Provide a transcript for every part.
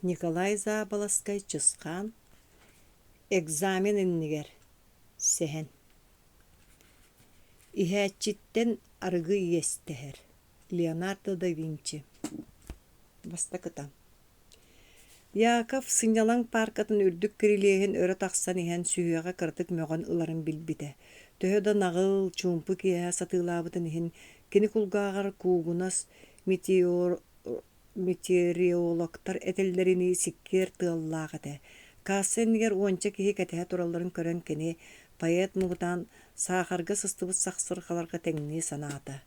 Николай Заболоскай чысқан экзамен иннигер сehen. Иһээччиттен арыгы иестэһэр. Леонардо да Винчи. Бастакыта. Яков сынялаң паркатын үрдүк кирилиэһин өрө тахсан иһэн сүүһэҕэ кырдык мөҕөн ыларын билбитэ. Төһө да нағыл чуумпу киэһэ сатыылаабытын иһин кини кулгааҕар куугунас метеорологтар этэллэрини сиккиэр тыаллаах этэ. Каассеннигер уонча киһи кэтэһэ туралларын көрөн кини поэт мугутаан саахарга сыстыбыт сахсырҕаларга тэҥнии санаата.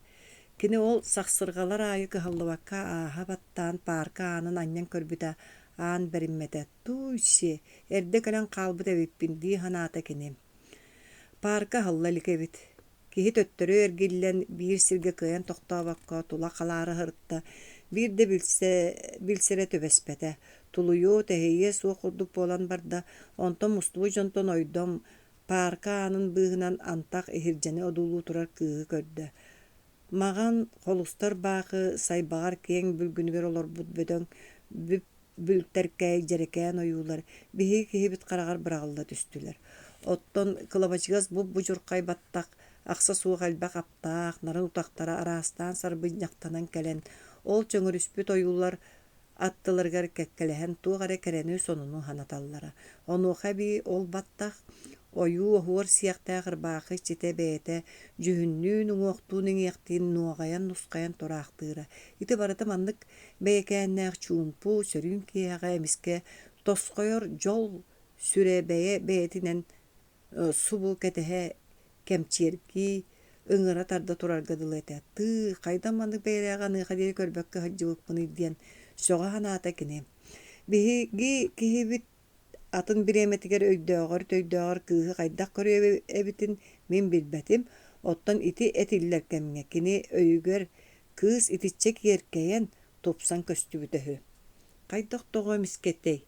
Кини ол сахсырҕалар аайы кыһаллыбакка ааһа баттаан парка аанын анньан көрбүтэ аан бэриммэтэ. Туйси, эрдэ кэлэн хаалбыт эбиппин дии ханаата кини. Парка халлалик эбит. Киһи төттөрү эргиллэн биир сиргэ кыйан тохтообакка тула халаары хырытта, биир да билсэрэ төбэспэтэ. Тулуйуу тэһийэ суох курдук буолан барда, онтон мустубу дьонтон ойдом парка аанын быыһынан антах иһирдьэни одуулуу турар кыыһы көрдө. Маҕан холустар баахы сайбаҕар киэҥ бүлгүнүгэр олорбут бөдөҥ бүлтэркэй дьэрэкээн ойуулар биһиги киһибит хараҕар быраҕылла түстүлэр. Оттон кылабачыгас бу бучурхай баттах ахса суох элбэх аптаах нарын утахтара араастаан сарбыйньахтанан кэлэн ол чөҥөрүспүт ойуулар аттыларгар кэккэлэһэн туох эрэ кэрэнүү сонуну ханаталлара. Онуоха bii ол баттах ойуу оһуор сиэхтээх ырбаахы читэ бээтэ дьүһүннүүн уҥуохтуун иҥиэхтиин нуоҕайан нускайан тораахтыыра. Ити барыта маннык бэйэкээннээх чуумпу сөрүүн киэҕэ эмискэ тосхойор дьол сүрэбэйэ бэйэтинэн субу кэтэһэ кэмчиэрги ыҥыра тарда турарга дылы этэ. Тыы, хайдан маннык бэйэрээҕэ аныыха диэри көрбөккө хаджыбыкпыный диэн сөҕө ханаата кини. Биһиги киһибит атын бириэметигэр төйдөөҕөр кыыһы хайдах көрүө эбитин мин билбэтим. Оттон ити этиллэр кэмҥэ кини өйүгөр кыыс итиччэ киэркэйэн тупсан көстүбүтөһү. Хайдах тоҕо мискеттей.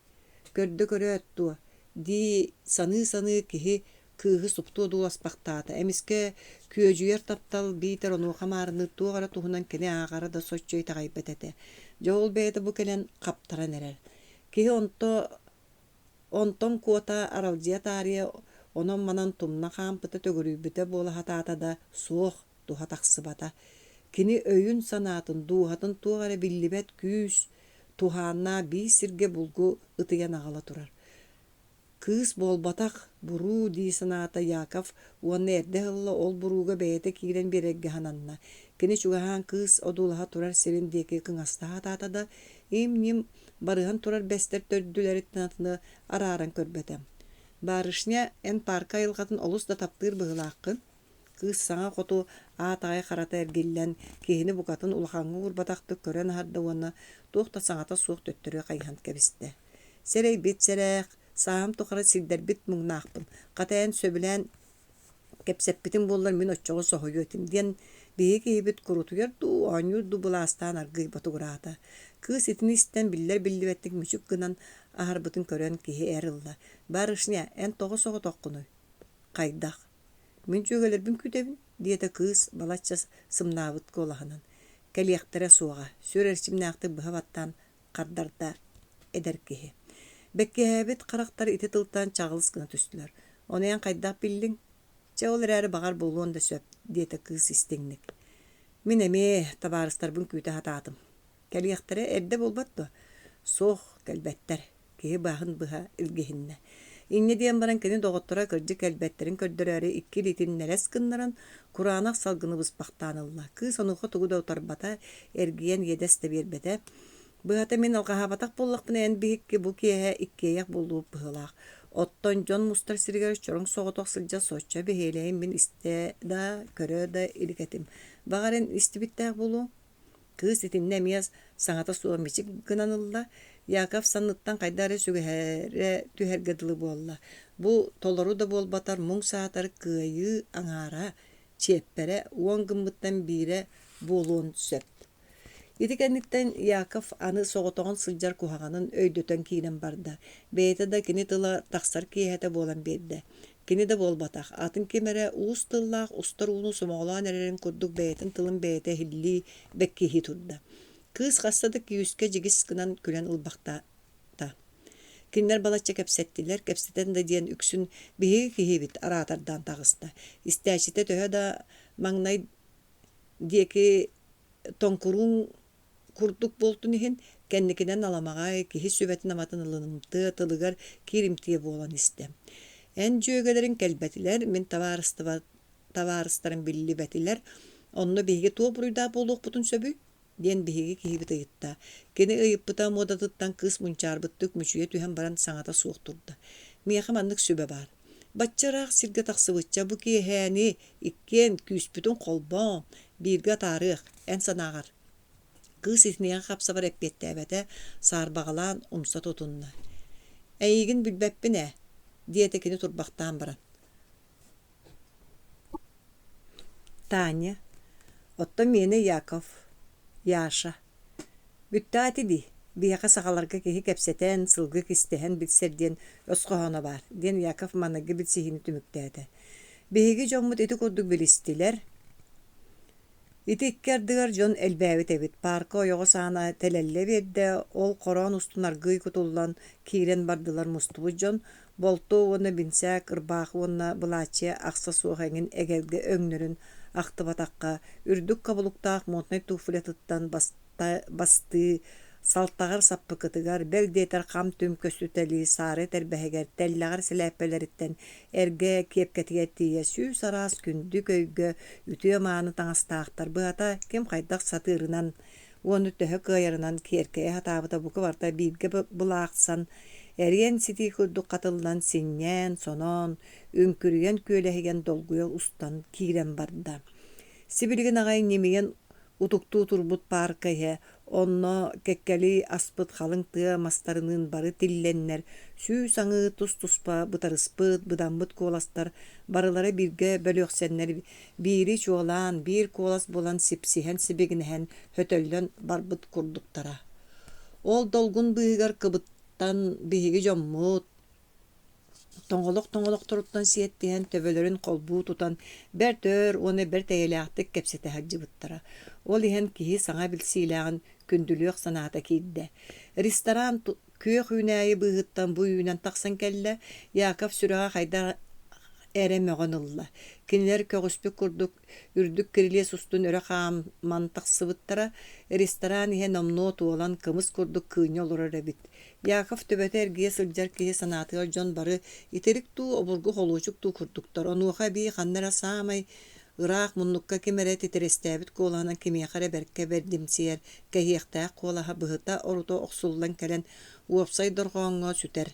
Көрдө көрөөт туо. Дии саныы киһи кыыһы суптуу дууласпахтаата. Эмискэ күөжүйэр таптал биитер онуоха маарыны туоҕара туһунан кини ааҕара да соччой таҕайбыт этэ. Дьоол бэйэтэ бу кэлэн хаптаран эрэр. Киһи онтон куота аралдьыа таарыа онон манан тумна хаампыта төгөрүүбүтэ буолаһатаата да суох туһа тахсыбата. Кини өйүн санаатын дууһатын туоҕара биллибэт күүс туһааннаа бии сиргэ булгу ытыйан аҕала турар. Кыыс буолбатах буруу дии санаата Яков уонна эрдэ ылла ол бурууга бэйэтэ киирэн биэрэггэ хананна. Кини чугаһаан кыыс одуулаһа турар сирин диэки кыҥастаһатаата да им-ним барыһан турар бэстэр төрдүлэритинатыны арааран көрбөтөм. Барышня эн парка айылҕатын олус да таптыыр быһылааххын. Кыыс саҥа хоту аатаҕай харата эргиллэн киһини букатын улахаҥҥа уурбатахтык көрөн аһарда уонна туохта саҥата суох төттөрүө хайыһан кэбистэ. Сэрэйбит сэрээх саам тухара сирдэрбит муҥнаахпын. Хатайан сөбүлээн кэпсэппитин буоллар мин оччоҕо соһуйуотим диэн биһиги киһибит курутуйар дуу оонньуур дубулаастаан аргыйба тугураата. Кыыс итини истэн биллэр биллибэттик мүчүк гынан аһарбытын көрөн киһи эр ылла. Барышня эн тоҕо соҕо тоххунуй. Хайдах. Мин чүөгэлэрбин күтэбин диэтэ кыыс балачча сымнаабыт куолаһынан. Кэлиэхтэрэ суоҕа сүөр эрчимнээхтик быһа баттаан хардарда эдэр киһи. Бэккиһээбит харахтар ити тылтаан чаҕылыс гына түстүлэр. Онуян хайдах биллиҥ? Чэ ол эрээри баҕар булуон да сөп диэтэ кыыс истиҥник. Мин эмиэ табаарыстарбын күүтэ хатаатым. Кэлиэхтэрэ эрдэ булбат дуо. Суох кэлбэттэр киһи бааһын быһа илгиһиннэ. Инне диэн баран кини доҕоттора кырдьык кэлбэттерин көрдөрөөри икки литин нэлэс гыннаран кураанах салгыныбыс бахтаанылла. Кыыс онуха тугу да утарбата эргиэн иэдэс да биэрбэтэ. Быһата мин алҕаһаабатах буоллахпын эн биһикки бу киэһэ иккиэйэх буллууп быһылаах. Оттон дьон мустар сиригэр чороҥ соҕотох сылдьа сочча биһиэлэйин мин истэ да көрөө да иликэтим. Баҕарин истибиттээх булуу? Кыыс итиннэ эмиэс саҥата суох мичик гынанылла. Яков санныттан хайдары сүгэһэрэ түһэргэ дылы буолла. Бу толору да буолбатар муҥ саатар кыайыы аҥаара чиэппэрэ уон гыммыттан биирэ буолуон сөп. Итикэнниттэн Яков аны соҕотоҕун сылдьар куһаҕанын өйдөтөн киирэн барда. Бэйэтэ да кини тыла тахсар киэһэтэ буолан биэрдэ. Кини да буолбатах. Атын кимэрэ уус тыллаах устар ууну сумоҕулаан эрэрин курдук бэйэтин тылын бэйэтэ хиллии бэккиһи турда. Кыыс хассады киүүскэ дьигис гынан күлэн ылбахта Кинилер балачча кепсеттилер, кепсетен да диэн үксүн биһиги киһибит араатардаан тагыста. Истээчите төһө да маҥнай диэки тоҥкуруун курдук болтун иһин кэнникинэн аламаҕай киһи сүбэтин аматын ылынымты тылыгар кииримтие буолан истэ. Эн дьүөгэлэрин кэлбэтилэр, мин табаарыстарын биллибэтилэр, онно биһиги туо буруйдаа буолуохпутун сөбүй диэн биһиги киһибит ыйытта. Кини ыйыппыта модатыттан кыыс мунчаарбыттык мүчүйэ түһэн баран саҥата суох турда. Миэхэ маннык сүбэ бар. Баччараах сиргэ тахсыбытча бу киэһээни иккиэн күүспүтүн холбоон бииргэ таарыах эн санаагар. Кыыс итинийэн хапсабар эппиэттээбэтэ саарбаҕалаан умса тутунна. Эйигин билбэппин диэте кини турбахтаан баран. Таня, отто мені Яков, Яша. Бүттаати ди, биэхэ саҕаларга киһи кэпсэтэн, сылгы кистэһэн билсэрдиэн өскоһоно бар, диэн Яков манныгы билсиһини түмүктээтэ. Биһиги дьоммут ити курдук билистилэр. Ити иккердыгар дьон элбээбит эбит. Парка ойоҕо саана телэллэ биэрдэ ол хороон устунаргый кутуллан киирэн бардылар мустубут дьон болту уонна бинсээк ырбаах уонна былааччы ахса суох эҥин эгерге өҥнөрүн ахтыбатакка үрдүк кабылуктаах монтнай туфулетыттан басты салтагар саппыкытыгар белдетер хам түм көстүтели сары тербэһэгер теллягар силээппелериттен эрге кепкетиге тие сүүс араас күндү көйгө үтүө мааны таңастаахтар быата кем хайдах сатыырынан уону төһө кыайарынан киэркэе хатаабыта бука барта биирге булаахсан эриен сити курдук катылдан синнен сонон үңкүрүйен күөлэһиген долгуйа устан киирен барда. Сибилиген агай немиген утуктуу турбут паркайhe онно кеккели аспыт халың тыа мастарынын бары тилленнер сүү саңы тус-туспа бытарыспыт быдамбыт куоластар барылары бирге бөлөксеннер бири чуолаан бир куолас болан сипсиһэн сибигинэһэн хөтөллөн барбыт курдуктара. Ол долгун быыгар кыбыттан биһиги дьоммут тоҥолох туруттан сиэттиһэн төбөлөрүн холбуу тутан бэр уону бэр тэйэлээхтик кэпсэтэһэджибыттара. Ол иһэн киһи саҥа билсиилээҕин күндүлүөх санаата киирдэ. Ресторан күөх үүнээйи быыһыттан бу үүнэн тахсан кэллэ Яков сүрэҕэ хайдах эре möҕөн ылла. Кинилэр көҕүспүк курдук үрдүк кирилиэс устун өрө хааман тахсыбыттара ресторан иһэ номнуо туолан кымыс курдук кыыня олорор эбит. Яков төбөтө эргиэ сылдьар киһи санаатыгар дьон бары итерик туу обургу холуучук туу курдуктар. Онуоха bii ханнара саамай ыраах муннукка кимэрэ титерестээбит куолаһына кимиэхэрэ бэркэ бердимсиэр кэһиэхтээх куолаһа быһыта оруто охсуллан кэлэн уопсай дорҕооҥҥо сүтэр.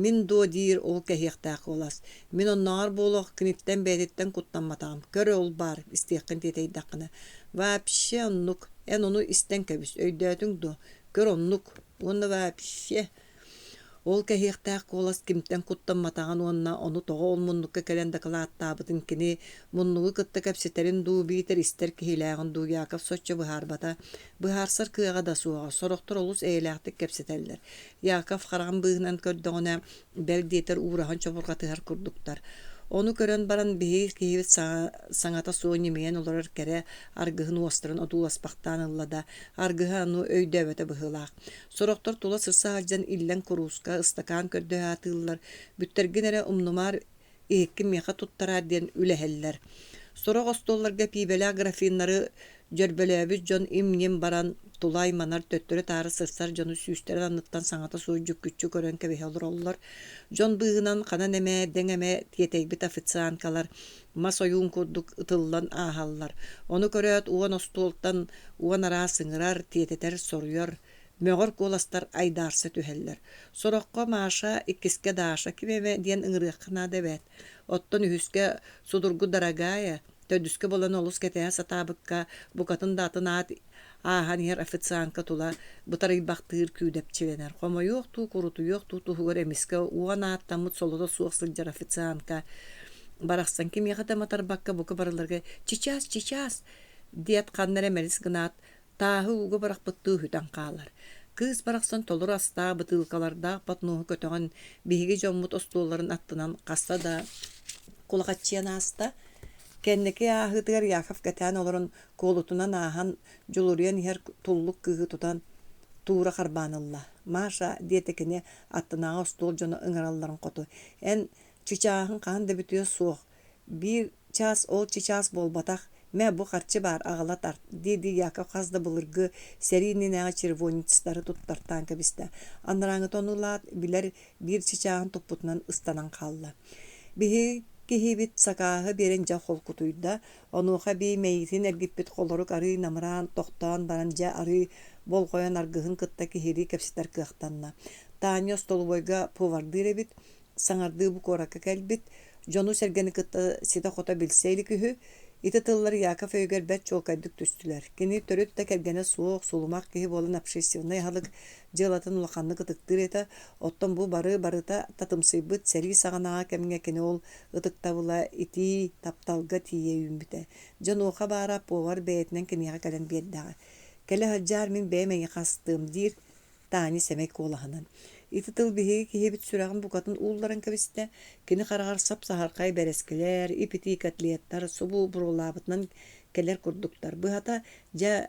Мин дуо диир ол кэһиэхтээх куолас. Мин онноҕор буолуох киниттэн бээтиттэн куттамматаҕым. Көрө ол бар истиэххин тиэтэйдаххына. Вообще оннук, эн ону истэн кэбис, өйдөөтүң дуо. Көр оннук, уонна вообще. Ол кэһиэхтээх куолас кимтэн куттамматаҕын уонна ону тоҕо ол муннукка кэлэн дакылааттаабытын кини муннугу кытта кэпситерин дуу биитэр истэр киһилээҕин дуу Яков соччо быһаарбата. Быһаарсар кыаҕа да суоҕа. Сорохтор олус эйэлээхтик кэпситэллэр. Яков хараҕын быыһынан көрдөҕүнэ бэл диэтэр уураһын чопургатыһар курдуктар. Ону көрөн баран биһиги киһибит саҥата суо немиэн олорор кэрэ аргыһын уостарын отууласпахтаан ыллада аргыһы ану өйдөбөтө быһылаах. Сорохтор тула сырса халдьан иллэн курууска ыстакаан көрдөһаатыыллар. Бүттэргин эрэ умнумаар иһикки миэхэ туттараар диэн үлэһэллэр. Сорох остуолларга пиибэлээх графиннары дьөрбөлөөбүт дьон им-ньим баран тулай манар төттөрү таары сырсар дьону сүүстэрэн анныттан саҥата суу жүккүччү көрөн кэбиһэ олороллор. Дьон быыһынан ханан эмэ дэҥэмэ тиэтэйбит официанкалар мас ойуун курдук ытыллан ааһаллар. Ону көрөөт уон остуолтан уон араа сыҥырар тиэтэтэр соруйор möҕөр куоластар айдаарса түһэллэр. Сорохко Маша иккиске Даша кимеме диэн ыҥырыаххына дэбэт. Оттон үһүскэ судургу дарагая төдүскө болан олус кэтэһэ сатаабыкка букатын даатынаат ааһан иһэр официантка тула бытарыйбахтыыр күүдэпчиленэр. Хомойуох туу курутуйуох туу туһугар эмискэ уон ааттаммыт солото суох сылдьар официантка барахсан кимиэхэ таматарбакка бука барыларга «Чичас» диэт ханнар эмэлис гынаат тааһы уга барахпыттыы хүтэн хаалар. Кыыс барахсан толур астаа бытыылкалардаах батнууһу көтөҕөн биһиги дьоммут остуолларын аттынан хаста да кулахаччыан ааста кэнники ааһыытыгар Яков кэтээн олорон куолутунан ааһан дьулуруйан иһэр туллук кыыһы тутан тура харбанылла. Маша диетекене аттынаға стол жоны ыңыралларын қоту. Эн чичағын қанды бүтіе суық. Bir час ол чичас болбатақ, мә бұ қарчы бар ағалатар, деді яқа қазды бұлырғы сәрінен әға червоництары тұттартан кәбісті. Аныраңы тонылат, білер бір чичағын тұппытынан ұстанан қалды. Бігі кехебет сақағы берен жа қол құтуйда, онуға бей мәйітін әргіппет қолырық ары намыран, тоқтан, баранжа ары бол қоян арғығын қытта кехері кәпсетер кіқтанна. Таня стол бойға повардыр әбет, саңарды бұ қорақа кәлбет, жону сәргені қытта сита қота білсейлі күхі, ити тыллар Яков өйгер бәт чолкайдық түстілер. Кені төрөт та кәргені суық, сулумақ кехі болын обшессивнай халық жылатын улақанны қытықтыр еті, оттан бұл барыта татымсый бұт сәрі сағанаға кәміңе кені ол ұтықтабыла ити тапталға тие үмбіті. Жонуға бара повар бәйтінен кенеға кәлін бердағы. Кәлі хаджар мен бәймәңе қастығым дир, тани сәмек олағынан. Ити тыл бихеги кихебит сүрағын бұқатын улларын кәбісті, кені қарағар сап сахарқай бәрескелер, ипити котлеттар, субу бұролабытынан кәлер күрдіктар. Бұхата жа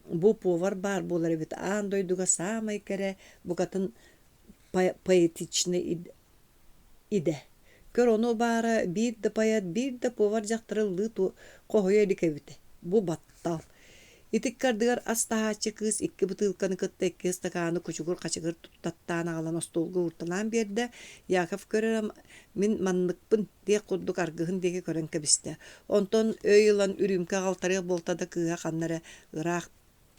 бұ повар бар болар бит аан дойдуға самай кәрі бұқатын поэтичны иде. Көр оны бары бір да паят, бір да повар жақтырылды қоғой әлі кәбіті. Бұ баттал. Итик кардыгар астахачы кыз икки бутылканы кытта икки стаканы кучугур качыгыр туттаттан ағалан остолғы урталан берді. Яков көрерім мен маннықпын дек құддық арғығын деге көрен кәбісті. Онтон өй ылан үрімкі ағалтарық болтада кыға қаннары ұрақ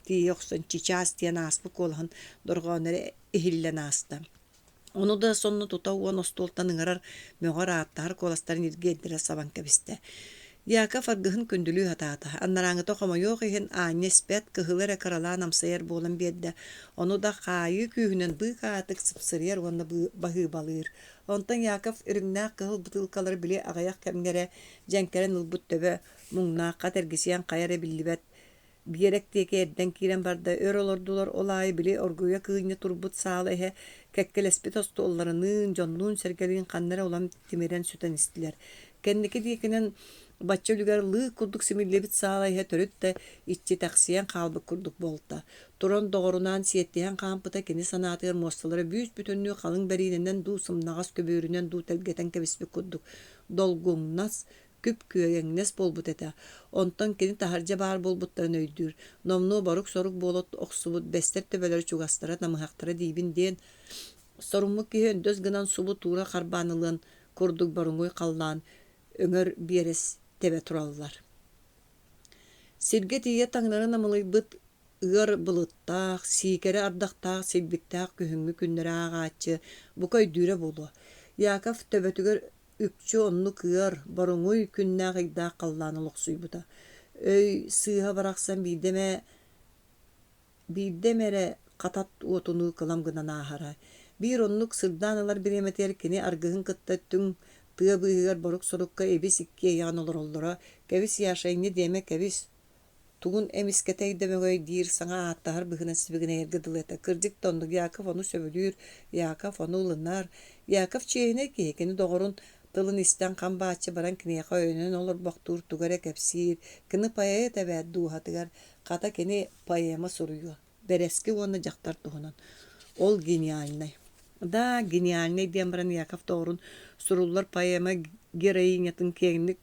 тие оқсын чичас тиян аспы колғын дұрғанары эхиллен асты. Onu da sonunu tuta uan ostoltan ыңарар мөғар аттар коластарын иргеддері сабан кәбісті. Яков аргыһын көндүлүү хатаата. Аннараңы тоқама yok иһин аанеспет кыһылыра каралан амсайыр болан берді. Onu da қайы күйінен бұға атық сыпсырыр, оны бағы балыр. Онтан Яков үріңнәк кыһыл бутылкалар біле ағаяқ кәмгері жәнкерен ұлбұт төбі мұңнақ қатергесиян қайары білібет. Биеректеке эрден кирен барда өр олордулар олай біле оргуя кыйны турбут саалы эхе кәккелеспет осты оларының жоннуын сәргелігін қаннара олам темерен сүтен істілер. Кәннеке дейкінен Батча үлгер лы курдук симиллебит саалайха төрүтте итчи таксиян калбык курдук болта. Турон доғорунан сиеттеян кампыта кені санатыр мосталары бүйс бүтінні қалың бәриненен ду сымнағас көбөрінен ду тәлгетен кәбіспек курдук. Долгуңнас күп күйегеңнес болбут эте. Онтан кені тахаржа бар болбуттарын өйдүр. Номну барук сорук болот оқсубут бәстер төбелер чугастара намыхақтара дейбин ден. Сорумму күйі өндөз гынан субу тура қарбанылын курдук баруңой қаллан өңөр берес тебе тураллар. Сирге тие таңнарын амылый быт ыр былыттақ, сикері ардақтақ, селбіктақ күхіңгі күннері ағатчы, бұқай дүйре болу. Яков төбетігер үпчі онны кыыр, барыңой күннәғ игдақ қалланы лұқсуй бұта. Өй сыға барақсан бейдемере қатат отыны қылам гынан ағара. Bir onluk sırdanılar bir emeter kini argıhın kıttattın tığ bığıgar boruk sorukka ebis ikkiye yağın olur oldura. Kevis yaşayın ne demek kevis. Tuğun emisketey demegöy dir sana attahar bığına sibigine ergıdıleta. Kırcık tonduk Yakov onu sövülür, Yakov onu ılınar. Yakov çeyine ki kini doğurun tılın isten kan bahçe baran kini yaka önün olur baktur tugara kepsir. Kini payaya tebet duhatıgar. Kata kini payayama soruyor. Bereski onu jaktar tuğunan. Ol genialnay. Da genialnay diyen baran Yakov doğurun sorullar payama gereğinatın kendik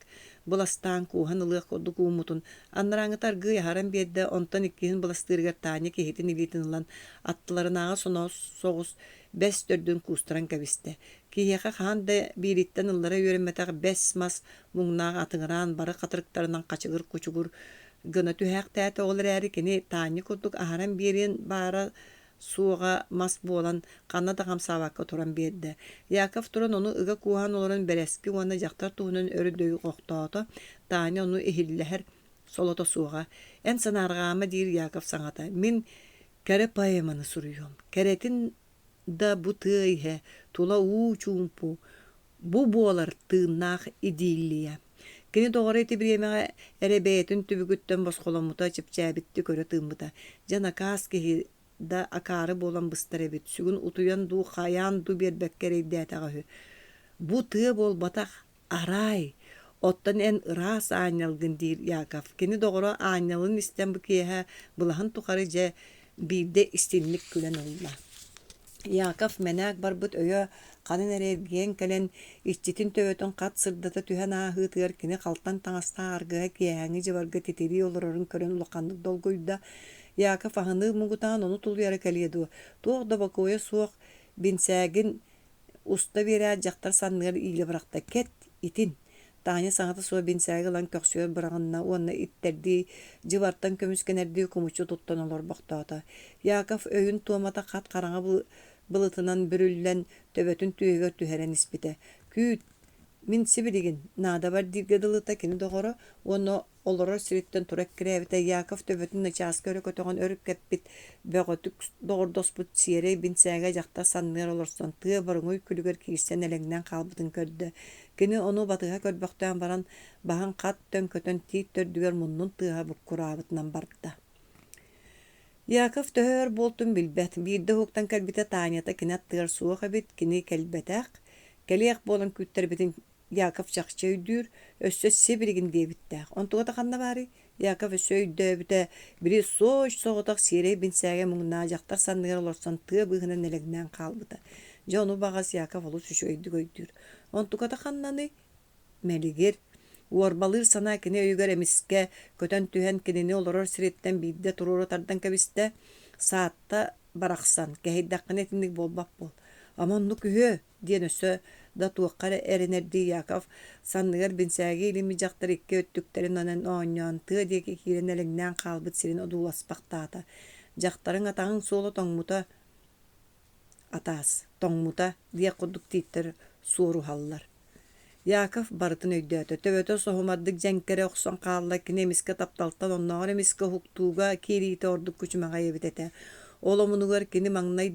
bulastan kuhan ılıq koduk umutun. Anlarаңы targı yaharan bedde ontan ikkihin bulastırgar tanya kehitin ilitin ilan attıların ağa sona soğuz 5-4 kusturan kabiste. Kiyaka han da biritten ıllara yörümetak 5 mas muğnağı atıngıran barı katırıklarından kaçıgır kuçugur gına tühek tәті olur əri kini tanya koduk aharan birin bara suğa mas bolan kanna da kamsavakka turan berdi. Yakov turan onu ıga kuhan olan bereski ona jaktar tuğunun örü döyü qoqtaata. Tani onu ehilleher solota suğa. En sanargama dir Yakov sanata. Min kere payemanı suruyum. Keretin da bu tığıhe tula uçumpu. Bu bolar tığnaq idilliye. Kini doğru eti bir yemeğe erebeyetin tübügütten boskolamuta çıpçabitti köre tığmıta. Jana kas kehi da akarı bolan bıstar ebit. Sügün utuyan du xayan du bir bekkere dætağı. Bu tığ bol batak aray. Ottan en ıras anyalgın dir Yakov. Kini doğru anyalın isten bu kiyehe bulahın tukarıca Birde istinlik külen olla. Yakaf menak barbut öyo kanın erergen kelen işçitin töbötün kat sırdata tühen ahı tığır kini kaltan taŋasta argıha kiyahani jibarga titiri olororun körün ulakanlık dolguyda Yakaf ahını mugutan onu tulu yarı kaliyedu. Tuğda bakoya suok binsagin usta bira jaktar sanныгар ile bırakta ket itin. Tanya saňata so binsagi lan köksüyor bırağınna onna itterdi jibartan kömüskenerdi kumuçu tuttan olor baktata. Yakaf öyün tuamata kat karaňa bılıtınan bürüllen töbötün tüýüge tüheren ispite. Küt min sibiligin nada bar dirge dılıta kini dogoro onu oloror siritten turek kirevite Yakaf töbötün naças körö kötöňün örüp keppit bögötük dogordosput siyere binsäge jakta sannyar olorson tığ barıňy külüger kiýsen eleňden kalbytyn kördü. Kini onu batyga körbökten baran bahan kat tönkötön tiit tördüger munnun tığa bukkurabytyndan barda. Yakaf töhör boltun bilbet birde hoktan kelbite taňata kine tığır suwa bit kini kelbetäk keliyek bolan kütterbitin Yakaf çakçöydür, össö sebirigin debittä. Ontuga da kanna bari, Yakaf össöydü bite biri soş soğutak sire binsäge muňna jaktar sannygar olorsan tığ bıhına nelegnen kalbydy. Jonu bagas Yakaf olu süşöydü göydür. Ontuga da kannany meligir Uorbalyr sana kine öýger emiske kötön tühen kinini oloror siretten birde tururu tardan kebiste saatta baraksan kehiddakkan etinlik bolbap bol. Aman nu kühö diyen össö da tuakkara erinerdi Yakaf sannygar binsäge ilimi jaktar ikke öttüklerin anan oňňan tığ diýeki kiren elinden kalbyt sirin odulaspaktata. Jaktaryň atagyň solu toňmuta atas toňmuta diýe kuduk tiitler soru hallar. Yakaf barıtın öýdötö töbötö sohumaddyk jenkere okson kalla kinemiske taptaltan onnagar emiske huktuga kirite orduk küçümäge ýebitete. Olomunugar kini maňnay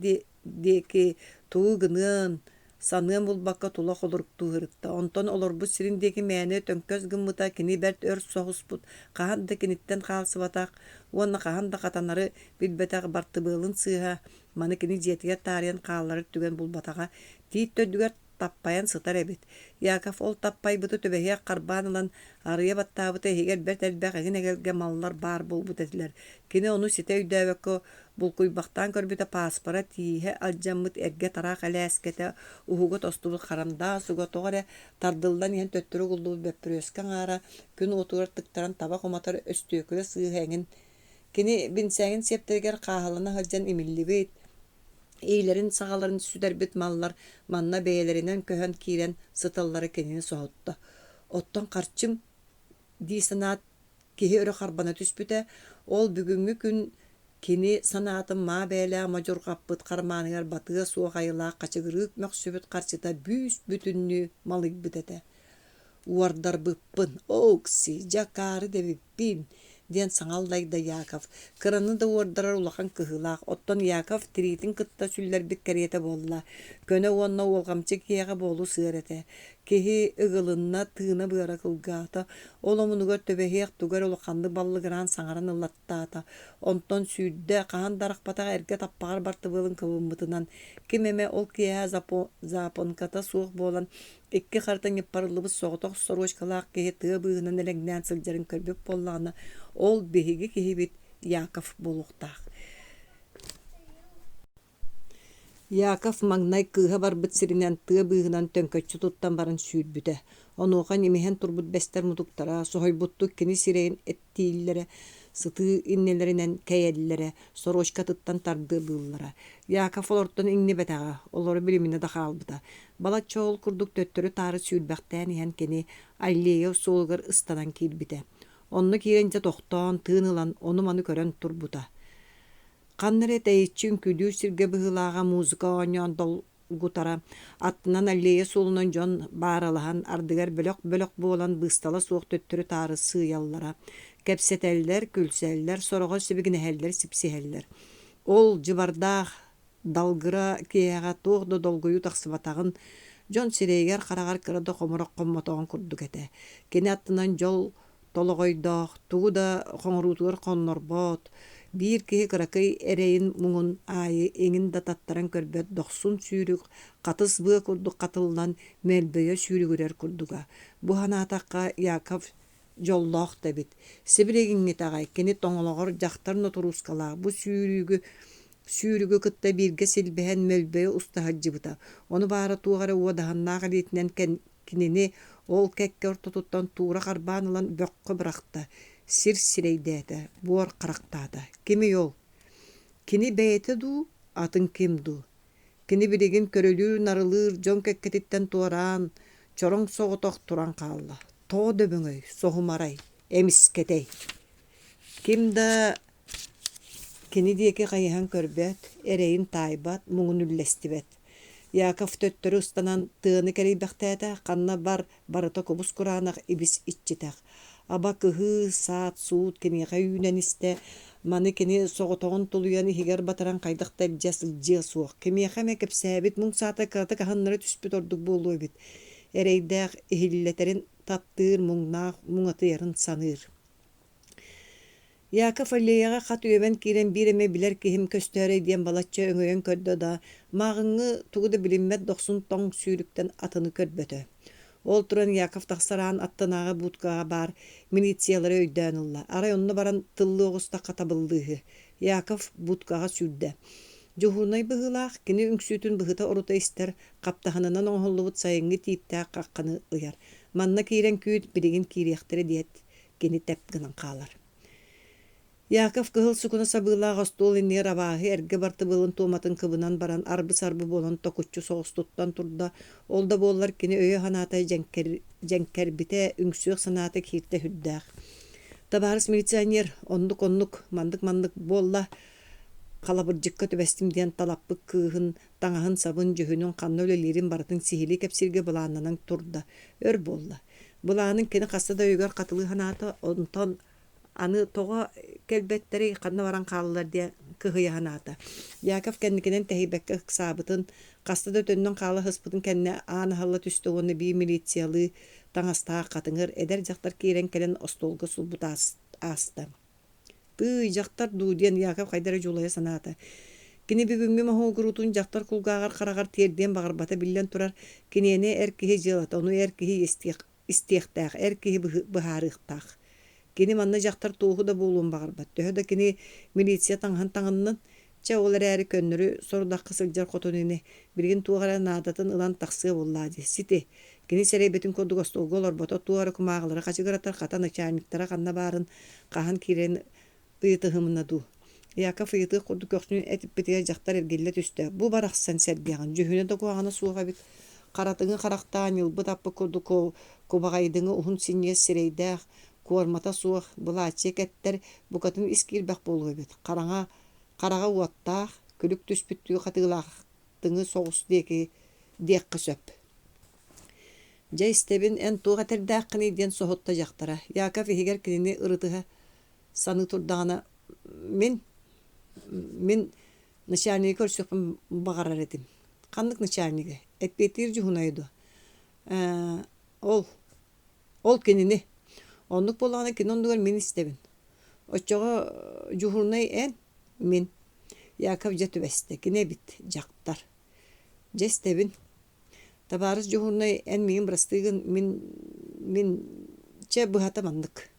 diýeki tuğu gynyn sanıyan bulbakka tula holuruktu hırıkta. Onton olur bu sirindeki meyane tönköz gımıta kini bert ör soğusput. Kahan da kinitten kalsı batak. Onna kahan da katanları bilbetak bartı bağılın sığha. Manı kini jetiger tariyan kağaları tügen bulbatağa. Tiit tördüger tappayan sıtar ebit. Yakaf ol tappay butu töbehiye karbanılan arıya battabıta heger bert elbek egin egelge mallar bar bul butediler. Kini onu site üdäwekko bulkuybaktan körbüte paspara tihe aljammıt erge tarak alaskete uhugot ostubul karamda suga togare tardıldan yen töttürü guldu beppröskan ara gün oturar tıktaran tabak omatar östüöküle sığhengin. Kini binsägin septerger kahalana hajjan imillibit. Eylerin sağaların süderbit mallar manna beýelerinden köhön kiren sıtılları kenini soğuttu. Ottan karçım di sanat kihi örü karbana tüspüte ol bugünkü gün kini sanatın ma beýle major gappyt karmanygar batyga suwa gaýla kaçygyrık möksübüt karşıda büs bütünlü malyk bütete. Uardar bıppın oksi jakary debipin diyen saŋallayda Yakaf. Kırany da uardarar ulakan kıhılak. Otton Yakaf tiritin kıtta süller bit keriyete bolla. Köne onna olgamçı kiyaga bolu sığırete. Kehi ıgılınna tığına bıara kılgata. Olomunuga töbehiyek tugar ulakandı ballıgıran saŋaran ıllattata. Onton süydde kahan darakpatağa erge tappağar bartıbılın kıvımıtınan. Kimeme ol kiyaga zaponkata soğuk bolan ikki kartan yapparılыбыз soğutok soroşkalak kehi tığ bığınan eleğden sıljarın körbüp bollağına ol behigi kehibit Yakaf boluktaq. Yakaf magnay kıha barbıt sirinen tığ bığınan tönköççü tuttan barın süýdbüte. Onuğan imehen turbut bester muduktara, sohoybuttuk kini sireyin ettiillere, sıtı innelerinen keyellere, soroşka tıttan tardığı bığıllara. Yakaf olorttan inni betağa, olori bilimine dağa albyta. Bala çoğul kurduk töttörü tarı süýdbäkten ihan keni ayleýe solgar ıstanan kilbite. Onnu kirence tohtan, tığınılan, onu manı kören turbuta. Kannere teýitçin külü sirge bıhılağa muzika oňan dolgutara, attınan alleye solunan jon baralahan ardıgar bölök bolan bыстala soğuk töttürü tarı sığyallara. Kepseteller, külseller, soroğa sübigineheller, sipsiheller. Ol jibardağ dalgıra kiyaga toğda dolguyu taqsıbatağın jon sireyger karagar kırada komorok kommotoğun kurduk ete. Keni attınan jol tologoydaq, tuğu da qoňurutugar qonnorbot, bir kihi kırakay ereyin muňun ayı eňin da tattaran körbet 90 sürük, qatys bığı kurduk qatıldan melbeye sürügürer kurduga. Bu hanatakka Yakaf жоллоох да бит. Сибирегиңи тагай кини тоңологор жактарны турускалаа. Бу сүүрүгө кытта бирге силбэһэн мөлбөйө устаһаджыбыта. Ону баара тугара уодаһаннаах алиитинэн кинини ол кэкке ортотуттан туура харбаан ылан бөккө бырахта. Сир сирейдээtä, буор характаата. Кими ол? Кини бэйэте дуу, атын ким дуу? Кини билигин көрөлүүр нарылыыр дьон кэккетиттен туораан, чороң соҕотох туран хаалла. Тоо дөбөҥөй, соһумарай, эмискетей. Ким да кини диэки хайыһан көрбөт, эрэйин таайбат, муҥун үллэстибэт. Яков төттөрү ыстанан тыаны кэрийбэхтээtä, ханна барыта кубус кураанах ибис иччитэх. Аба кыһыы, саат, суут киниэхэ үүнэнистэ, маны кини соҕотоҕун тулуйан иһигэр батаран хайдах тэлдьэ сылдьыа суох. Кимиэхэ мэ кэпсээбит муҥ саата кыата каһаннары түспүт ордук буолуойбит. Эрэйдээх иһиллэтерин таптыыр муҥнаах муҥатыйарын саныыр. Яков аллеяға хат үйөбен кирен биреме билер кихим көстөрөй диэн балачча өҥөйөн көрдө да, мағыңы тугуда билиммет дохсун тоң сүүрүктен атыны көрбөтө. Ол туран Яков тахсараан аттанааға буткаға бар, милициялары өйдөөн ылла. Арай онны баран тыллы оҕуста катабыллыыһы. Яков буткаға сүрдэ. Жуһурнай быһылаах, кини үҥсүүтүн быһыта орута истер, каптаһанынан оҥһоллубут сайыҥҥы тииптээх какканы ыйар. Манна киирен күүт билигин киириэхтэрэ диэт, кини тэп гынан хаалар. Яков кыһыл сукуна сабыылаах остуол иннигэр абааһы эргэ барты былын туоматын кыбынан баран арбы-сарбы буолан токуччу соҕустуттан турда, ол да буоллар кини өйө ханаатай дьэҥкэрбитэ үҥсүөх санаата кииртэ хүрдээх. Табаарыс милиционер оннук мандык буолла халабырдьыкка төбэстим диэн талаппык кыыһын, таҥаһын сабын дьөһүнүн ханна өлөлиирин барытын сихили кэпсиргэ былааннанан турда. Өр буолла. Былаанын кини хasta да өйгөр катылыы ханаата онтон аны тоҕо келбеттери ханна баран хааллар диэн кыһыйа ханаата. Яков кэнникинэн тэһибэккэ саабытын, хasta да төннөн хаала хыспытын кэннэ аана халла түстөгөннө бии милициялыы таҥастаах хатыҥыр эдэр дьахтар киирэн кэлэн остуолга сулбут ааста. Тый дьахтар дуу диэн Яков хайдара дьулайа санаата. Кини бүгүҥҥү маһуугурутун дьахтар кулгаагар харагар тиэрдиэн баҕарбата биллэн турар, киниэни эр киһи дьылата, ону эр киһи истиэхтээх, эр киһи быһаарыахтаах. Кини манна дьахтар тууху да буолуун баҕарбат. Төһө да кини милиция таҥаһан таҥаннан, чэ ол эрээри көннөрү сорудаххы сылдьар хотунини, билигин туухара наадатын ылан тахсыа буллаади. Сити, кини сэрэйбэтин курдук остуолга олорбото туары кумааҕылара хачыгыратар хата начальниктара ханна баарын хаһан киирэн ыйытыһымына дуу. Яков ыйытыах курдук өксүнүн этиппитиэ дьахтар эргиллэ түстэ. Бу барахсан сэргиэҕин, дьүһүнэ да куаҕана суоҕа бит. Харатыҥы харахтаан ылбы таппы курдук кубаҕайдыҥы уһун синньиэ сирэйдээх, куормата суох былааччы кэттэр букатын искиирбэх буолуойбут. Караҕа уоттаах, күлүк түспүттүү хатыылаахтыҥы соҕус диэкки сөп. Дьэ истэбин эн туох этэрдээххини диэн соһутта дьахтара. Яков иһигэр кинини ырытыһа саны турдаҕына Мин начальниги көрсөкпүн багарар этим. Ханнык начальниги? Этпетир жуһунайду. Ол кинини. Оннук болааны кини ондугар мин истебин. Оччоҕо жуһурнай эн мин. Яков дьэ түбэстэ. Кини бит дьахтар. Дьэ истебин. Табаарыс жуһурнай эн миигин бырастыыгын мин чэ быһата маннык.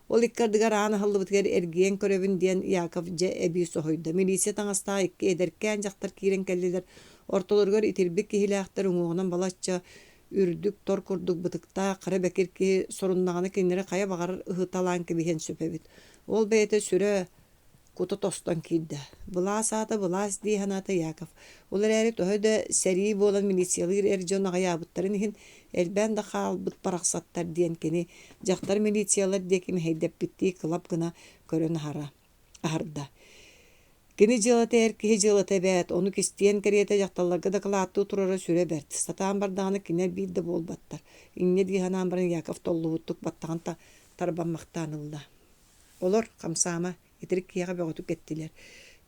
Ол иккардыгар аана халлыбытыгар эргиэн көрөбүн диэн Яков дьэ эбии соһуйда. Милиция таҥастаа икки эдэркээн дьахтар киирэн кэллилэр ортолоргор итирбик киһилээхтэр уҥуоҕунан балачча үрдүк тор курдук бытыктаа хара бэкир киһи соруннаҕына кинилэри хая баҕарар ыһыталаан кэбиһэн сөпөбүт. Ол бэйэтэ сүрэ кута тостон киирдэ. Былаас аата былаас дии ханаата Яков. Ол эрээри тоһо да сэрии буолан милициялыыр эр дьон аҕайаабыттарын иһин элбээн да хаалбыт барахсаттар диэн кини дьахтар милициялар диэки мэһэйдэппиттии кылап гына көрөн аһарда. Кини дьылата эр киһи дьылата бэät, ону кистиэн кэриэтэ дьахталларга да кылааттыы турара сүрэ бэрт. Сатаан бардаҕына кинэр биир да буолбаттар. Иҥҥэ дии ханаан баран Яков толлубуттук баттаҕын тарбаммахтаан ылла. Олор хамсаама итирик киэҕэ бөҕөтүк кэттилэр.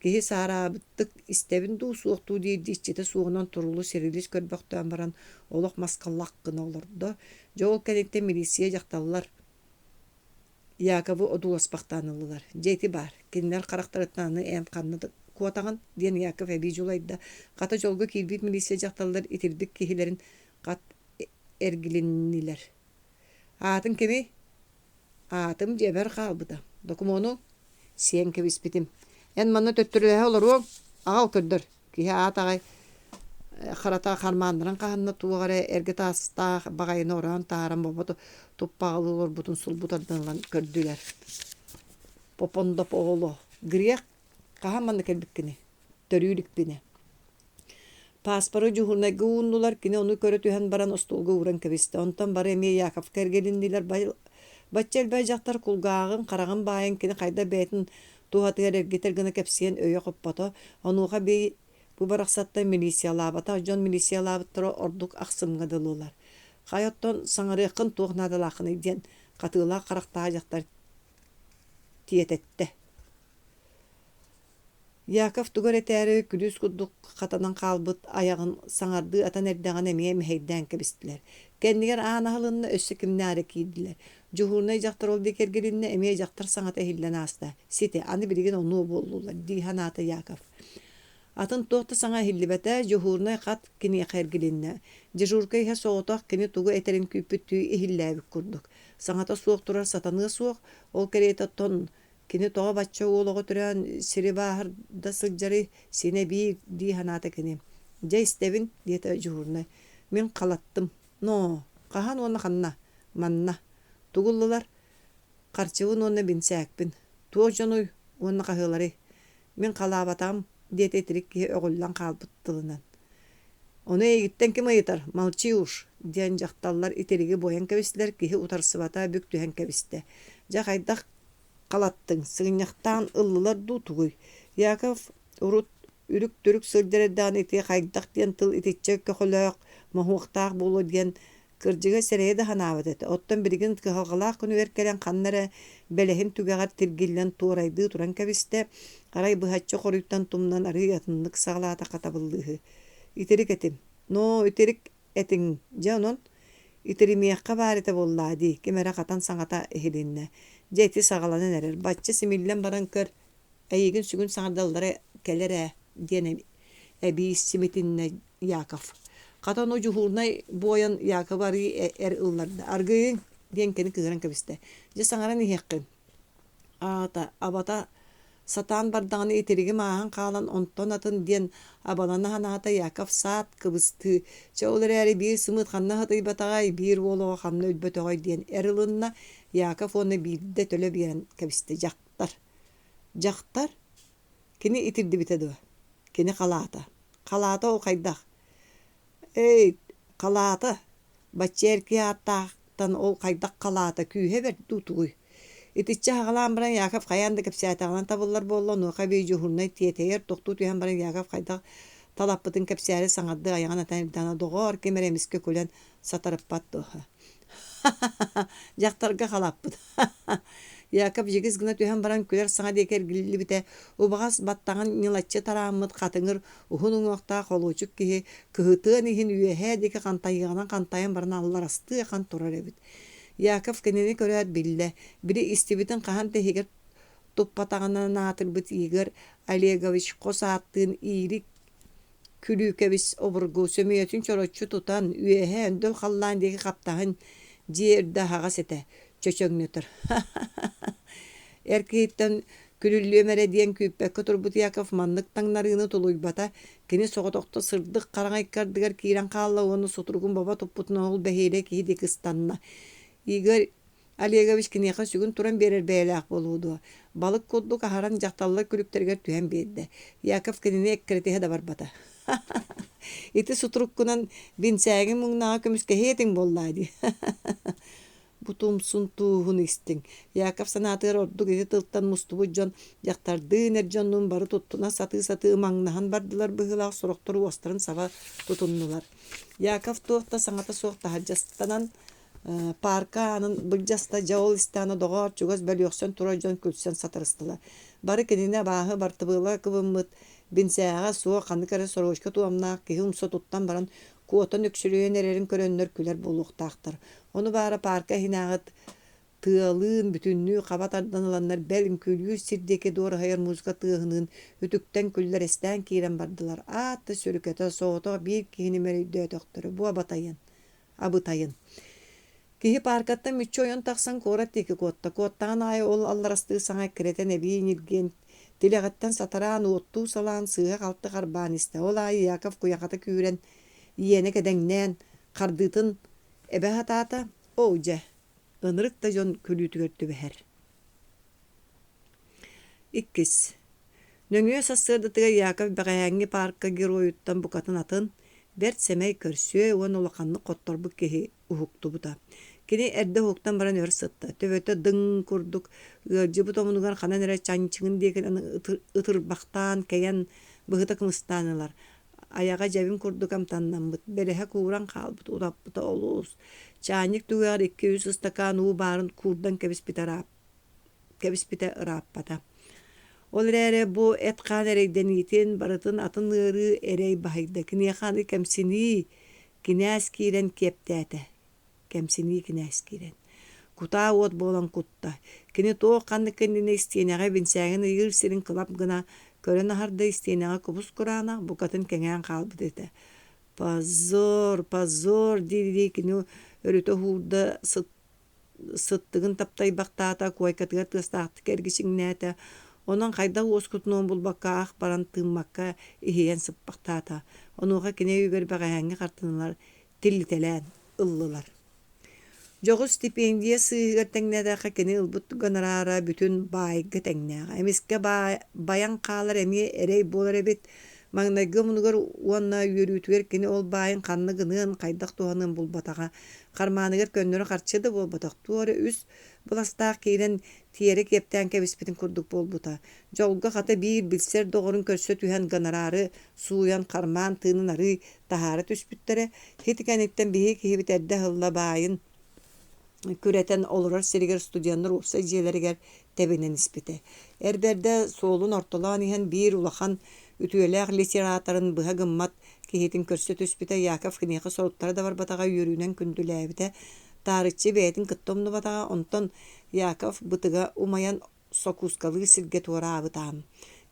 Киһи саараабыттык истэбин дуу суохтуу диирди иччитэ суоҕунан турулу сирилис көрбөхтөөн баран олох маскаллах гына олордо. Дьоол кэнниттэ милиция дьахталлар Якову одуласпахтаан ыллылар. Дьэйти бар, кинилэр харахтарыттааны эн ханны куотаҕын диэн Яков эбии дьулайда. Хата дьолго киирбит милиция дьахталлар итирбик киһилэрин хат эргилиннилэр. Аатын кими? Atım ceber kalbıda. Dokumonu sen kebispitim. En manna töttürühe olur o. Ağal kördür. Ki atağay харата хармандыран каханна тугара эрге таста багайын оран тааран бобото туппаалылар бутун сулбутардан көрдүлөр. Попондоп ооло грек кахаманна келбиккини төрүлүкпине. Паспору жухурна гууннулар кине ону көрөтүһэн баран остолга уран кебисте. Онтан бары эме Яков кергелиндилер баччел бай жактар кулгаагын караган байын кине кайда бетин тугатыгар эргетер гына кепсиен өйө коппото. Онуга бей bu baraqsatta milisiялабата, жон milisiялабыттыра ордук ақсымғадылылар. Қайоттон саңырықын туғнадылақын еден қатыла қарақтаа жақтар тиететті. Яков тугар этәрі күліс күддік қатанан қалбыт аяғын саңарды атан әрдіған әмее мәйден кебістілер. Кәндігер анағылынны өссі кімнәрі кейділер. Жухурнай жақтар ол бекергелінні әмее жақтар саңата хиллен аста. Сеті, аны білген onu болулар. Дихан аты Яков. Атын тоқты саңа хиллибәтә жухурнай қат кини қайыргілінні. Дежуркай ха соғытақ кини туғы әтерін күйпіттүй ихилләбік күрдік. Саңата суық тұрар сатаны суық, ол кәрейті тон кини тоға батча олығы түрән сири бағырда сылжары сене бейік дей ханаты кини. Жа істевін, дейті жухурнай. Мен қалаттым. Но, қахан оны қанна, манна. Туғылылар, қарчығын оны бінсәкпін. Туғы жоной оны қағылары. Мен қалабатам. Дете трикки оголлан калбыттылынан. Onu egitten kim ayıtar? Malçıyuş. Diyen jaktаллар iterigi boyan kebistler kihi utarsıbata büktühen kebiste. Jakaydak kalattın. Sığınyaktan ıllılar dutuguy. Yakov urut ürük türük sırderedan iti kaydak diyen tıl ititcek kökülök mahuqtaq bolu diyen kırcıga sereye de hanavat eti. Ottan birigin kıhalgalaq günü verkelen kannara belehin tügeğar tirgillen tuğraydı turan kebiste. Qaray bıhatçı qoruyuttan tumdan arı yatınlık sağlata katabıllığı. İterik etim. No iterik etin canon. İterimiyakka barite bolladi. Kemera katan sangata ehilinne. Jeti sağlanan erer. Batçı simillen baran kır. Eygin sügün sağdallara kelere diyen ebi simitinne Yakov. Katan o juhurnay boyan Yakov arı ıllarda. Argıyın diyen keni kıran kebiste. Je sangaran ihekkin. Ata abata Satan bardağını itirigi maahan kalan onton atın diyen abalana hanata Yakov saat kıbıstı. Çoğuları eri bir sımıt kanna hatı batağay bir volo kanna ülbötağay diyen erilınna Yakov onu bir de töle biren kebiste jaktar. Jaktar kini itirdi bitedi. Kini kalata. Kalata o kaydak. Ey kalata. Baçerki hattaqtan ol kaydak kalata kühe ver tutuğuy. İtitçe hağalan baran Yakov kayandı kepsiyatağından tabullar bollan o kabi juhurnay tiyeteyer toqtu tüyen baran Yakov kaydak talapıtın kepsiyari sanaddı ayağın atan ibdana doğar kemeremiske kölen satarıp battı. Jaktarga kalapıt. Yakov jigiz gına tüyen baran küler sana deker gilli bite ubağas battağın nilatçı taramıt katınır uhunun oqta koluçuk kihi kıhıtığın ihin üyehe deki kantayıganan kantayan baran allar astığı kan turar ebit. Yakov kenini körät bille. Biri istibitin kahan tehiger tuppatağına natılbıt Igor Olegovich kosattığın iyirik külükebis oburgu sömüyetin çorotçu tutan üyehe öndöl kallan deki kaptağın ciğerde hagas ete çöçögnötür. Erkehitten külüllüğümere diyen küppek kötürbüt Yakov manlıktan narığını tuluybata keni soğutokta sırdık karangaykardıgar kiran kalla onu soturgun baba topputuna ol beheyle kihi dekistanna. Igor Olegovich kineka sügün turan berer beylak boludu. Balık koddu kaharan jaktallar külükterger tühen berdi. Yakov kenini ekkeretehe da barbata. İti suturukkunan binsägin mungnağa kömüske hetin bollaydı. Butumsun tuğun istin. Yakov sanatır ordu gezi tıltan mustubu jon jaktardı nerjonnun barı tuttuna satı mangnahan bardılar bıhılaq soroktoru ostарын sava tutunnular. Yakov tuğta sanata soğukta hajjastanan parka anın bıljasta jaol istana doğar çugaz bölüyorsan turajon külsen satırıstılar. Barı kenine bahı bartıbıla kıvımıt binsäga soğuk kanı kere soroşka tuamna kihum sotuttan baran kuotan öksürüyen ererin körönler küler buluqtaqtır. Onu bara parka hinağıt tığalığın bütünlüğü qabat ardanılanlar belin külüyü sirdeke doğru hayır muzika tığının ütükten küller esten kiren bardılar. Atı sürükete soğuta bir kihini meri dötöktürü. Bu abıtayın. Киһи паркатта мүччү ойон тахсан куорат тики куотта. Куоттаҕын аайы ол алларастыы саҥа киретен эбиин иргиэн тилэҕэттэн сатараан уоттуу салаан сыыһа халты харбаан истэ. Ол аайы Яков куйахата күүрэн иэни кэдэҥнээн хардыытын эбэ хатаата оудьа ынырык да дьон күлүүтүгэр түбэһэр. Иккис. Нөҥүө сассыардатыгар Яков бэҕэһээҥҥи паркка героюттан букатын атын бэрт сэмэй көрсүө уон улаханнык хотторбут киһи уһуктубута. Кини эрдэ уһуктан баран өр сытта. Төбөтө дың курдук ыардьыбыт омунугар ханан эрэ чанчыҥын диэки ытырбахтаан кэйэн быһыта кымыстаанылар. Аяҕа дьэбин курдук амтаннаммыт. Бэрэһэ кууран хаалбыт ураппыта олуус. Чаанньык тугугар 200 стакан уу баарын куурдан кэбиспитэ ырааппата. Ол эрээри бу этхаан эрэйдэниитин барытын атын ыары эрэй баһайда. Киниэхааны кэмсинии кинээс киирэн киэптээтэ. Кэмсинии кинээс киирэн. Кутаа уот буолан кутта. Кини туох ханнык кэннини истиэнэҕэ бинсээҥин ыйыр сирин кылап гына көрөн аһарда истиэнэҕэ кубус кураанах букатын кэҥээн хаалбыт этэ. Позор диирии кини өрүтө хуурда сыттыгын таптайбахтаата куойкатыгар тыастаахтык эргисиҥнээтэ. Онон хайда уоскутунуун булбакка ах баран тыыммакка иһиэн сыппахтаата. Онуоха кини үгөр бэҕэһээҥҥи хартынылар тиллитэлээн ыллылар. Жоҕу стипендия сыыгар тэҥнээтэххэ кини ылбут гонораара бүтүн баайга тэҥнээҕэ. Эмискэ байаҥ хаалар эмиэ эрэй буолар эбит. Маҥнайга мунугар уонна үөрүүтүгэр кини ол баайын ханна гыныын хайдах туһанын булбатаҕа. Хармааныгар көннөрө харчы да буолбатах. Туора үс буластаах киирэн тиэри кэптээн кэбиспитин курдук буолбута. Дьолга хата биир билсэр доҕорун көрсө түһэн гонораары сууян хармаан тыынын арыы таһаары түспүттэрэ хитикэниттэн биһии киһибит эрдэ хылла баайын күрэтэн олорор сиригэр студианнар уопса дьиэлэригэр тэбинэн испите. Эрдэрдэ суолун ортолоон иһэн биир улахан үтүөлээх литератарын быһа гыммат киһитин көрсө түспүтэ Яков киниэхэ соруттара да барбатаҕа үөрүүнэн күндүлээбитэ. Таарыччы бэйэтин кыттомнубатаҕа онтон Яков бытыга умайан сокускалыы сиргэ туораабытаан.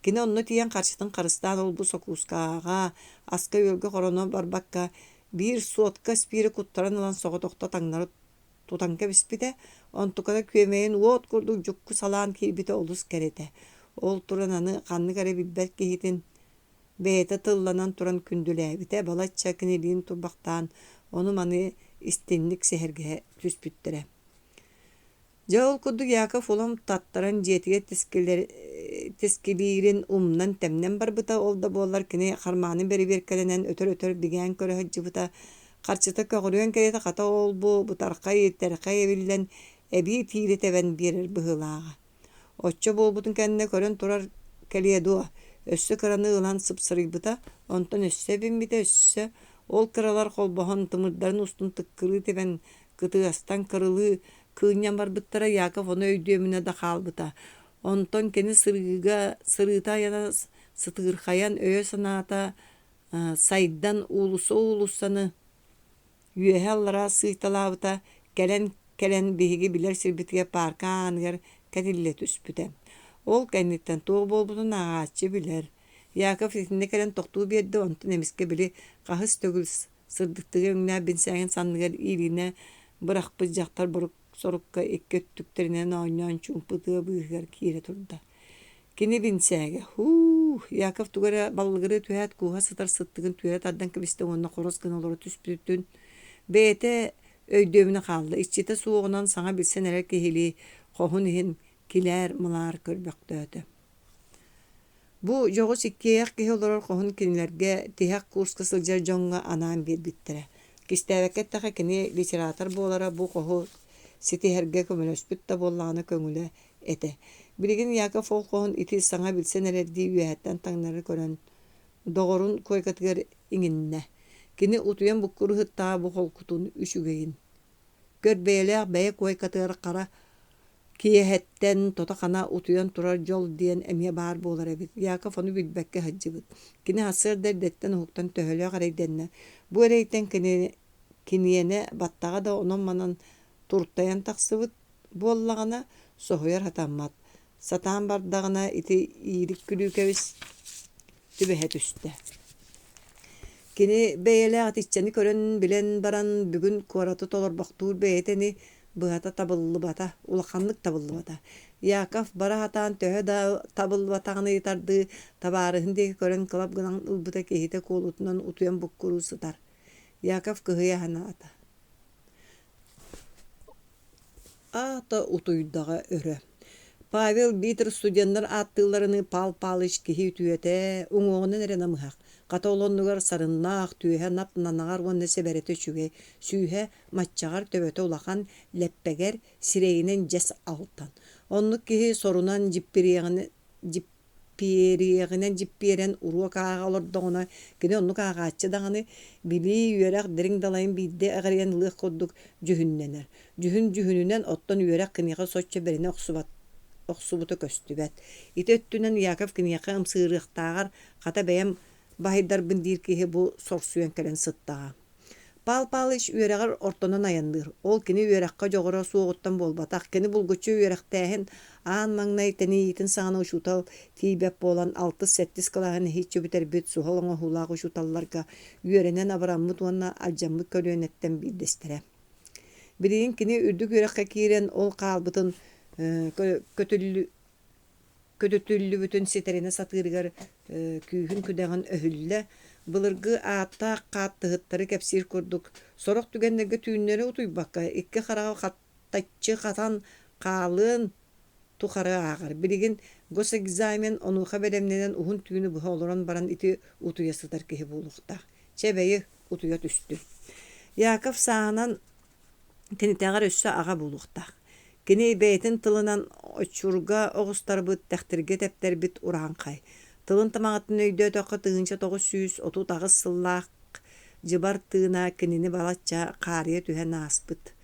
Кини онно тиийэн харчытын харыстаан ол бу сокускааҕа аска үөлгэ хороно барбакка биир суотка спири куттаран ылан соҕотохто таҥнары тутан кэбиспитэ. Онтуката күөмэйин уот курдук дьукку салаан киирбитэ олус кэрэтэ. Ол туран аны ханнык эрэ билбэт киһитин бэйэтэ тылланан туран күндүлээбитэ. Балачча кинилиин турбахтаан ону маны истинник сэһэргэһэ түспүттэрэ. Дьэ ол курдук Яков улам таттаран дьиэтигэ тискилиирин умнан тэмнэн барбыта. Ол да буоллар кини хармааны бери биэркэлэнэн өтөр бигээн көрөһөджүбыта. Харчыта көҕүрүөн кэйэтэ хата ол бу бутархай терхай эбиллэн эбии тииритэбэн биэрэр быһылааҕа. Оччо буолбутун кэннэ көрөн турар кэлиэ дуо. Өссө кыраны ылан сыпсырыйбыта. Онтон өссө биммите өссө. Ол кыралар холбоһон тымырдарын устун тыккырыы тэбэн кытыастан кырылыы кыынньан барбыттара Яков ону өйдүөмүнэ да хаалбыта. Онтон кини сырыыта аяна сытыырхайан өйө санаата сайдан уулуссаны үөһэ аллара сыыталаабыта кэлэн биһиги билэр сирбитигэ паркааныгар кэтиллэ түспүтэ. Ол кэнниттэн туох буолбутун аҕааччы билэр. Яков итинне кэлэн тохтуу биэрдэ онтон эмискэ били хаһыс төгүл сырдыктыга үҥнээ бинсээҥин санныгар ииринэ бырахпыт дьахтар бурук сорукка икки өттүктэринэн оонньоон чуумпытыа быыһыгар киирэ турда. Кини бинсээгэ Яков тугара баллыгыры түһэät кууһа сытар сыттыгын түөрэ тардан кэбистэ уонна хорос гына олоро түспүтүн бэйэтэ өйдүөмүнэ хаалла. Иччитэ суоҕунан саҥа билсэн эрэ киһилии хоһун иһин килээр мылаар көрбөхтөөтө. Бу жоҕу сиккиэйэх киһи олорор хоһун кинилэргэ тиһэх курска сылдьар дьоҥҥа анаан биэрбиттэрэ. Кистээбэккэttäхэ кини литератор буолара бу хоһу ситиһэргэ көмөлөспүт да буоллаҕына көҥүлэ этэ. Билигин Яков ол хоһун ити саҥа билсэн эрэрдии үөһэттэн таҥнары көрөн доҕорун куойкатыгар иҥиннэ. Кини утуйан буккуру хыттаа бу холкутун үчүгэйин. Көрбэйэлээх бэйэ куойкатыгар хара киэһэттэн тота хана утуйан турар дьол диэн эмиэ баар буолар эбит. Яков ону билбэккэ хаджыбыт. Кини хассыардар дэттэн уһуктан төһөлөөх эрэйдэннэ. Бу эрэйтэн киниэне баттаҕа да онон манан туртайан тахсыбыт буоллаҕына соһуйар хатаммат. Сатаан бардаҕына ити иирик күлүүкэбис түбэһэ түстэ. Kini beyele içeni körün bilen baran bugün kuaratı tolorbaktır beyeteni bıhata tabıllı bata, ulakanlık tabıllı bata. Yakaf bara hatan töhe da tabıllı batağını yitardı, tabarıhındaki körün kılap gınan ılbıta kehite kolutundan utuyan bukkuru sıtar. Yakaf kıhıya hanata. Ata utuydağa öre. Pavel Bitter stуденттар аттыларыны пал-палыш киһи үтүөтэ, уҥуоҕунан эрэн амыһах. Хата олоннугар сарыннаах түйэһэ нап-наннаҕар уонна сэбэрэтэ үчүгэ, сүүһэ маччаҕар төбөтө улахан лэппэгэр сирэйинэн дьэс алтан. Оннук киһи сорунан жиппиэрэн уруок ааҕа олордоҕуна кини оннук ааҕааччы даҕаны билии үөрэх дириҥ далайын биирдэ аҕарыйан лыах курдук жүһүннэнэр. Жүһүнүнэн оттон үөрэх кыныйаҕа соччо берине охсубута көстүбэт. Ити өттүнэн Яков кыныйака ымсыырыахтааҕар хата бэйэм баһайдарбын диир киһи бу сорсуйан кэлэн сыттаҕа. Пал-палыш үөрэҕэр ортонон аянныыр. Ол кини үөрэххэ дьоҕоро суоҕуттан буолбатах, кини булгуччу үөрэхтээһин аан маҥнай тениитин саҥана ушутал тиибэп буолан 6-7 кылааһын эһииччи бүтэрбит суһал оҥоһуулаах ушуталларга үөрэнэн абараммыт уонна алдьаммыт көлүөнэттэн биирдэстэрэ. Билигин кини үрдүк үөрэххэ киирэн ол хаалбытын көтөтүллүбүтүн ситерине сатыырыгар күүһүн күдэҕин өһүллэ былыргы ааттаах хааттыһыттары кэпсиир курдук. Сорох түгэннэргэ түүннэри утуйбакка, икки хараҕа хаттаччы хатан хаалыын тухары ааҕар. Билигин госэкзамен онууха бэлэмнэнэн уһун түүнү быһа олорон баран ити утуйа сытар киһи буолуохтаах. Чэбэйи утуйа түстү. Яков саанан тинитэҕэр өссө аҕа буолуохтаах. Кини бэйэтин тылынан очурга оҕустарбыт, тэхтиргэ тэптербит ураанхай. Тылын тамаҕатын өйдөө төкө тыынча 930 сыллаах дьыбар тыына кинини балачча хаарыйа түһэ нааспыт.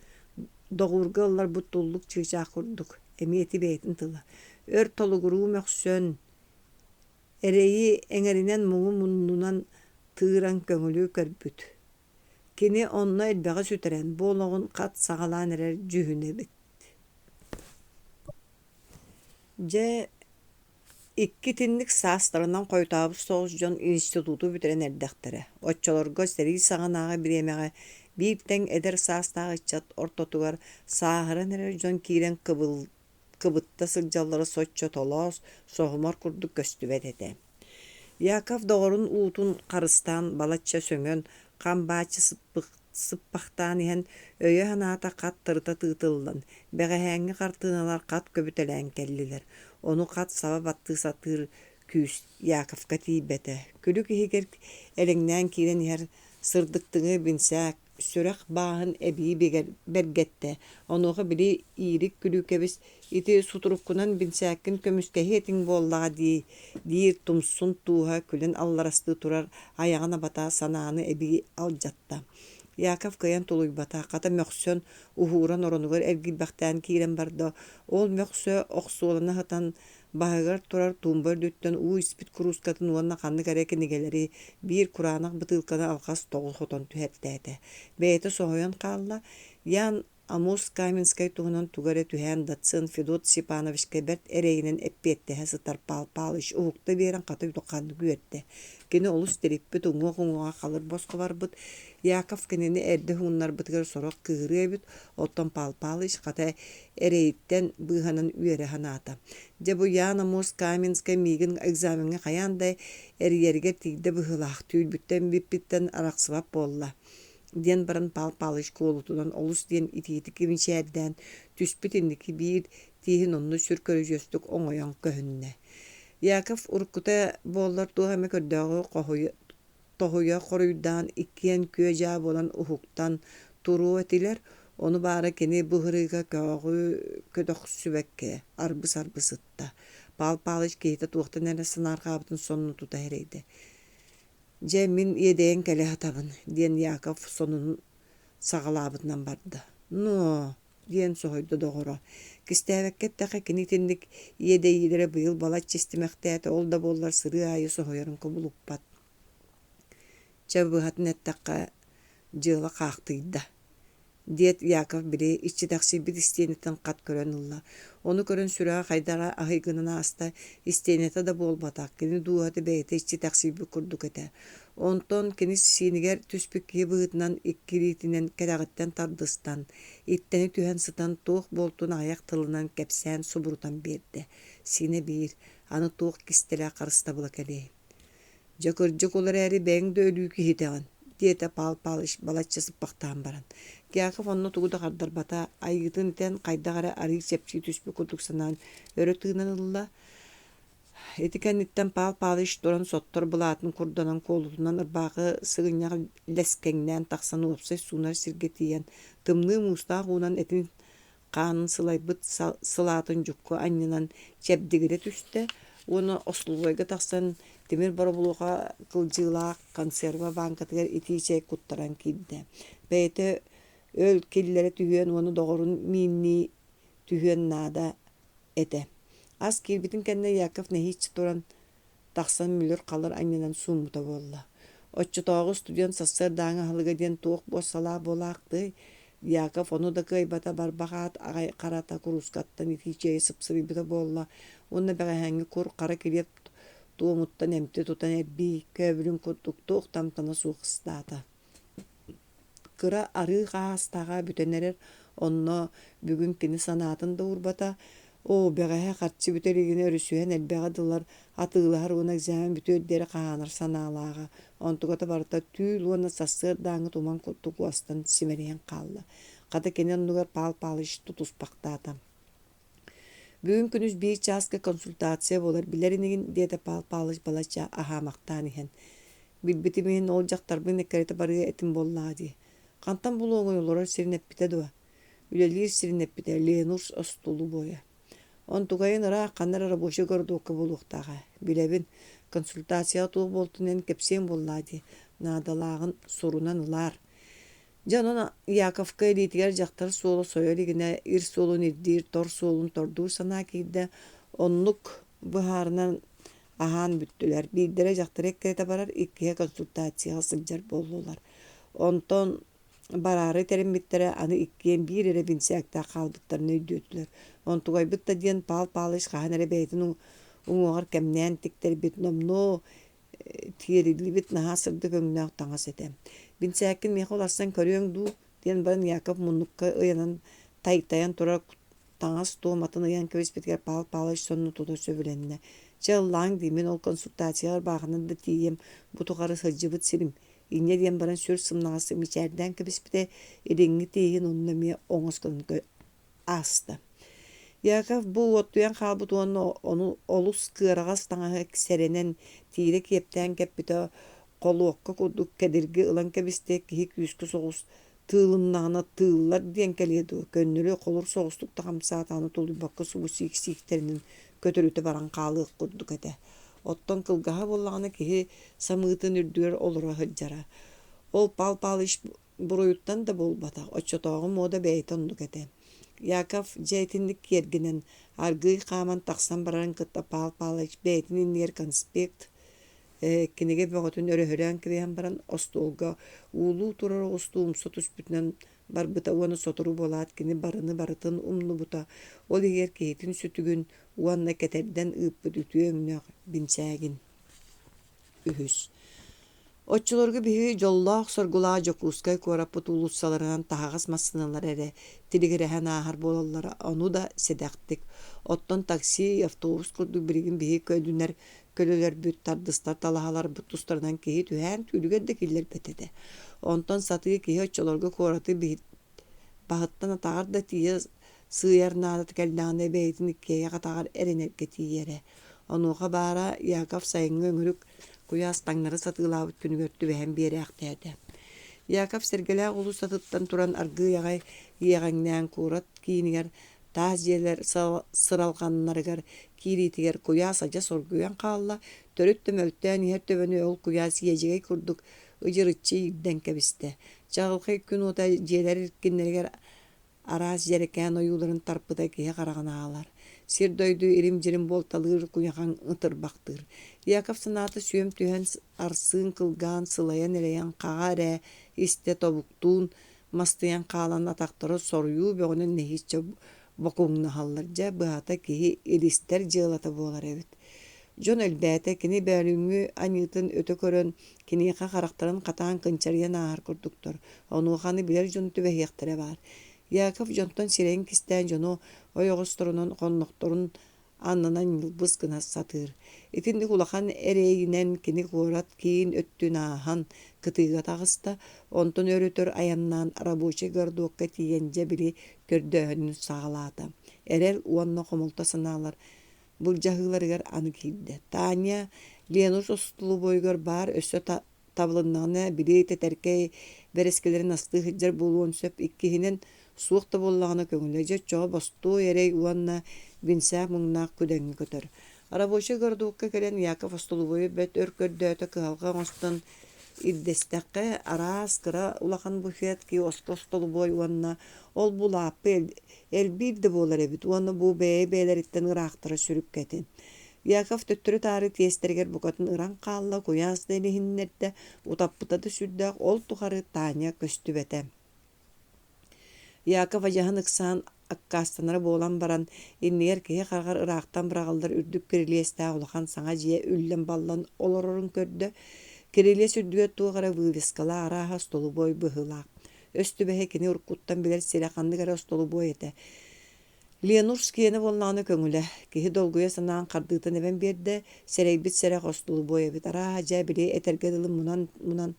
Доҕуурга ыллар буттуллук чыычаах курдук. Эми эти бэйэтин тыла. Өр толугуруу мөхсөн. Эрэйи эҥэринэн муҥу муннунан тыыран көҥүлүү көрбүт. Кини онно элбэҕэ сүтэрэн буолоҕун хат саҕалаан эрэр жүһүнэбит. Дьэ икки тинник саастарынан Хойутаабыс соҕус дьон институту бүтэрэн эрдэхтэрэ. Оччолорго сэрии саҕанааҕа бириэмэҕэ бииртэҥ эдэр саастааҕыччат ортотугар сааһыран эрэр дьон киирэн кыбытта сылдьаллары соччо толоос, соһумор курдук көстүбэт этэ. Яков доҕорун уутун харыстаан балачча сөҥөн, хамбаачы сыппахтаан иһэн өйө ханаата хат тырыта тыытыллан, бэҕэһээҥҥи хартыыналар хат көбүтэлээн кэллилэр. Ону хат саба баттыы сатыыр күүс Яковка тиибэтэ. Күлү киһигэр элэҥнээн киирэн иһэр сырдыктыҥы бинсээк, сүрэх бааһын эбии бэргэтте. Онуоха били иирик күлүүкэбис ити сутуруккунан бинсээккин көмүскэһи этиҥ буоллаҕа диир тумсун тууһа күлэн алларастыы турар аяҕына батаа санааны эбии алдьатта. Яков кыйан тулуйбата, хата мөхсөн уһууран оронугар эргилбэхтээн киирэн барда, ол мөхсө охсуолана хатан баһыгар турар туумбар дүттэн уу испит куруускатын уонна ханнык эрэ кинигэлэри биир кураанах бытыылкана алхас тоҕус хотон түһэртээтэ. Бэйэтэ соһуйан хаалла, яан Амус Каменскай туһунан тугары түһэн датсын Федот Степановичка бэрт эрэйинэн эппиэттэһэ сытар пал-палыш уһукта биэрэн хата утукканны күөттэ. Кини олус териппит уҥуох-уҥуоҕа халыр боско барбыт. Яков кинини эрдэ хуҥуннарбытыгар сорох кыырыабыт, оттон пал-палыш хата эрэйиттэн быыһанан үөрэ ханаата. Дьэ бу яан Амус Каменскай миигин экзаменге хайаандай эрийэригэр тиигдэ быһылаах түүлбүттэн биппиттэн арахсыбап буолла. Диэн баран пал-палыш куолутунан олус диэн итиити кимичээрдээн түспүт инники биир тииһин онну сүр көрүжөстүк оҥойон көһүннэ. Яков уруккута буоллар туохаме көрдөөгө тоһуйа хоруйдаан иккиэн күө жаа болан уһуктан туруу этилэр, ону баара кини быһырыыга көөгү көдөхсүбэкке арбыс-арбысытта. Пал-палыш киһитэ туохтан эрэ сынааргаабытын сонну тута эрейдэ. Дьэ мин иэдэйэн кэлэ атабын, диэн Яков сонун саҕалаабытынан барда. «Но» диэн соһойдо доҕоро. Кистээбэккэттэхэ кини тинник иэдэйиилэрэ быйыл балач чистимэхтээтэ ол да буоллар сырыы аайы соһуйарын кубулуппат. Чэ быһатын эттэххэ дьыала хаахтыйда. Диэт Яков били иччитахсыйбыт истиэнэтэн хат көрөн ылла. Ону көрөн сүрээ хайдара аһыйгынына аста истиэнэтэ да буолбатах. Кини дууһаты бэйэтэ иччитахсыйбыт курдук этэ. Онтон кенис синигер түспүк киһи быһытынан иккириитинен кэтэҕиттэн тардыстан, иттени түһэн сытан туох болтун аяк тылынан кэпсээн субурутан биэрдэ. Сине биир, аны туох кистэлээх харыстабыла кэлии. Дьокырдьык улар эри бэҥ да өлүү киһитэҕин, диэтэ Пал Палыч балачча сыппахтаан баран. Киэхэ онно тугу да хардарбата, айгытын итэн хайдаҕара арыый сепчии түспүк курдук санаан өрө тыынан ылла. Ити кэнниттэн Пал Палыч туран соттор былаатын курданан куолутунан ырбаакы сыгынньаҕа лэскэҥнээн тахсан уопсай суунар сиргэ тиийэн, тымныы муустаах уунан этин хаанын сылайбыт сылаатын дьукку анньынан чэбдигире түстэ, уону ослубойга тахсан тимир боробулуха кылдьыылаах консерва банкатыгар итиичэй куттаран киирдэ. Бэйэтэ өл киллэри түһүөн уону доҕорун мииннии түһүөн наада этэ. Ас киирбитин кэннэ Яков нэһииччи туран тахсан мүлөр халар анньынан сууммута буолла. Оччотооҕу студент сассар дааҥы хаlıга диэн туох буоссалаа буолаахтый, Яков ону да кыайбата барбахаат аҕай харата курускаттан итиичэйи сыпсыбыйбыта буолла. Уонна бэҕэһээҥҥи кур хара килиэт туомуттан эмти тутан эрbii, көбүрүн курдук туох тамтана суохсыдаата. Кыра арыы хаастааҕа бүтэнэрэр онно бүгүн кини санаатын да урбата, бэҕэһэ хатчы бүтэригини өрүсүһэн элбэҕэ дылар атыылаһар уона экзамен бүтүөддери хаанар санаалааҕа. Онтугата барыта түүл уона сассыар дааҥы туман курдук уастан симэриэн хаалла. Хата кини оннугар Пал Палыч тутуспахтаата. Бүгүн күнүс бии чааска консультация болар билэринигин диэтэ Пал Палыч балача аһаамахтаан иһэн. Билбитимиһин ол дьахтарбын эккэрэтэ барыа этим боллаа дии. Хантан бул оҥойолорор сиринэппитэ дуо. Үлэлиир сиринэппитэ Ленурс остулу буоя. Онтугайын ыраах ханнар рабочий гордуокка булуохтааҕа. Билэбин, консультацияға туох болтунен кэпсиэн боллаа дии. Наадалааҕын сурунан ылаар. Дьонун Яковка элиитигэр дьахтар суолу сойолигине ир суолун ирдиир, тор суолун тордуур санаа киирдэ оннук быһаарынан аһаан бүттүлэр. Биирдэрэ дьахтар эккэрэтэ барар иккиһэ консультацияға сылдьар боллулар. Онтон бараары териммиттэрэ аны иккиэн биир эрэ бинсээктээх хаалбыттарына өйдүөтүлэр. Онтугайбытта диэн Пал Палыч хаһан эрэ бэйэтин уҥуоҕар кэмнээн тиктербит номноо тиэрилибит наһаа сырдык өҥнөөх таҥас этэ. Бинсээккин миэхэ уларсан көрүөҥ дуу диэн баран Яков муннукка ыйанан тайтайан тура таҥас туоматын ыйан кэбиспитигэр Пал Палыч сонну тута сөбүлэннэ. Чаллааҥ диимин ол консультациялар бааҕынан да тиийэм бутугары сылдьыбыт сирим. Инне диэн баран сүр сымнаҕасы мичээрдээн кэбиспитэ илиҥҥи тииһин онно миэ оҥосконун ааста. Яков бу оттуян хаалбыт ону олус кыараҕас таҥаһы сэрэнэн тиире киэптээн кэппитэ холуокка курдук кэдирги ылан кэбистэ киһи күүскү соҕус тыылыннаҕына тыыллар диэн кэлиэ дуо. Көннөрү холур соҕустук тахамсаатааны тулуйбакка субу сииктеринин көтөрүтэ баран хаалыах курдук этэ. Оттон кылгаһа боллаҕына киһи самыытын үрдүгэр олоро сылдьара. Ол Пал Палыч буруйуттан да болбата, оччотооҕу муода бэйэтэ оннук этэ. Яков дьэйитинник киэргинэн аргыый хааман тахсан баран кытта Пал Палыч бэйэтин иннигэр конспект киниге бөҕөтүн өрөһөрөөн кибиэһэн баран остуолга уулуу турар остуумса түспүтүнэн барбыта уону сотору болаат кини барыны барытын умнубута. Ол иһигэр киһитин сүтүгүн уанна кэтэрдэн ыыппыт үтүө өҥнөөх бинсээгин үһүс. Оччулорга биһиги дьоллоох соргулаа дьокуускай куораппыт уулуссаларынан таһаҕас массыналар эрэ тилигирэһэн ааһар буолаллара ону да сэдэхтик. Оттон такси, автобус курдук биригин биһиги көйдүнэр көлөлөрбүт тардыстар талаһаларбыт тустарынан киһи түһээн түүлүгэр да киллэрбэт этэ. Онтон сатыы киһи оччолорго куораты баһыттан атаҕар да тиийэ сыыйар наадат кэллээҕинэ бэйэтин иккиэйэ атаҕар эренэргэ тиийэрэ. Онуоха баара Яков сайыҥҥа өҥүрүк куяас таҥнары сатыылаабыт күнүгөр түбэһэн биэриэхтээдэ. Яков сэргэлээх улус сатыттан туран аргыый аҕай иэҕэҥнээн куурат киинигэр таас дьиэлэр сыралҕаннарыгар киириитигэр куяас адьа соргуйан хаалла төрүт төмөлтөөн иһэр төбөнү ол куяас иэдьигэй курдук ыдьырыччы иирдэн кэбистэ. Чаҕылхай күн ута дьиэлэр иркиннэригэр араас дьэрекээн ойууларын тарпыта киһи хараҕанаалар. Сир дойду ирим дьирим буолталыыр куяҕаҥ ытырбахтыыр. Яков санааты сүөм түһэн арсыын кылгаан сылайан элэйэн хаҕа эрэ истэ тобуктуун мастыйан хаалан атахтары соруйуу бөҕөнөн нэһииччэ бокуҥнаһаллар дьэ быһата киһи илистэр дьыалата буолар эбит. Дьон элбээте кини бээлүҥҥү аньыытын өтө көрөн киниэхэ харахтарын хатаан кынчарыйан аар курдуктар. Онууханы билэр дьон түбэһиэхтэрэ баар. Яков дьонтон сирэйин кистээн дьону ойоҕосторунан хоннохторун аннынан йылбыс гына сатыыр. Итинник улахан эрэйинэн кини куорат киин өттүн аахан кытыыга таҕыста, онтон өрүтөр аяннаан рабочий гордуокка тиийэндьэ били көрдөөһүнүн саҕалаата. Эрэр уонна хомулта санаалар былдьаһыыларыгар аны киирдэ. Таня Ленуш остулубойгор баар өссө табылыннаҕына били тэтэркэй бэрэскэлэрин астыы сылдьар булуон сөп иккиһинэн суохта буоллаҕына көҥүлэдьэ чоҕо бостуу эрэй уонна бинсээх муҥнаах күдөҥҥү көтөр. Рабочий гордуокка кэлэн Яков остулубойу бөт өр көрдөөтө кыһалҕа оҥостон ирдэстэххэ араас кыра улахан буфет ки остолубой уонна ол булааппы элбиир да буолар эбит уонна бу бэйэ-бэйэлэриттэн ыраахтара сүрүпкэтин. Яков төттөрү таары тиэстэригэр букатын ыран хаалла куяас дэлиһиннэрдэ утаппытады сүрдээх ол тухары Таня көстүбэтэ. Яков ажаһын ыксаан аккаастанара буолан баран иннигэр киһи харгар ыраахтан быраҕаллар үрдүк кирилиэстээх улахан саҥа дьиэ үллэн баллан олорорун көрдө. Кирилиэ сүрдүгэ туохара вывескала арааһа столубой быһыылаах. Өстүбэһэ кини уркуттан билэр сирэханныгара столубой этэ. Ленуш киэни буоллаҕына көҥүлэ. Киһи долгуйа санаан хардыытан эбэн биэрдэ сэрэйбит сэрэх остолубой эбит. Арааһа дьэ били этэргэ дылы мунан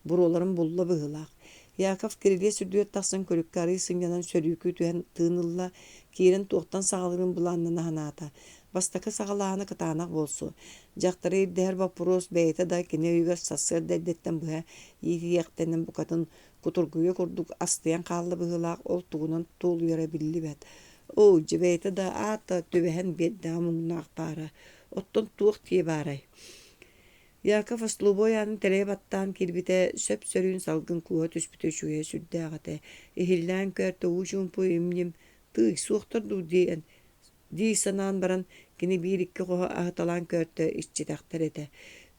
буруоларын булла быһыылаах. Яков кирилиэ сүрдүгэр тахсан көрүккэ арыы сыҥнанан сөрүүкүү түһэн тыынылла киирэн туохтан саҕалырын булааннана ханаата. Бастакы саҕалааны кытаанах буолсу. Дьахтары ирдэһэр вопрос бэйэтэ да кини үгөр сассыар дэлдэттэн быһа иириэхтэнэн букатын кутургуйа курдук астыйан хаалла быһыылаах ол тугунан туулуйара биллибэт. Оо дьибэйэтэ да аата түбэһэн биэрдэҕэ муҥнаах баара. Оттон туох тиэ баарай. Яков остолубой аанын тэлэйэ баттаан киирбитэ сөп сөрүүн салгын куоһа түспүтэ үчүгэй сүрдээҕэтэ. Иһиллээн көөртө уучуумпу имним тыый суохтар дуу дии санаан баран кини биир икки хоһо аһыталаан көөртө иччитэхтэр этэ.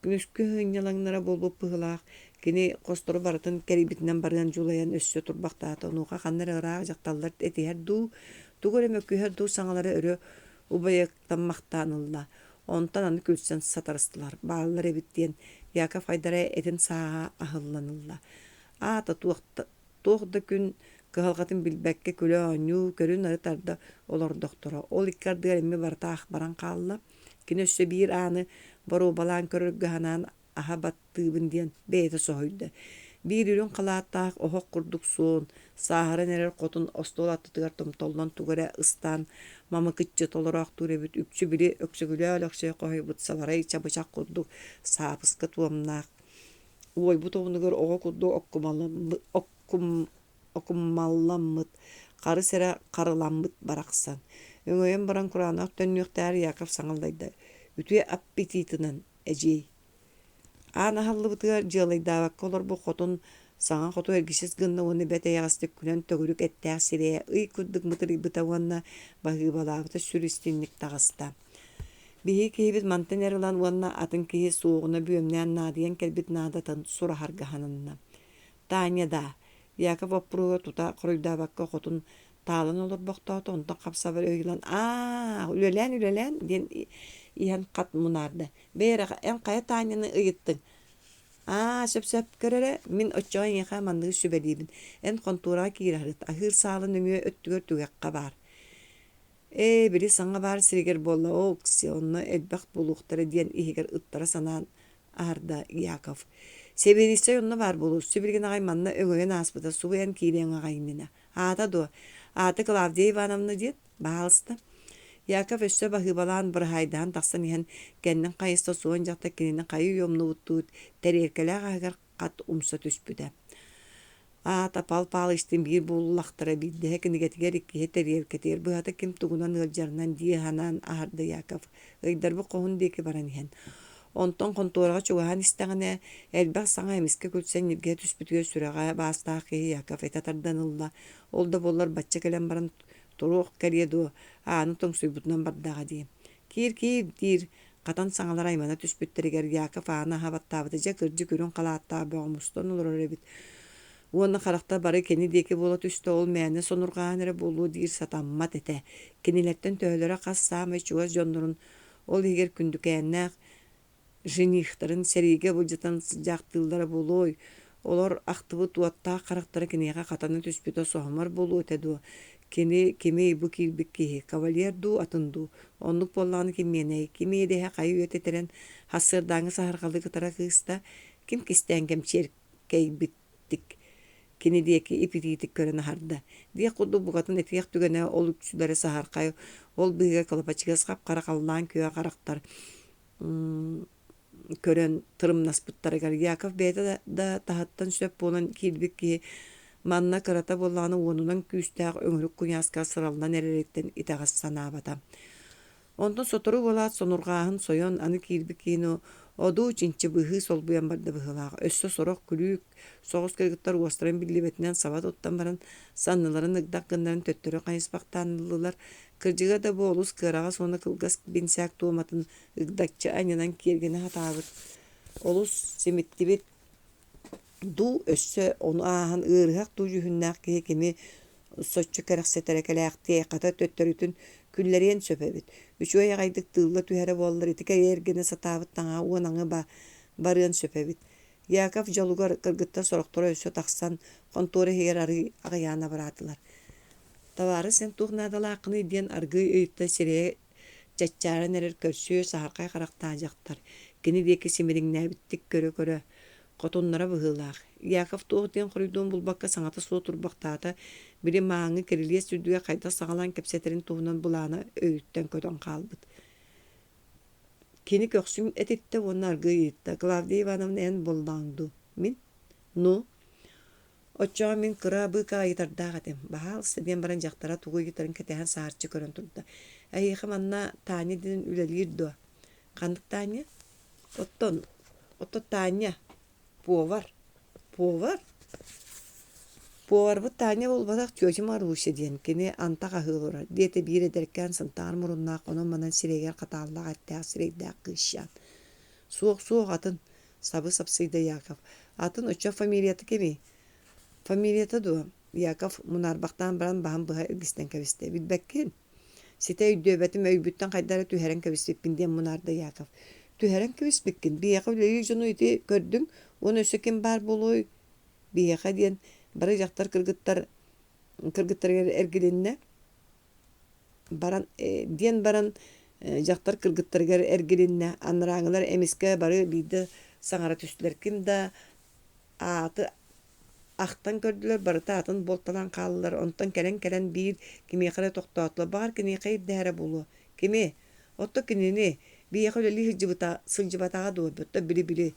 Күнүскү хыынньалаҥнара буолбуп быһыылаах кини хостору барытын кэрибитинэн барыан дьулайан өссө турбахтаата онуоха ханнара ыраах дьахталлар этиһэр дуу тугу эрэ мөккүһэр дуу саҥалары өрө убайыктаммахтаанылла. Онтан аны күлсэн сатарыстылар. Бааллар эбит диэн Яков айдара этин сааҕа аһылланылла. Аата туох да күн кыһалҕатын билбэккэ күлэ оонньуу көрүн ары тарда олордохторо. Ол иккардыгар эмми бартаах баран хаалла. Кини өссө биир ааны боруубалаан көрөргөһанаан аһа баттыыбын диэн бэйэтэ соһуйда. Биир үрүн халааттаах оһох курдук суон сааһыран эрэр хотун остуол аттытыгар томтоллон тугара ыстаан мамыкытчы толороох тууребит үпчү били өксөгүлөө өлөксөй коһуйбут сабарай чабычак курдук саапыска туомнаах. Уойбут оҕунугар оҕо курдук окуммалламмыт, кары сэрэ карыламмыт барахсан. Өҥөйөн баран кураанах төннүөхтээр Яков саҥаллайда. Үтүө аппетитынан эдьиэй. Аана халлыбытыгар дьыалайдаабакка олорбу хотун саҥа хоту эргисис гынна уонна бэтэ яҕастык күнэн төгүрүк эттээх сирэйэ ый курдук мытырыйбыта уонна баһыыбалаабыта сүристинник таҕыста. Биһии киһибит мантан эрылан уонна атын киһи суоҕуна бүөмнээн наадыйан кэлбит наадатын сураһаргаһананна. Таня да Яков оппуруга тута хоруйдаабакка хотун таалан олорбохтоото онтон хапсабар өйүлан үлэлээн диэн иһэн хат мунаарда. Бэйэр эн хайа Таняны ыйыттың. Сөп көрөрө мин оччоҕо иэхэ манныгы сүбэлиибин. Эн хонтуураа киирахырыт. Аһыыр саалын өҥүө өттүгөр түгэкка баар. Били саҥа баар сиригэр буолла окси онно элбэх булуухтара диэн иһигэр ыттара санаан аарда Яков. Себеристэй онно баар булуу. Сүбилген аҕай манна өҥөйөн ааспыта субуян киириэн аҕайнына. Аата дуо. Аата Клавдия Ивановна диет баалыста. Яков өссө баһыыбалаан бырыһайдаан тахсан иһэн кэннин хайыста суон дьахта кинини хайы уйомнубуттуут тэриэркэлээх аһыгар хат умса түспүтэ. Пал истин биир буоллахтара биирдэһэ кинигэтигэр иккиһи тэриэркэтиэр быһата ким тугунан ыалдьарынан диэһанаан аһарда Яков. Ыйдарбы хоһун диэки баран иһэн. Онтон хонтуораҕа чугаһан истэҕинэ элбэх саҥа эмискэ күлсэн ньиргэһэ түспүтүгэр сүрэҕэ баастаах киһи Яков эте тарданылла. Ол да буоллар бачча кэлэн баран туруох кэрие дуо ааны тоҥсуйбутунан бардаҕа дии. Киир диир хатан саҥалар аймана түспүттэригэр Яков аана аһабаттаабыта дьэ кырдьы күрүн халааттаа бөҕөмустон олорор эбит. Уонна харахта бары кини диэки буола түстэ ол мээни сонургаан эрэ буолуу диир сатаммат этэ. Кинилэттэн төһөлөрө хас саамай чугас дьоннорун Ол егер күндүкәннәк женихтарын сәриге бұлжытан жақтылдары болой. Олар ақтыбы туатта қарақтары кенеға қатаны түспіті соғымар болу өтеді. Кемей бұ келбік кейі, кавалерду атынду. Онлық боллағаны кеменей, кемей деге қайы өтетерен хасырдаңы сахарқалы кытара кыста, кем кестен кемчер кей біттік. Кенедеки ипититик көрін ағарда. Дия құдды бұғатын етіяқ түгіне ол үксілері сахарқай, ол бұйға калапачыға сқап қарақалынан көе қарақтар көрін тырымнаспыттарыгар. Яков бәйті да тахаттан сөп болан келбік ке манна кырата болланы онынан күйістәғ өңірік күнясқа сыралынан әререттен итағас санабата. Ондан сотору болат сонурғағын сойон аны келбік кейіні оду чинче быһы сол буян барды быһылаға. Өссө сорок күлүк соғыс кыргыттар уостыран биллибетинен сабат оттан баран санныларын ыгдак гындарын төттөрө кайыспактанылылар. Кыржыга да болус кырага соны кылгас бинсяк туоматын ыгдакчы айнынан кергени хатабыт. Олус семиттибет ду өссө onu ахан ырыгак ду жүхүннак кеми соччу керексетерекелэкти ката төттөрүтүн күллерен сөпөбүт. Үчөй агайдык тылла түһәрә боллар итике ергене сатабыт таңа уонаңы барыан сөпөбүт. Яков жалугар кыргытта сороктора өссө таксан конторы хер ары агаяна баратылар. Тавары сен тугнадалакыны ден аргы өйтті сире чаччары нерер көрсө сахаркай каракта жактар. Кени деки семириң нәбиттик көрө котоннара быһылаах. Яков тугтен хоридон булбакка саңата суу турбактаата бири мааңы кирилие сүдүгө кайда сагалан кепсетерин туунан булаана өйттен көтөн калбыт. Кени көксүм этитте онаргы ыйтта. Клавдия Ивановна эн боллаңду. Мин? Ну? Оччоға мен кырабы кайытардағатым. Бахал стадион баран жақтара тугу гитарын кетехан саарчы көрөн турда. Айыхы манна Таня дедin үлелирдо. Кандык Таня? Отто Таня. Повар. Повар bu Таня болбадақ тётя Маруся ден. Кені антаға хылора. Дете бир едеркен сынтар мұрыннақ онын манан сирегер қаталлақ аттақ сирегдақ кышан. Суық атын сабы сапсыйда Яков. Атын оча фамилията кеми? Фамилията ду. Яков мұнарбақтан баран бағын бұға үлгістен кәвісті. Білбәккен. Сете үйдөбәтім өйбүттен қайдары түхәрен кәвіспекпінден мұнарды Яков. Түхәрен кәвіспеккен. Бияқы үлелі жону еті көрдің. Оны өсі кем бар болуй. Бияқы ден бары жақтар кыргыттар әргеленне. Ден баран жақтар кыргыттар әргеленне. Аныраңылар әмеске бары бейді саңара түстілер. Кімді аты ақтан көрділер, барыта атын болталан қалылар, онтан кәрен бейір кемеқары тоқтатылы, бағар кенеқай дәрі болу. Кеме? Отто кенені бейеқі өлі сылжыбатаға дуы, бұтта білі.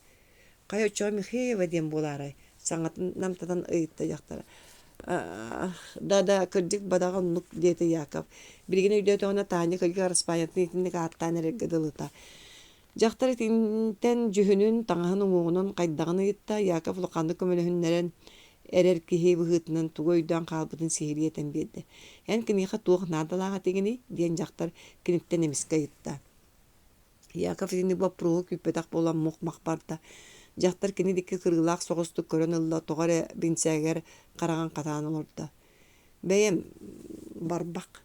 Қай өтчіға Михеева дем боларай, саңатын намтадан ұйытты жақтары. Да кірдік бадаға ұнық деті Яков. Білген өйдеті оңа Таня көлгі арыспайатын етіндік аттан әрегі дылыта. Жақтар етінден жүхінін таңағының оғынан қайдағын ұйытта Яков лұқанды көміліхінлерін эрер кихи быһытынан тугойдан калбытын сихириетен берди. Эн кимиха туох надалага тегини диен жактар киниттен эмиске ыйтта. Яков дини бапруу күппетак болан мокмак барда. Жактар кини дикки кыргылак согусту көрөн ылла тогаре бинсегер караган катааны олорда. Бейем барбак.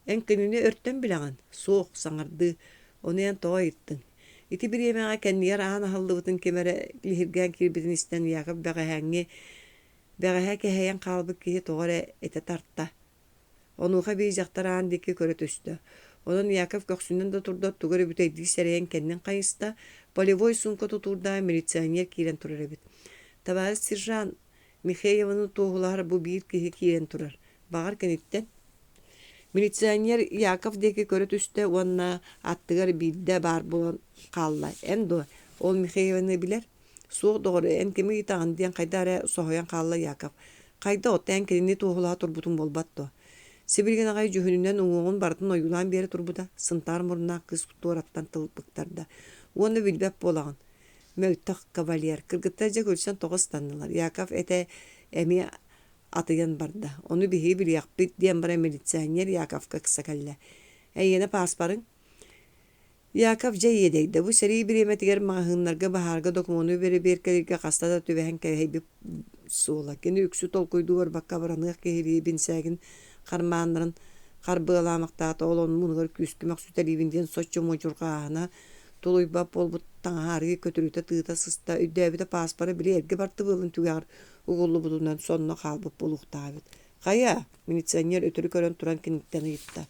Эн кинини өрттен билеген соок саңарды оны эн тога ыйттын. Ити бир емега кеннияр аана халлыбытын кемере лихирген кирбитин истен Яков Бәғәһә кәһәйен қалбы кеһи тоғары эте тартта. Онуға бей жақтаран деке көрі түсті. Онын Яков көксүнен да турда тугары бүтейді сәрейен кәннен қайыста, полевой сумка тутурда милиционер киирен турар эбит. Табарыс сержан Михееваны тоғылар бұ бейір кеһи киирен турар. Бағар кәнеттен. Милиционер Яков деке көрі түсті, онына аттығар бейді бар болан қалла. Әмді ол Михееваны білер. Суық доғыры ән кемі етағын ден қайдары соғаян қалла Яков. Қайда отты ән келіне тоғылаға тұрбутын болбатты. Сибирген ағай жүхінінен оңуғын бардын ойылан бері тұрбуда, сынтар мұрына қыз туараттан тылыппықтарда. Оны білбәп болағын. Мөлтақ кавалер, кыргыттар жа көлсен тоғыз танылар. Яков әті әме атыян барда. Оны бігі білі яқпет ден бара милиционер Яковқа қыса кәлі. Әйені паспарың? Яков жай едейді. Бұ сәрі бір еметігер мағынларға бағарға докумону бері беркелерге қастада төбәхін кәйбіп суыла. Кені үксі толкойду бар баққа баранық кейлі бенсәгін қарманларын Қарбыламақтаата олон мұнығыр күскімақ сүтәлейбінден соччо мочурғағына толуйбап болбут таңаарыгы көтөрүтө тыыта сыста үддәбите паспары били эрге барты былын түгәр угуллу будунан сонно халбып булуктаабыт. Кая милиционер өтөрү көрөн туран киниттен ыйтта.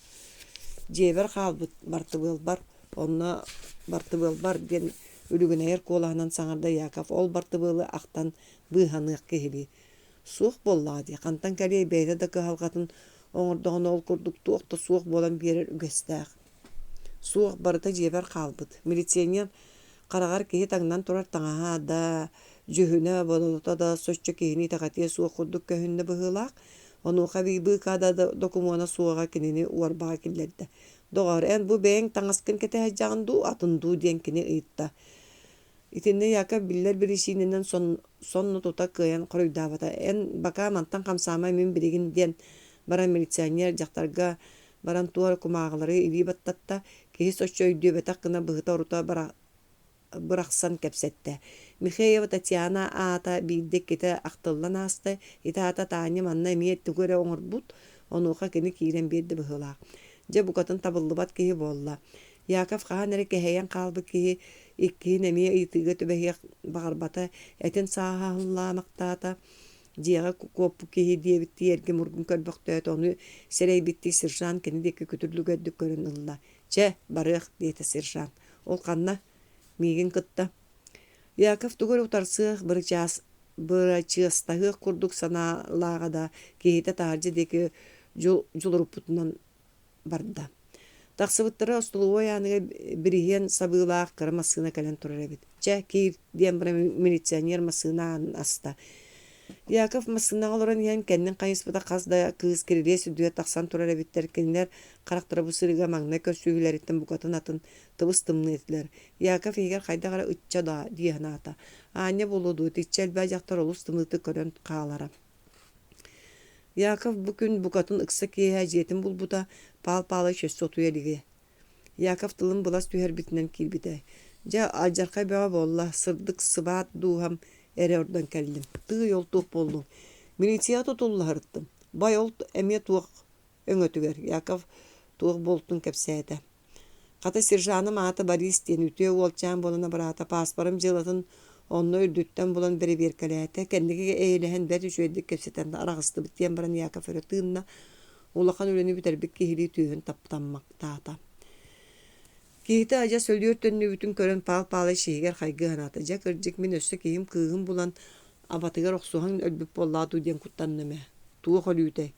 Жебер халбыт барты был бар, онно барты был бар ден үлүгүнәер колаһынан саңарда Яков ол барты былы актан быһанык кехили. Суох боллады, кантан калей бейде да кыһалгатын оңордоғын ол курдук туохта суох болан берер үгэстәк. Суох барыта жебер халбыт. Милиционер қарағар кеһи таңнан турар таңаһа да жөһүнә болота да соччо кеһини тагатия суох курдук көһүннө быһылаак. Онуха бийбы када докумона суога кинини уарбага киллерде. Доғар эн бу бэйң таңаскын кете жагынду атынду диен кини ыйтта. Итинне Яков биллер биришинен сонну тута кыян коройдабата. Эн бака мантан камсама мен биригин диен бара милиционер жактарга баран туар кумагылары ири баттатта кеһи соччо үйдөбөтө кына быһыта орута бырахсан кепсетте. Михеева Татьяна аата бидде кете актыллан асты, итаата Таня манна эмиет түгөрө оңорбут, онуха кини киирен берди быһылаа. Же букатын табыллыбат кеһи болла. Яков хаан эре кеһейен калбы кеһи икки неме ыйтыга төбөһиэ багарбата этен сааһалламактаата жиэҕэ куоппу киһи диэбитти эрге мургун көрбөхтөөт ону серейбитти сержант кини диэки күтүрлүгөддүк көрөн ылла. Че барыах диэте сержант. Ол канна миигин кытта. Яков тугөр утарсыах бырачыастаһыах курдук санаалаагада киһите тааржы диэки жулуруппутунан барда. Тахсыбыттара остулуой аныга бирихен сабыылаах кыра массыына кэлэн турар эбит. Че киир диэн бара милиционер массыына аста. Яков массыына олорон иэн кэннин кайыспыта казда кыыс кирилие сүдүө тахсан турар эбиттер кинилер карактара бу сырыга маңна көсүүлэриттен букатын атын тыбыс тымны этилер. Яков егер хайдагара ытча да диэхнаата. Аня болуду тиччелбэ жактар олус тымыты көрөн каалара. Яков бу күн букатын ыкса киэһэ жетин булбута пал-палы шөс сотуялиге. Яков тылын булас түһэр битинен килбите. Жа ажаркай бөҕө болла сырдык сыбаат дуухам эре ордон келдим. Тыы йол туох болдум. Милиция тутуллаһырыттым. Бай ол эме туох өҥөтүгер. Яков туох болтун кепсээте. Ката сержаным аата Борис диэн үтүө уолчаан болана бараата паспарым жылатын онно үрдүттен булан бери беркелээте. Кеннеге эйлэһэн бер үчүэддик кепсетен арагыстыбыт диэн баран Яков өрө тыынна улахан үлени битербик кихили түйін таптаммактаата. Кихите ажа сөлүөртөннү бүтүн көрөн пал-палы шиигер хайгы ханата. Жа кырдьык мен өссө киим кыыгым булан абатыгар оксухан өлбүп боллаату диэн куттанныме. Туох олүүтэй.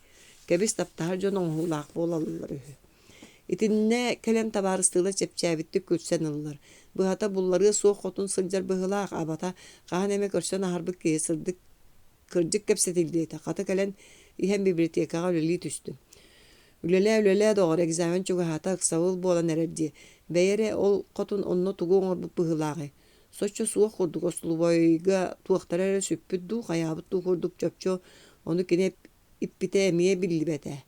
Кебис таптахар жон оңхулаак болалылар үһү. Итинне келен табарыстыла чепчээбиттик күлсен ыллар. Быһата буллары суох хотун сылдьар быһылаах абата хаан эме көрсөн ахарбык киһи сырдык кырдьык кепсетилдиэте. Ката келен иһэн библиотекага үлелии түстүм. Үлелээ доғар экзамен чугаһаата ыксабыл буолан эрерди. Бэйэре ол хотун онно тугу оҥорбут быһылаагы. Соччо суох курдук остулубойга туохтар эре сүппүт дуу хаябыт дуу курдук чөпчө ону кине иппите эмие биллибете.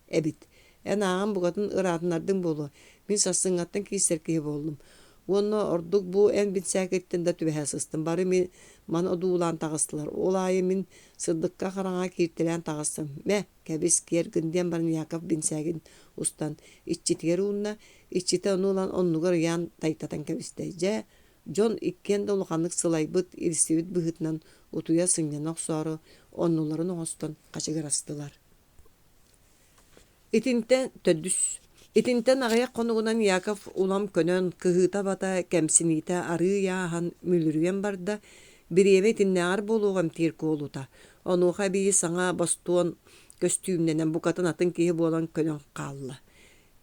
Эбит. Эн аагам бугатын ыраатынардың болу. Мин сассыҥҥаттан киистер киһи болдум. Уонно ордук бу эн битсээкеттен да түбэһэ сыстым. Бары мин ман одуулаан тагыстылар. Ол аайы мин сырдыкка хараҥа кииртэлээн тагыстым. Мэ, кэбис киэр гындиэн баран Яков бинсээгин устан. Иччитигэр уунна, иччите онуулан оннугар яан тайтатан кэбистэ. Жа, жон иккен да улаханнык сылайбыт, ирсибит быһытынан утуя сыҥñан охсоору оннуларын оҕостон хачыгарастылар. Итинтен агаяк конугунан Яков улам көнөн кыһыыта бата кэмсиниите арыы яаһан мүлүрүен барда бириэбэ тиннээҕар болуугам тиирки олута. Онуха бии саҥа бостуон көстүүмненен букатын атын киһи буолан көнөн хаалла.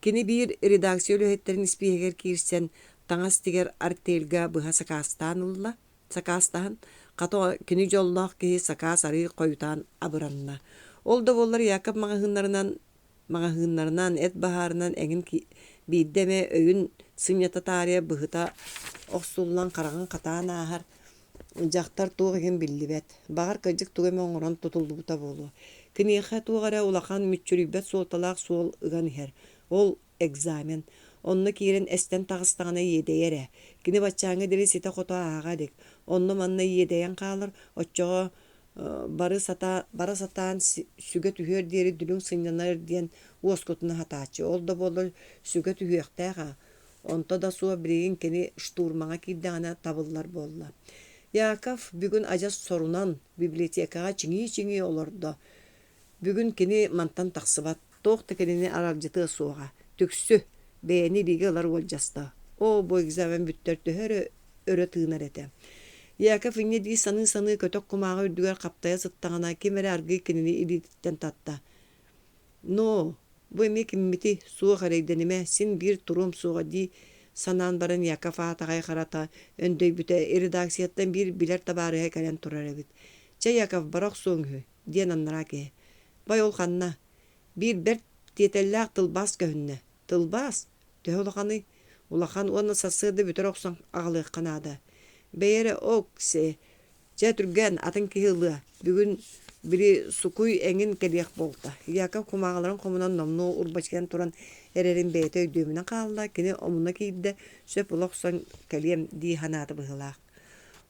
Кини биир редакция өлөһеттерин испиэгер киирсен таҥас тигер артельга быһа сакаастаан ылла. Сакаастаан като кини жоллоох киһи сакаас арыы койутаан абыранна. Ол да боллар Яков маҕаһыыннарынан эт баһаарынан эҥин бииддеме өйүн сыññата таарыа быһыта охсуллан хараҕын хатаан ааһар дьахтар туох иһин биллибэт. Баҕар кырдьык тугаме оҥорон тутуллубута буолуо. Кiniiha tuğara ulakan müçürübet soğutalaq soğul ıgan her. Ol egzamen. Onunla kiren esten tağıstağına yedeyere. Kini batçağına deri site koto ağa dek. Onunla manna yedeyen kalır. Oçoğa бара сатаан сүгө түһөр диэри дүлүң сыннанар диэн уоскутуна хатаачы. Ол да болор сүгө түһүөхтээҕа. Онто да суо бириигин кини штурмаҥа киирдэҕинэ табыллар буолла. Яков бүгүн адьас сорунан библиотекаға чиҥии олордо. Бүгүн кини мантан тахсыбат. Тоохта кинини аралдьыты суоҕа. Түксү бэйэни биги ылар уолдьаста. О бу экзамен бүттөр төһөрө өрө тыынар этэ. Яков инне дии саны көтөк кумааҕа үрдүгэр хаптайа сыттаҕына кимэрэ аргый кинини илииттэн татта. Но, бу эми киммити суох эрейдэниме син бир турум суоҕа дии санаан баран Яков аатаҕай харата өндөйбүтэ редакцияттан бир билэр табаарыһа кэлэн турар эбит. Чэ Яков барах суоҥүһү диэн аннара киһи. Бай ол ханна бир бэрт тиэтэллээх тылбаас көһүннэ. Тылбаас? Төһө улаханы улахан уонна сассыырда бүтөр охсон аҕалыахханаада. Бэйэрэ оксе дьэ түргэн атын киһи ылыа бүгүн бiri сукуй эҥин кэлиэх болта. Яков кумааҕаларын хомунан номнуу урбачыган туран эрэрин бэйэтэ өйдүүмүнэн хаалла кини омуна киирдэ сөп улохсон кэлиэм дии ханаата быһылаах.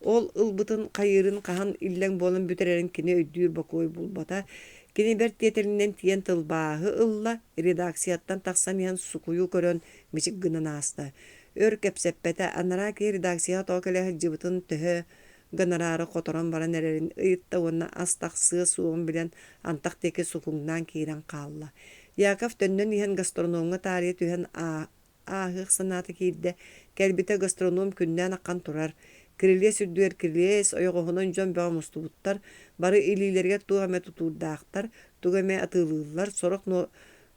Ол ылбытын хайырын хаһан иллэң буолан бүтэрэрин кини өйдүүр бокуой булбата кини бэрт тиэтэринэн тиэн тылбааһы ылла редакцияттан тахсан иһэн сукуйу көрөн мичик гынан ааста. Өр кэпсэппэтэ аннара ки редакцияға тоо кэлээх дьыбытын төһө гонорары хоторон баран эрэрин ыйытта уонна ас тахсыа суоҕун билэн антах теки сукуҥнаан киирэн хаалла. Яков төннөн иһэн гастрономга таарыйа түһэн ааһыах санаата киирдэ кэлбитэ гастроном күннээн аккан турар. Кирилиэс үрдүгэр кирилиэс ойоҕоһунан дьон бөҕө мустубуттар, бары илиилэргэ тугаме тутуурдаахтар, тугаме атыылыыллар, сорох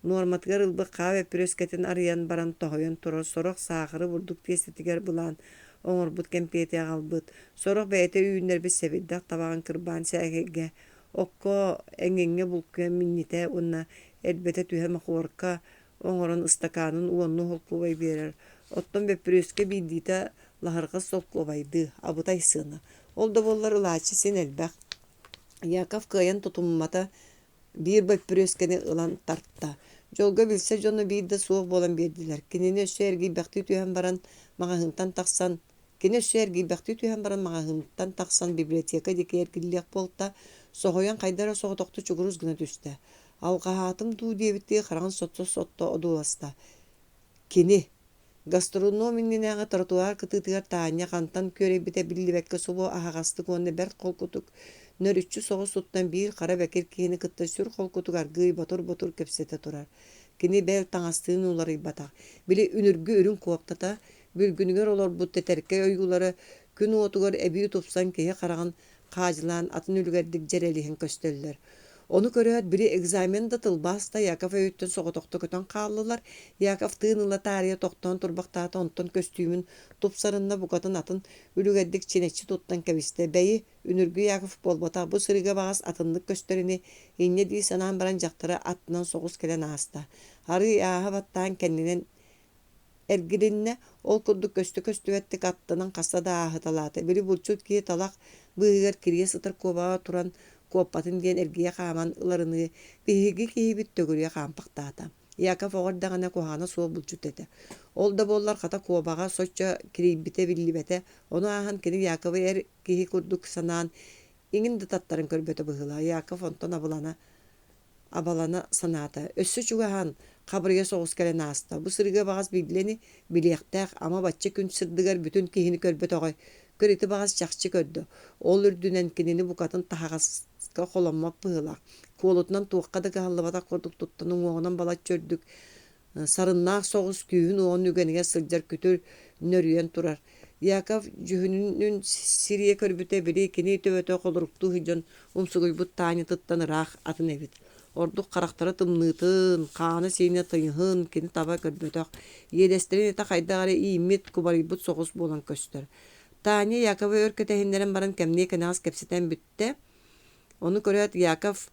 нуорматыгар ылбык хаап эппүрөскэтин арыйан баран тоһойон турар, сорох саахары бурдук тиэститигэр былаан оҥорбут кэмпиэтиэх албыт, сорох бэйэтэ үүннэрбит сэбиддах табаҕын кырбаан сээгэйгэ, окко эҥиҥҥэ булкуя миннитэ уонна элбэтэ түһэ махуорка оҥорон ыстакаанын уонну холкуобай биэрэр. Оттон бэппүрөскэ биидиитэ лаһарга солкуобайды, абытай сыана. Ол да буоллар ылаачы син элбэх. Яков кыайан тутуммата биир бэппүрөскэни ылан тартта. Жолго билсе дьону биир да суох буолан биэрдилэр. Кинини өссө эргийбэхти түһэн баран маҕаһыымтан тахсан библиотека дикиэр киллиэх болта соһуйан хайдара соҕотохту чугурус гына түстэ. Алҕаһаатым дуу диэбитти хараҕын сотто одууласта. Кини гастроном иннинээҕэ тротуар кытыытыгар Таня хантан күөрэйбитэ биллибэккэ субу аһаҕастык уонна бэрт холкутук нөрүччү соҕус туттан биир хара бэкир киһини кытта сүр холкутук аргый ботур кэпсэтэ турар. Кини бэл таҥастыын уларыйбатах. Били үнүргү үрүн куоптата бүлгүнүгэр олорбут тэтэркэ ойгулары күн уотугар эбии тупсан киһи хараҕын хаадьылаан атын үлүгэрдик дьэрэлиһин көстөллөр. Onu көрөөт бири экзамен да тылбааста Яков өйттөн соҕотохто көтөн хааллылар. Яков тыыныла таарыйа тохтоон турбахтаата онтон көстүүмүн тупсарынна букатын атын үлүгэрдик чинеччи туттан кэбистэ. Бэйи үнүргү Яков болбота бу сырыга багас атыннык көстөрүни инне дии санаан баран дьахтара аттынан соҕус кэлэн ааста. Арый ааһа баттаан кэннинэн эргилинне ол курдук көстүбэттик аттынан хасса да ааһыталаата. Бiri булчут киһи талах быыгар кирие сытар куобаҕа туран куоппатын диэн эргийэ хааман ыларыны биһиги киһибит төгүрүө хаампахтаата. Яков оҕордаҕына куһаҕана суол булчут этэ. Ол да буоллар хата куобаҕа соччо кирийбитэ биллибэтэ. Ону ааһан кини Яковы эр киһи курдук санаан иҥин да таттарын көрбөтө быһыла. Яков онтон абалана санаата. Өссө чугаһан хабырыга соҕус кэлэн ааста. Бу сырыга багас бииллени билиэхтээх ама бачча күн сырдыгар бүтүн киһини көрбөтөҕөй. Көрити багас чахчы көрдө. Ол үрдүнэн кинини букатын таһагаска холоммак быһылаах. Куолутунан туохха да кыһаллыбата курдук туттанын уоҕунан балат чөрдүк. Сарыннаах соҕус күүһүн уон үгэнигэ сылдьар күтүр нөрүөн турар. Яков жүһүнүн сирие көрбүтэ били кини төбөтө холуруктуу хыдьон умсугуйбут Таня тыттаныраах атын эбит. Ордук харахтара тымныытын, хаана сиине тыйыһын кини таба көрбөтөх. Иэдэстерин эте хайдагары ииммит кубарыйбут соҕус буолан көстөр. Таня Яковы өркөтөһүннэрэн баран кэмнии кынаҕас кэпсэтэн бүтте. Ону көрөөт Яков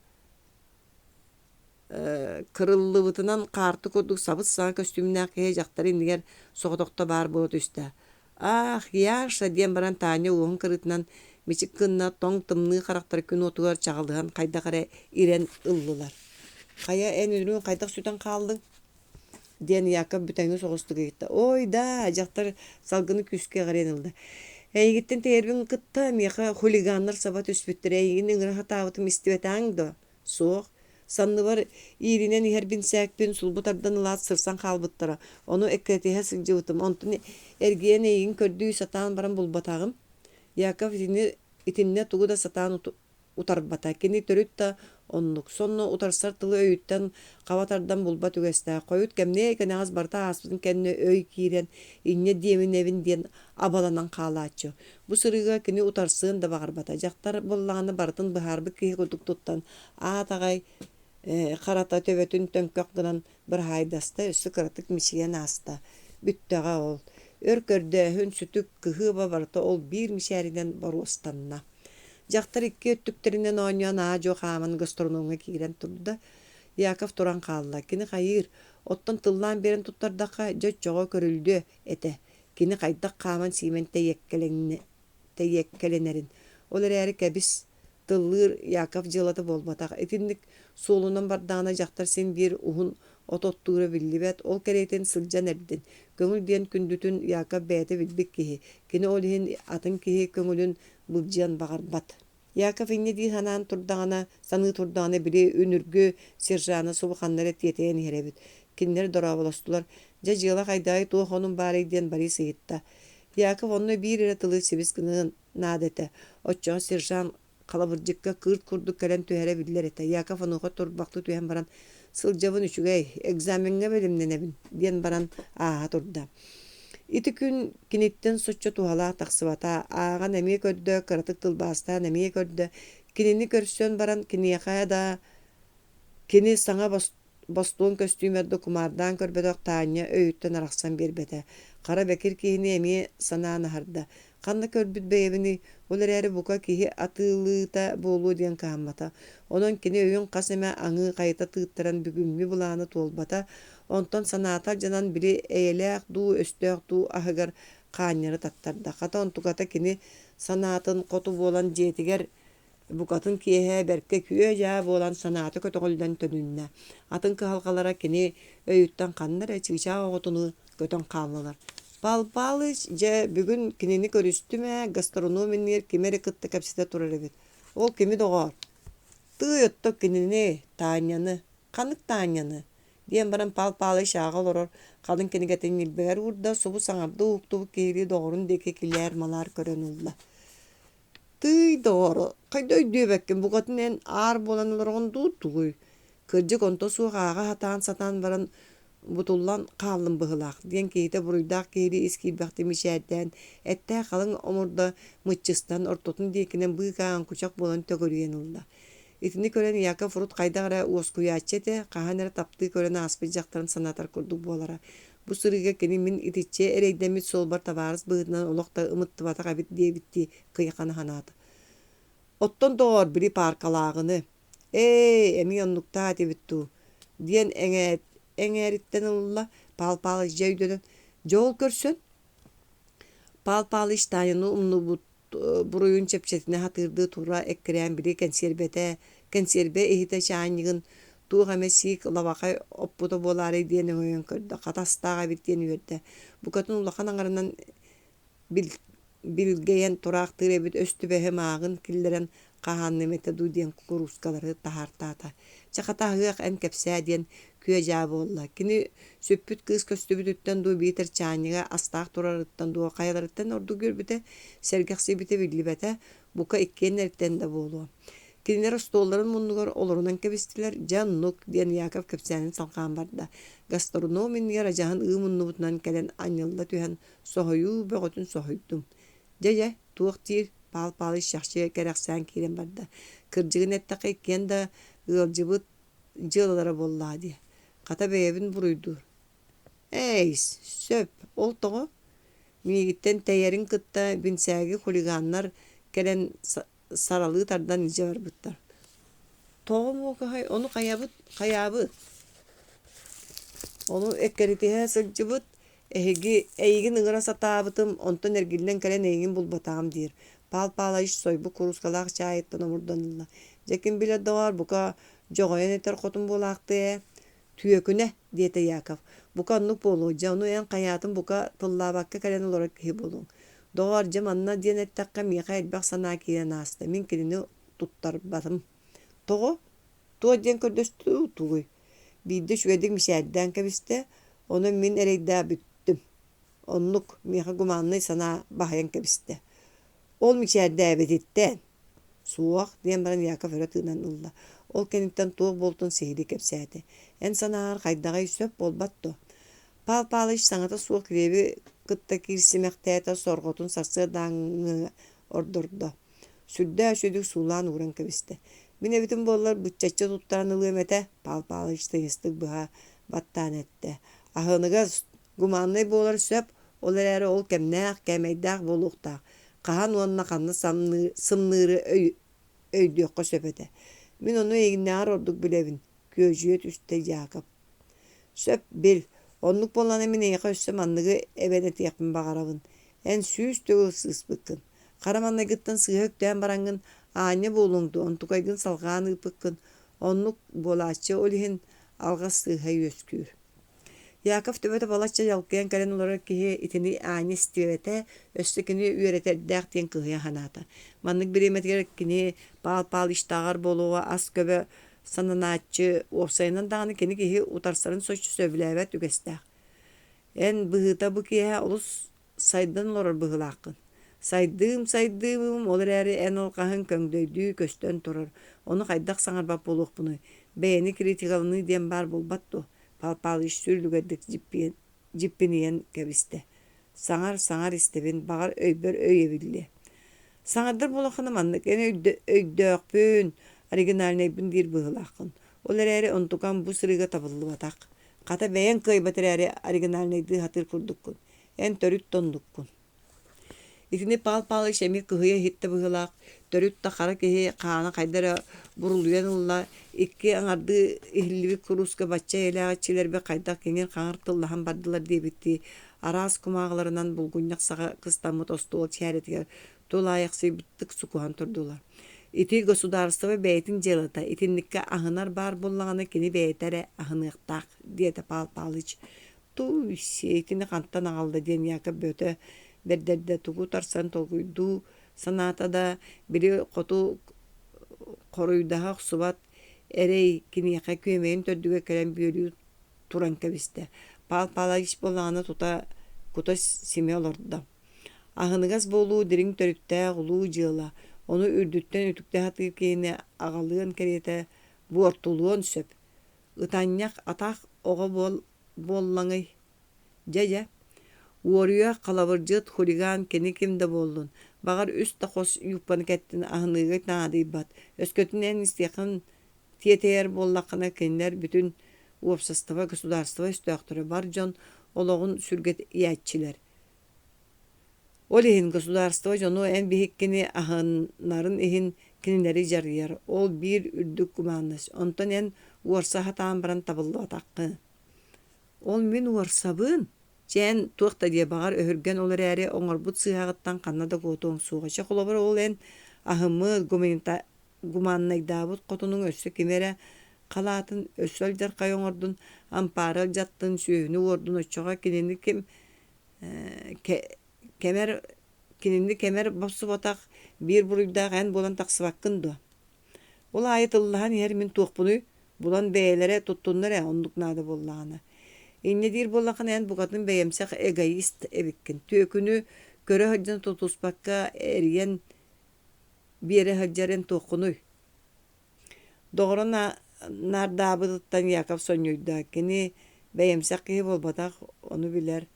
кырыллыбытынан хаарты курдук сабыт саҥа көстүүмүнээх киһи дьахтары иннигэр соҕотохто баар буот үстэ. Ах, Яша диэн баран Таня уоһун кырытынан мичик кынна тоҥ тымныы харахтары күн отугар чаҕылыһан хайдахара ирэн ыллылар. Хая эн үрүүн хайдах сүтэн хааллыҥ диэн Яков бүтэҥҥи соҕустугайытта. Ой да, дьахтар салгыны күскэ аҕарыан ылда. Эйгиттен тээрбин кытта меха хулиганнар саба түспүттер эйгин ыңыр хатабытым истибетаң до. Суох. Санны бар иринен ихербин сәкпин сулбутардан лаат сырсан халбыттара. Ону эккетиһе сылжыбытым. Онтун эргиен эйгин көрдүү сатаан баран булбатагым. Яков итинне тугу да сатаан утарбата. Кини төрүт та оннук. Сонно утарсар тылы өйүттен кабатардан булба түгестэ. Койут кемне экенеғаз барта аспытын кенне өй киирен инне диемин эбин диен абаланан каалааччы. Бу сырыга кини утарсыын да багарбата. Жактар боллаганы бартын быһаарбы киһи курдук туттан аатагай карата төбөтүн төңкөк гынан бір хайдаста өссү кыратык мичиген аста. Бүттөҕө ол. Өркөрдө хүн сүтүк кыһыба барта ол бир мишээринен боруостанна. Жактар икки өттүктеринен ооньон жо хааман гастрономга киирен турда. Яков туран хаалла. Кини хайыр. Оттон тыллаан берен туттардака жөччөҕө көрүлдү эте. Кини хайдак хааман симен тейеккеленерин. Ол эрээри кэбис тыллыыр Яков жылаты болбатак. Этинник суолунан бардаана жактар сен бир ухун ототтуура биллибет. Ол керейтен сылжан эрдин. Көңүл диэн күндүтүн Яков бээте билбик киһи. Кини ол иһин атын киһи көңүлүн былдьыан багарбат. Яков инне дии санаан турдаҕына, саны турдаҕына били үнүргү сержаны субуханнары тиэтэйэн иһэребит. Кинилэр дорооболостулар. Дьэ дьыала хайдаай туох онун баарый диэн барый сыйытта. Яков онно биир эрэ тылы сибис кыныын наадете. Оччоҕо сержан халабырдьыкка кыырт курдук кэлэн түһэрэ биллэр эте. Яков онуға турбақты түһэн баран сылдьабын үчүгэй, экзаменге белимненебин диэн баран ааһа турда. Ити күн киниттен соччо туһалаах тахсыбата, ааҕан эмиэ көрдө, кыратык тылбаастаан эмиэ көрдө, кинини көрсөн баран киниэхэ да кини саҥа бостуон костюмерді кумардаан көрбөдөх тааньа өйүттен арахсан бербете. Кара бекир киһини эмиэ санаана харда. Ханна көрбүт бэйэбини ол эрээри бука киһи атыылыыта буолуу диэн кааммата. Онон кини өйүн хас эмэ аҥыы хайыта тыыттаран бүгүммү булааны туолбата. Онтон санаатар жанан били эйэлээх дуу өстөөх дуу аһыгар хаанньары таттарда. Хата онтугата кини санаатын хоту буолан дьиэтигэр букатын киэһэ бэркэ күө дьаа буолан санааты көтөҕүллэн төнүннэ. Атын кыһалҕалара кини өйүттэн ханнара чыычаа оҕотуну көтөн хааллылар. Пал-палыч же бүгүн кинини көрүстүмэ гастрономиннер кимери кытта кэпсите турар эбит. Ол кими доҕоор? Тыый отто кинини тааньяны, ханык тааньяны диэн баран пал-палыч ааҕа олорор халын кинигэтин илбэгэр уурда собу саҥарда ууктубу киһири доҕорун диэки киллээр малаар көрөн улла. Тыый доҕоро, хайда өйдүөбэккин бугатын эн аар буолан олорҕун дуут-тугуй. Кырдьык онто суох ааҕа хатаан сатаан баран бутуллан хааллын быһылаах диэн киһитэ буруйдаах киһири искиирбэхти мичээттэн эттээ халыҥ омурда мыччыстан ортотун диэкинэн быыкаан кучак буолан төгөрүйэн улла. Итини көрөн Яков урут хайдагара уоскуяаччете хаһан эрэ таптыы көрөн ааспыт дьахтарын санаатар курдук буолара. Бу сырыыга кини мин итиччэ эрэйдэммит суолбар табаарыс быһытынан олохта ымыттыбатах абит диэбитти кыйахана ханаата. Оттон доҕоор били паркалааҕыны. Эми оннуктаа тибиттүү диэн эҥээриттэн улла пал-палыч жөйдөнөн. Жоол көрсөн. Пал-палыч таайыны умнубут буруйун чепчетине хатыырдыы тура эккирэээн били кэнсиэрбэ иһитэ чаанньыгын туох эмэ сиик лабакай оппуто буолаарый диэн өйөн көрдө. Хатастааҕа бит диэн үөрдэ. Букатын улахан аҥарынан билгейэн тураахтыыр эбит өстүбэһэ мааҕын киллэрэн хаһааннымэте дуу диэн кукурускалары таһаартаата. Чахатааһыах эн кэпсээ диэн күө дьаа буолла. Кини сөппүт кыыс көстүбүтүттэн дуу биитэр чаанньыга астаах турарыттан дуу хайаларыттан орду көрбүтэ сэргэхсибите биллибэтэ бука иккиэн эриттэн да буолуо. Кинилэр остуолларын муннугар олорунан кэбистилэр дьаннук диэн Яков кэпсээнин салгаан барда. Гастрономиннигэр ажаһан муннубутунан кэлэн аньылла түһэн соһойуу бөҕөтүн соһойдум. Дьэ туох тиир пал-палыч шахчы кэрэхсээн киирэн барда. Кырдьыгын эттэхэ иккиэн да ыалдьыбыт дьыалалара боллаа дии. Хата бэйэбин буруйдуур. Сөп, ол тоҕо миигиттэн тэйэрин кытта бинсээги хулигааннар кэлэн саралыы тардан ije барбыттар. Тоҕо муукаһай ону хайаабыт. Ону эккеритиһэ сылдьыбыт, эйигин ыҥыра сатаабытым, онтон эргиллэн кэлэн эйигин булбатаам диир. Пал-палайыш сойбу курускалаах чаайыттан омурданылла. Жекин билэ доҕор бука жоҕойон этер хотун буолаахтыэ. Түөкүнэ диэтэ Яков. Бука оннук буолуу, ону эн хайаатын бука тыллаабакка кэлэн олорор киһи буолуң. Doğarca manna diyen ettakka miqa elbaq sanaa kiyen asta. Min kilini tuttar batım. Togo, tuğa diyen kördöstü tuğuy. Biyde şüvedik mişerden kebiste. Onu min ereydää büttüm. Onluk miqa gumanlı sana bahayan kebiste. Ol mişerdää betitten. Suaq diyen baran Yakov öre tığınan ılla. Ol kenitten tuğ boltun sehri kepsäti. En sanar qaydagay söp bolbatto. Pal-palış saňata suaq kirebi kıtta kirsimektäte sorgotun sarsı daňy ordurdu. Sürdä şödük sulan uğran kebiste. Mine bütün bollar bıççaçça tuttaran ılığım ete pal-palış tıyıstık bıha battan ette. Ahınıgaz gumanly bolar söp olar eri ol kemnäq kemeydäq boluqtaq. Qahan onna qanlı sımnırı öydüqqa söpete. Min onu eginnäğer orduk bilebin. Köjüet üstte Yakov. Söp bil. Onluk bolan emine yaka üssem anlığı ebedet yakın bağarabın. En süs tögü sısbıkkın. Karamanla gıttın sığık dön barangın. Anya bolungdu. Ontukaygın salgağını ıpıkkın. Onluk bolaçça olihin alga sığıhay öskür. Yakov töbete balaçça yalkayan kalen olarak ki itini ani istivete östekini üreter diyen kıhıya hanata. Manlık bir emet gerek kini pal iştağar boluğa az köbe sananatçı opsayından dağını kini kihi utarsların soçu sövlevet ügestek. En bıhıta bu kihe olus saydan olor bıhılakın. Saydım olur eri en olqahın köngdöydü köstön turur. Onu qaydak sanar bap boluq bunu. Beyni kritikalını diyen bar bulbattu. Pal iş sürdügedik jippiniyen kebiste. Sanar istebin bağır öyber öyebildi. Saňardyr bolaqyny mandyk ene öýdökpün, originalyny dir bıhılakyn. Olar eri ontukan bu sırıga tabıllı batak. Kata beýen kıybatır eri originalyny hatyr kurdukyn. En törüt tondukkyn. İkini pal şemi kıhıya hitte bıhılak. Törüt da kara kehi qaana qaydara buruluyan ulla. İkki aňardy ihlibi kuruska batça elağaççiler be qaydak keňer qaňar tıllahan bardylar diye bitti. Aras kumağlarından bulgunyak sağa kıstamut ostuğul çäretiger. Dolayaqsı bittik sukuhan turdular. İti gosudārstwa beytin jelata. İtinlikka ahınar bar bollağına kini beytere ahınıqtaq diyete pal-palyç. Tu şeytini qanttan ağaldı diyen Yakov böte berderde tugu tarsan toguydu. Sanata da biri qotu koruydaha subat erey kini yaka kömeyin tördüge kelen bölüyü turan kebiste. Pal-palyç bollağına kuta sime olordu da. Ahınıgaz bolu dirin törükte ulu jıla. Onu ürdütten ütükte hatır keyine ağalığın kerete buortuluğun söp. Itanyak atak oğa bollаңy. Jaja. Uorya kalavırcıt huligan keni kimde bollun. Bağır üst takos yupanı kettin ahınıgı tadı bat. Öskötün en istiyakın tiyeteyer bollakına kenler bütün uopsastava gasudarstava üstöktörü bar jon oloğun sürget iyatçiler. Olihin gasudarstava jonu en bihikkini ahınların ihin kinileri jarıyar. Ol bir ürdük kumanlış. Ondan en uorsa hatan baran tabıllı ataqqı. Ol min uorsabın. Jen tuqta diye bağır öhürgen olar eri oňorbut sığağıttan kanada gotoň suğaça kulabar ol en ahımı gumannaydabut qotunun össü kimere qalatın össölder qayoňordun ampara jattın süýünü ordun oçağa kinini kim kemer bossu botak bir buruyda gen bolan taqsıbakkındı. Ol ayetullah her min tuqpunu bulan beylere tuttunlar onluk nada bollağına. İnne dir bollaqın en bugatın beyemsek egoist ebikkin. Tökünü göre haccan tutuspakka eriyen bire hacjaren toqunu. Doğru nardabıdıttan Yakov sonyoyda kini beyemsek ki bolbatak onu biler.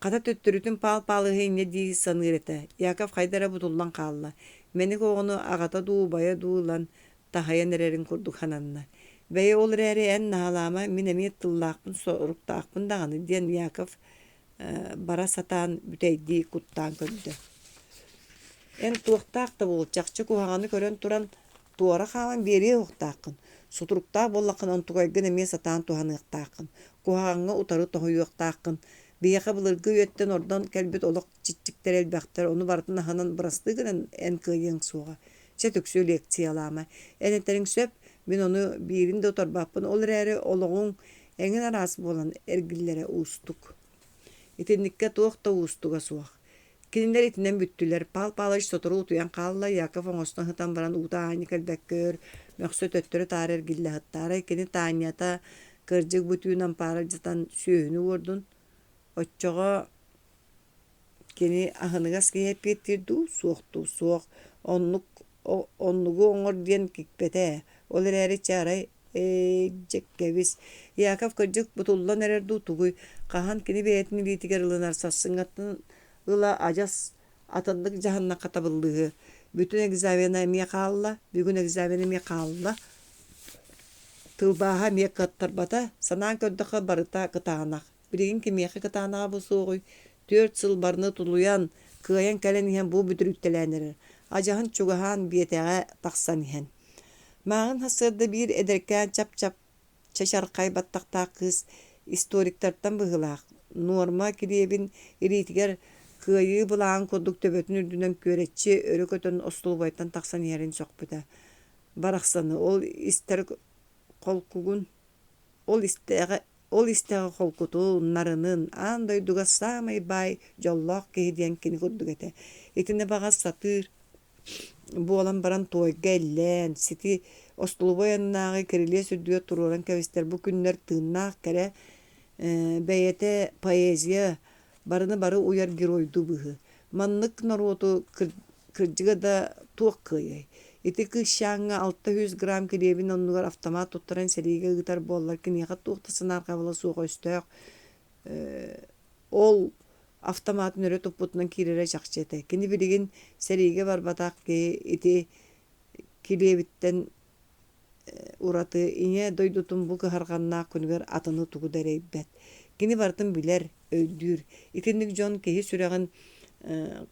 Kata töttürütün pal-palı heyne di sanırete. Yakov haydara butullan qalla. Menik oğunu ağata duubaya duulan tahayan ererin kurduk hananna. Bey olur eri en nahalama minemiyet tıllaqpın soruktaqpın dağını diyen Yakov bara satan büteydi kuttan köndü. En tuğtaq da bolçaqçı kuhağını kören turan tuara xaman beri uqtaqın. Suturuktaq bollaqın ontuqaygın eme satan tuhanıqtaqın. Kuhağını utarı tohuyuqtaqın. Beyaka bılırgı ötten oradan kelbet olaq çitçikler elbaqtar onu baratın hanan bırastığın en kıyın suğa. Çetöksü lekçiyalama. Enetlerin söp min onu birinde otarbapın olur eri oloğun eňin arası bolan ergillere uustuk. İtinnikke tuğda uustuga suaq. Кинилер итинен бүттүлер. Пал-палыш сотору утуян қалла Яков оңостон хытан баран утаани кэлбэккөр, мөхсө төттөрү таарер гилле хыттара, кини таанията кырдьык бүтүүнан пара жытан сүүһүнү уордун. Оччоҕо кини аһыныгас киһэппиэттирдүү суох. Оннугу оҥор диэн кикпэтэ. Ол эрээри чаарай дьеккэбис. Яков кырдьык бутуллан эрэр дуутугуй. Хаһан кини бэйэтин илиитигэр ылынар сассыҥҥаттан ыла адьас атаннык дьаһаннакка табыллыыһы. Бүтүн экзамена эмиэ хаалла, бүгүн экзамена эмиэ хаалла. Тылбааһа эмиэ кыаттарбата, санаан көрдөхө барыта кытаанах. Билигин кимиэхи кытаанаҕа бусууҕуй. 4 сыл барыны тулуян, кыайан кэлэн иһэн буу бүтүрүттэлээнэрэр. Адьаһын чугаһаан биэтэҕэ тахсан иһэн. Мааҕын хасыарда биир эдэркээн чап-чап чачархай баттахтаах кыыс историктартан быһылаах. Норма кириэбин илиитигэр кыайыы былааҥ курдук төбөтүн үрдүнэн күөрэтчи өрө көтөн остулбайтан тахсан иһэрин сохпута. Барахсаны ол истэр холкугун ол истэҕэ холкутуу нарынын аан дойдуга саамай бай дьоллоох киһи диэн кини курдук этэ. Итини баҕас сатыыр буолан баран туойга эллээн, сити остулбой аннааҕы кирилиэ сүрдүгэ туруоран кэбистэр бу күннэр тыыннаах кэрэ бэйэтэ поэзия барыны бары уяр геройду быһы. Маннык норуоту кырдьыга да туох кыайай. Ити кыыщааҥҥа 600 грамм килиэбин оннугар автомат туттаран сэрийгэ ыытар буоллар киниэхэ туохта санаарҕабыла суох өстөөх. Ол автоматын өрө туппутунан киирэрэ чахчыта. Кини билигин сэрийгэ барбатаах ити килиэбиттэн ураты ине дойдутун бу кыһарҕаннаах күнүгэр атыны тугудар эйбэт. Кини бартын билэр өйдүүр. Итинник дьон киһи сүрэҕин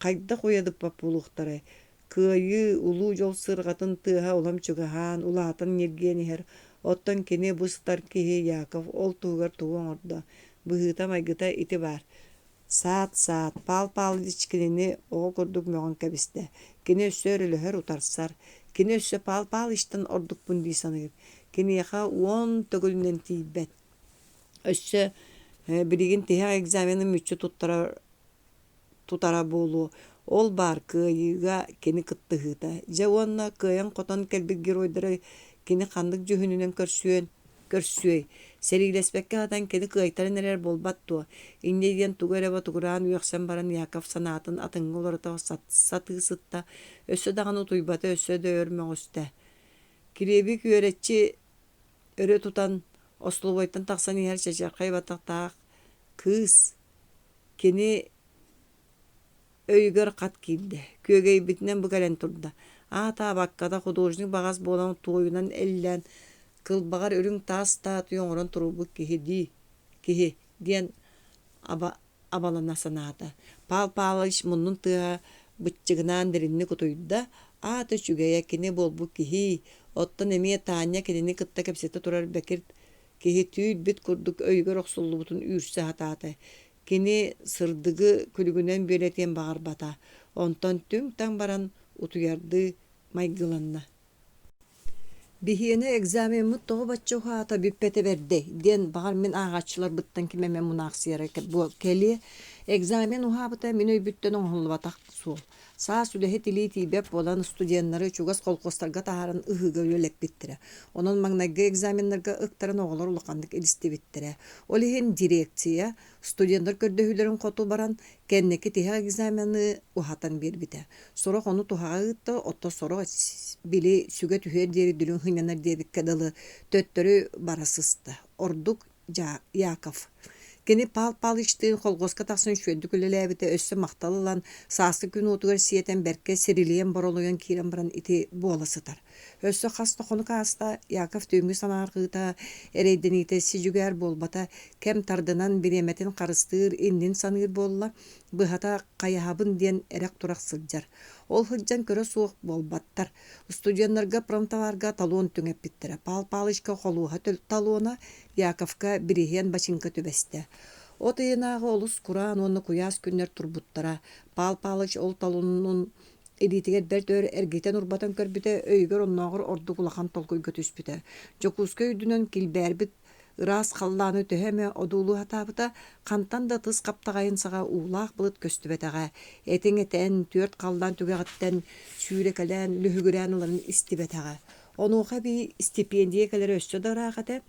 хайда хуйадыппап булуохтара. Кыайыы улуу дьол сырҕатын тыаһа улам чугаһаан, улаатан ньиргиэн иһэр. Оттон кини быстар киһи Яков ол тугугар тугу оҥордо. Быһыыта майгыта ити баар. Саат, паал ичкинини оҕо курдук мөҕөн кэбистэ. Кини өссө өрүлөһөр утарсар. Кини өссө паал иштэн ордукпун дии саныыр. Киниэхэ 10 төгүлүнэн тиийбэт. Өссө билигин тиһэ экзаменын мүччү тутара буолуо. Ол баар кыайыыга кини кыттыһыыта. Дьэ уонна кыайан хотон кэлбит геройдары кини ханнык дьүһүнүнэн көрсүөй. Сэрилэспэккэ хатан кини кыайтарын эрэр болбат туо. Инне диэн тугу эрэбэ тугураан үөхсэн баран Яков санаатын атыҥҥа олорото сатыысытта. Өссө даҕаны утуйбата, өссө да өрмөҕүстэ. Кириэби күөрэтчи өрө тутан остулбойтан тахсан иһэр чачархай батахтаах кыыс кини өйгөр хат киирдэ. Күөгөйбитинэн бу кэлэн турда. Таабакката художник багас буолан туойунан эллэн кылбагар өрүң таас таатыы оҥорон турубут киһи диэн абалана санаата. Паал-паалыш муннун тыаһа быччыгынаан дэринни кутуйда аата чүгэйэ кини болбут киһи. Оттон эмиэ Таня кинини кытта кэпсэтэ турар бэкир киһи түүлбит курдук өйгөр охсуллубутун үүрсэ хатаата. Кини сырдыгы күлүгүнэн бөлетиэн баҕарбата. Онтон түң таң баран утуярды майгыланна. Биһиэне экзаменмыт тоҕо баччыуһаата бүппэтэ бердэ диэн баҕар мин ааҕаччылар быттан кимэмэ мунаахсыйара кэлии экзамен уһаабыта мин өйбүттэн оҥоллубатах суол. Саас үлэһи тилии тиийбэп буолан студияннары чугас холкостарга таһааран ыһыга үөлэппиттэрэ. Онон маҥнайга экзаменнарга ыктарын оҕолор улаханнык илистибиттэрэ. Ол иһин дирекция студияннар көрдөһүүлөрүн хоту баран кэннеки тиһэ экзамены уһатан биэрбитэ. Сорох ону туһаҕа ыытта, отто сорох били сүгэ түһэр диэри дүлүн хыҥанар диэбикке дылы төттөрү барасыста. Ордук Яков. Кини паал иштыын холгоска тахсын шүөддүк үлэлээбите өссө макталылан саасты күн утугар сиэтен берке сирилиен боролуян киирен баран ити буоласытар. Өссө хаста хону кааста Яков түйүңү санааргыыта эрейдениите сижүгэр болбата кем тардынан биреметин карыстыыр иннин саныыр болла быһата каяһабын диэн эрек турак сылдьар. Ол хыджан көрө суох болбаттар. Студияннарга промтоварга талуон түңэппиттере. Паал-паалышка холууха талуона Яковка бирихен бачинка түбесте. От ыйынаагы олус кураан онны куяас күннер турбуттара. Паал-палыч ол талуунун элитигер бертөр эргитен урбатан көрбүтэ өйгөр онноогор ордук улахан толкуйга түспүтэ. Жокуускө үйдүнөн килбээрбит ырас халланы төһеме одулу хатабыта кантан да тыс каптагайын сага уулаах былыт көстүбетага этең төрт қалдан түгәгәттен сүүрекелен лүһүгүрән уларын истибетага онуха би стипендия келер өссө дарагата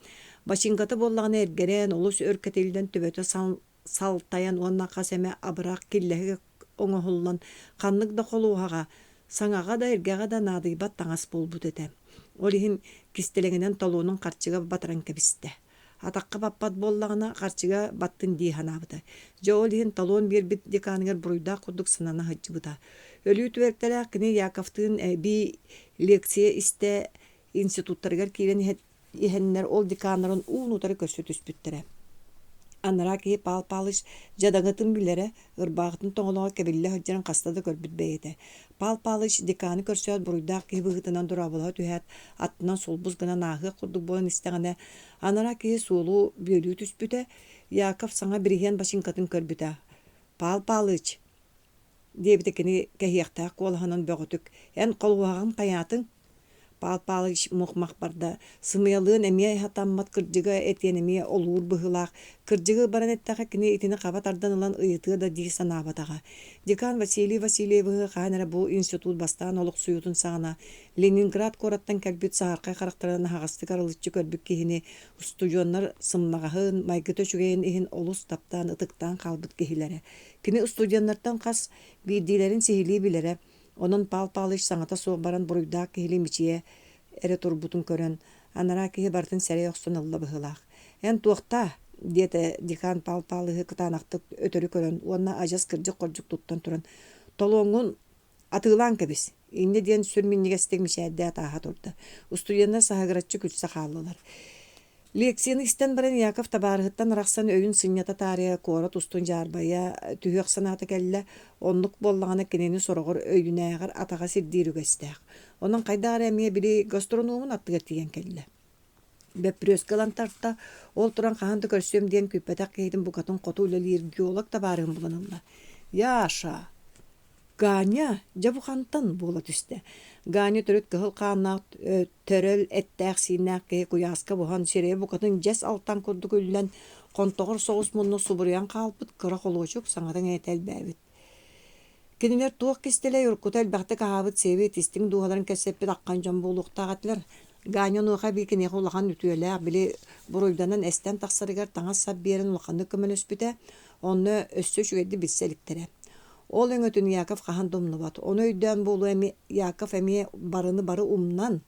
башингаты боллагына эргерен олус өркетилден төбөтө салтаян онна касеме абырак киллеге оңохуллан каннык да холуага саңага да эргега да надыйбат таңас болбут эте. Олихин кистелегенен толуунун карчыга батыран кебисте. Атакка баппат боллагына карчыга баттын дии ханабыта. Жолихин толуун бирбит деканыгер буруйда курдук сынана хаджыбыта. Өлүү түбектеле кини Яковтын би лекция исте институттаргар кирен ихеннер ол деканарын уунутары көрсөтүспүттере. Анара ки пал-палыш жадаңытын билере ырбағытын тоңолоға кебилле хаджаран кастады көрбүт бейете. Пал-палыш деканы көрсөт буруйдақ ки бұғытынан дұрабылға түйәт аттынан солбуз гына нағы құрдық болын истеғане. Анара ки суолу бөлүү түспүте Яков саңа бірген башинкатын көрбүте. Пал-палыш дебітекені кәхияқтақ қолғанын бөғытүк. Ән қолуағын қаятын Пал-палыш мухмах барда сымыялыын эмие хатаммат кырдыга этенемие олуур быһылаах кырдыгы баранеттаха кини итини кабат арданылан ыйытыа да дии санаабатаға. Декан Василий Васильевы хаанара бу институт бастаан олук суютун саана Ленинград кораттан кэлбит сааркай характарына хагасты карылыччы көрбүк кихини студионнар сыммагаһын майгыты чүгэйин ихин олус таптаан ытыктаан калбыт кихилере. Кини студионнардан кас бидилерин сихилии билере. Онон пал-палыш саңата соқ баран буруйдаақ кихили мичие эре турбутун көрөн. Анара кихи бартын сәрей оқсын ылла быһылаах. Эн туақта, диете декан пал-палыхы кытаанақтык өтөрү көрөн. Уонна ажас кырдык коржук туттан туран. Толуоңун атыылаан кебис. Инне диэн сүрминнигестек мишәдде атааха турда. Устуянна сахагыратчы күтсә хааллылар. Лекцияны истен баран Яков табарыхыттан рақсан өйін сынята тария кора тустун жарбая түйек санаты кәлі онлық боллағаны кенені сорғыр өйінәғыр атаға сирдирүгестәқ. Оның қайдағыр әмие білі гастрономын аттығыр тиген кәлі. Бәпірөз калантарта ол туран қағанды көрсөм ден көппәтәк кейдің бұқатын қоту үлелер геолог табарығын бұланылла. Яша! Ганя жабухантан була түсте. Ганя төрөт кыһыл кааннаак төрөл эттәк синнәк куяска бухан сире букатын жас алтан курдук үллән контогор соғыс мунну субурян калпыт кыра холочук саңадан этел бәбит. Кинилер туак кистеле юркутел бәхте каабыт севи тистин дугаларын кәсеппит аккан жан булуктагатылар. Ганя нуха бикине хулаган үтүеләр биле буруйданан эстен таксарыгар таңа сап берен улаканды көмөлөспүтә. Онны өссө шүгеди бисселиктере. Ол өңөтүн Яков қахан домнубат. Оны өйден болу әме Яков әме барыны бары умнан.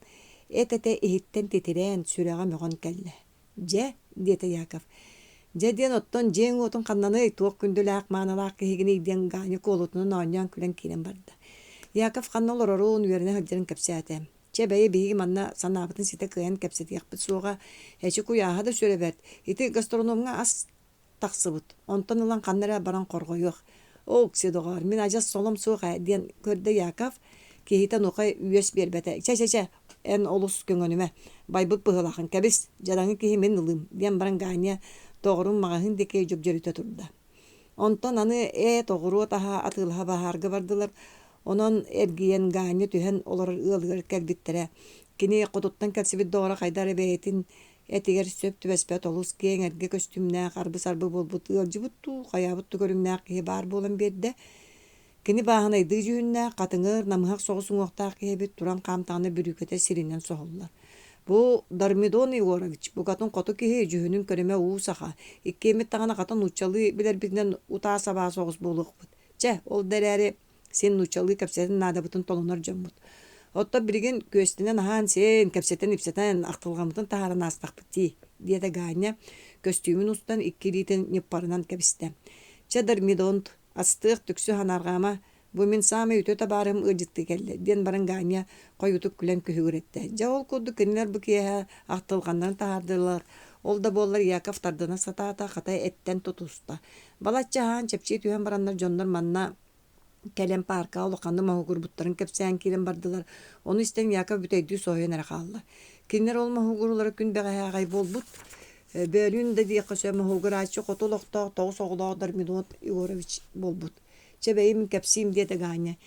Этете ehitten тетирен сүрәға мөған кәлі. Же, дете Яков. Же ден оттон жең отын қаннаны туық күнділәк маңылақ кегіне иден ғаны қолытының аунян күлен келен барды. Яков қаннал ұраруын үйеріне хөджерін кәпсәті. Че бәйі бейгі манна санабытын сеті күйен кәпсәті яқпыт суға. Әші күйаға да сүребәт. Ити гастрономға ас тақсыбыт. Онтан ұлан қаннара баран қорғойық. Ол кседоғар, мен ажас солым суға ден көрді Яков, кейтен оқай үйес бербәті. Ча, ән олыс көңініме, байбыт бұғылақын кәбіс, жадаңы кейі мен ұлым, ден баран ғайния тоғырын мағахын деке жоп жөріте тұрды. Онтан аны тоғыру атаға атылға бағарғы бардылар, онын әргейен ғайния түйен олар ұлғыр кәлбіттірі. Кені құдыттан кәлсібіт доғыра қайдары бәйетін, Этигер сөп түбәспәт олус кең әрге көстүмнәк арбы-сарбы болбут ылжыбытту, қаябытту көрімнәк кеге бар болан берді. Кені бағын айды жүйіннәк, қатыңыр, намығақ соғысын оқтақ кебет туран қамтағаны бүрікеті сиринен соғылар. Бұл Дармидон Егорович, бұл қатын қоты кеге жүйінін көріме уысаға. Иккемет тағана қатын учалы білер бігінен ұта саба соғыс болық бұд. Че, ол дәрәрі сен учалы кәпсетін надабытын толынар жамбыд. Отто бірген көстінен ахан сен кәпсеттен ипсеттен ақтылғамытын тағаран астақпытти, деді Ганя көстүмін ұстан иккелейтін непарынан кәбісті. Чадар медонт, астық түксі ханарғама, бұл мен самы өте табарым ұжытты келді. Ден баран Ганя қойутық күлен көхігіретті. Жа ол көдді күнілер бүкея ақтылғандан тағардылар. Ол да болар Яков тардына сатата қатай әттен тұтуста. Балатча хан чепче түйен барандар жондар манна Кәлем парка олықанды мағуғыр бұттарын кәпсән келен бардылар. Оны істен Яков бүтейді сойын әрі қалды. Кенер ол мағуғырлары күн бәғай ағай бол бұд. Бөлін де дейқі сөй мағуғыр айтшы қоту лоқтақ, тоғыз оғылағдар Медот Егорович бол бұд. Чебәйім кәпсейім деді Ганя.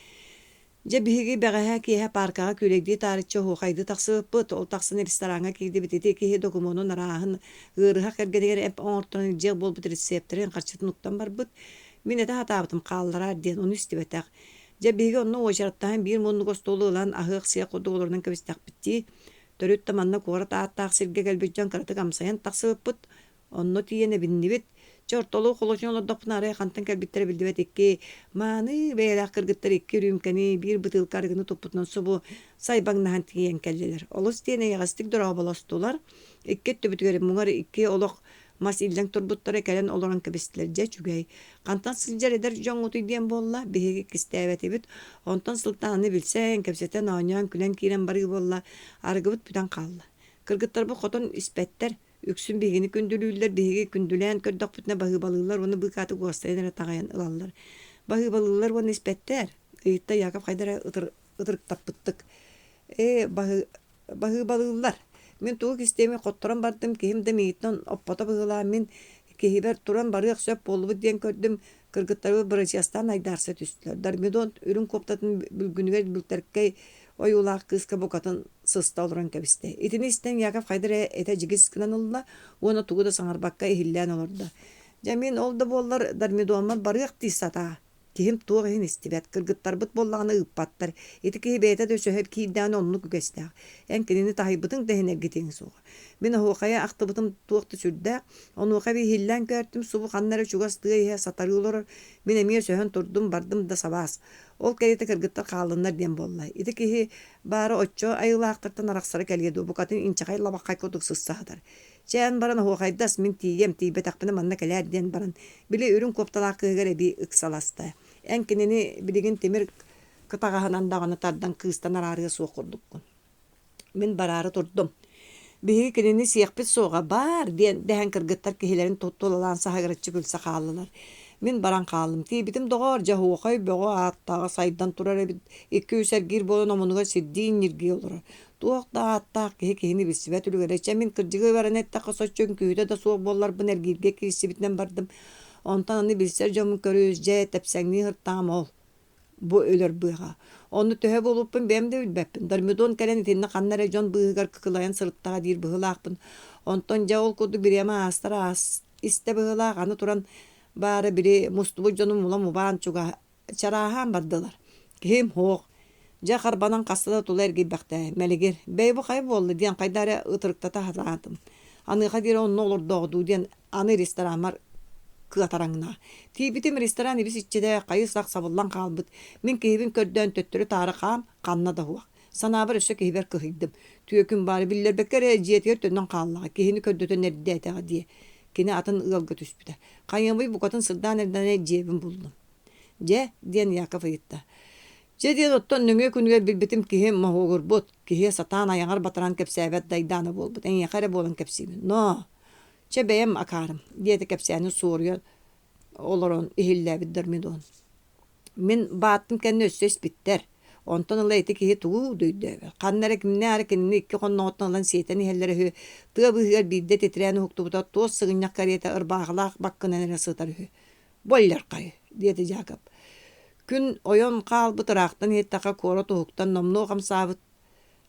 же биһиги бэҕэһэ киэһэ паркаҕа күлэгдии таарыччы хуухайды тахсыыппыт, ол тахсын рестораҥҥа киирди битити киһи докумонун арааһын ыарыһа кэргэнигэр эп оҥортон илдьиэх буолбут рецептерин харчытын уктан барбыт. Мин эте хатаабытым хааллараар диэн ону истибэтэх. Же биһиги онно уочараттаһын биир муннук остуолу ылан аһыах сыа курдугуларынан кэбистээхпитти. Төрүт таманна куора тааттаах сиргэ кэлбиджан кырытык амсайан тахсыыппыт. Онно тиийэн эбиннибит. Чортолуу холочун олордохпун арай хантан кэлбиттере билдибет икки мааны бэйэлээх кыргыттар икки үрүүмкэни биир бытыылка арыгыны туппутунан субу сайбаңнаһан тиийэн кэллилэр. Олус тиэне яҕастык дураа болостулар. Икки төбүтүгэр муңар икки олох мас иллэң турбуттара кэлэн олорон кэбистилэр же чүгэй. Кантан сылдьар эдэр жоҥҥутуй диэн буолла биһиги кистээбэтибит. Онтон сылтааны билсээн кэпсэтэн ооньоон күлэн киирэн барыы буолла арыгыбыт бүтэн хаалла. Кыргыттарбы хотон испэттэр үксүн биһигини күндүлүүлэр биһиги күндүлээн көрдөхпүтүнэ баһыыбалыылар уону быыкааты гуостайынара таҕайан ылаллар. Баһыыбалыылар уону испэттээр ыйытта Яков хайдара ытырыктаппыттык. Баһыыбалыылар Мен тугу кистеми хотторон бардым кихим да мииттен оппото быылаа мен кихибер туран барыах сөп болубут диэн көрдүм кыргыттары бырычастан айдарса түстүлөр. Дармидон үрүн коптатын бүлгүнүгер бүлтеркей ойулаах кыска бокатын сыста олорон кебисте. Итини истен Яков хайдара эте жигис кынан улла, уона тугу да саңарбакка эхиллээн олорда. Жамин ол да боллар дармидонма барыах тиссата. Кихим туғын истибет, кыргыттарбыт боллағаны ыппаттар. Ити кихи бейта дөсөһөп кииддааны онну күгестәг. Эн кинини тахайбытың дэхинергитин суға. Мен хуақая ақтыбытым туақты сүрдә, онуға би хиллән көртім, субу қаннары чугас тыйы сатары олорор. Мен эмие сөһөн турдум, бардым да сабас. Ол кәйті кыргыттар қалыннар дем боллай. Ити кихи бары оччо айылақтыртан арақсары кәлгеду, бұқатын инчақай лабаққай koduk сыссағдар. Чән баран хуақайдас мен тием тейбет ақпыны манна кәләр ден баран. Біле үрін копталақ кыгар эби ыксаласты. Эн кинини билигин темир кытагаһынан даганы тардан кыстан арарыга суох курдуккун. Мен барары турдум. Биһиги кинини сиэхпит суоға бар диэн дэһэн кыргыттар киһилэрин туттулалаан саһагырыччы күлсэ хааллылар. Мен баран хаалым. Тиибитим доҕоор жаһуохай бөҕө ааттаага сайдан турар эбит 200 гир болон омунуга сиддиин нирги олорор. Туохта ааттаах киһи киһини биссибэт үлүгэречэ мен кырдьыгы баранеттаха соччон күүтэ да суох боллар бын эргиирге кириссибитинэн бардым. Онтан аны билсер жомун көрүүс же тепсэңни хыртаам ол. Бу өлөр быыга. Онну төһө болуппун бэм де билбеппин. Дармидон кэлэн итинне ханнара жон быыгар кыкылайан сырыттаға диир быһылаахпын. Онтон жа ол куду бирема астара исте быһылаах аны туран бары бири мустубу жонун мула мубаан чуга чараахан бардылар. Ким хоох. Жа харбанан кастада тула эргибэхтэ мэлигер. Бэйбу хай болду диэн кайдара ытырыктата хатаатым. Аныга дире онну олордоғду диэн аны ресторанмар кыатараңна. Тиибитим ресторан ибис иччеде кайысак сабыллан калбыт. Мен киһибин көрдөн төттөрү тарыхам канна да хуак. Санабыр өсө киһибер кыһыйдым. Түөкүн бары биллербеккере жиетер төндөн каллага. Киһини көрдөтөн эрдэтега дие. Кини атын ыалга түспүтэ. Кайымбый букатын сырдан эрдане жебин булдум. Же диэн Яков ыйытта. Же диэн оттон нөңө күнүгер билбитим киһи махогур бут. Киһи сатан аяңар батаран кепсэбет дайданы болбут. Эн якаре болан кепсибин. Но Чебэм акарым. Диэте кепсэни суурьон олорон ихиллэбит дармидон. Мен бааттым кэнни өссөс биттер. Онтон ылла эти киһи тугу дөйдөбө. Каннара кимне ары кинини икки конноғоттон алан сиэтен ихеллери хө. Тыа быһыгар бидде тетирээни хуктубута тоос сыгынняк кариэте ырбаахылаах баккынанера сытар хө. Боллер кайы, диэте Жаков. Күн ойон каалбыт ыраактан хеттака кора тухуктан номноо камсаабыт.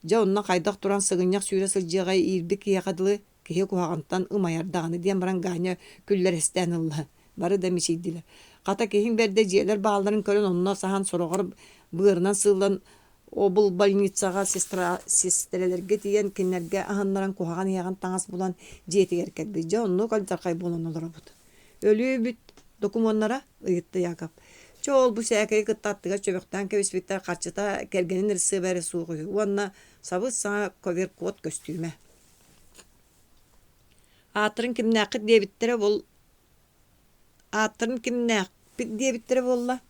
Жа онна кайдах туран сыгынняк сүүрэ сылдьыагай ирби киэхадылы киһи куһагантан ымайардаганы диэн баран ганя күллэр эстэн ылла. Бары да мисийдилер. Ката киһин берде жиэлер бааларын көрөн онно сахан сорогор быырынан сылан обул больницага сестрелерге тиен кинерге аханнаран куһаган яган таңас булан жиэтигер кэлби. Жа онно калдаркай болон олорабыт. Өлүү бүт документнара ыйытты Яков. Чол бу сәкәй кыттаттыга чөбөктан кебиспиттер качыта кергенин рысы бәре суuгу. Уонна сабыс саңа ковер код көстүүмэ. Атын кимнәкыт диебиттере бол. Атын кимнәкыт диебиттере болла.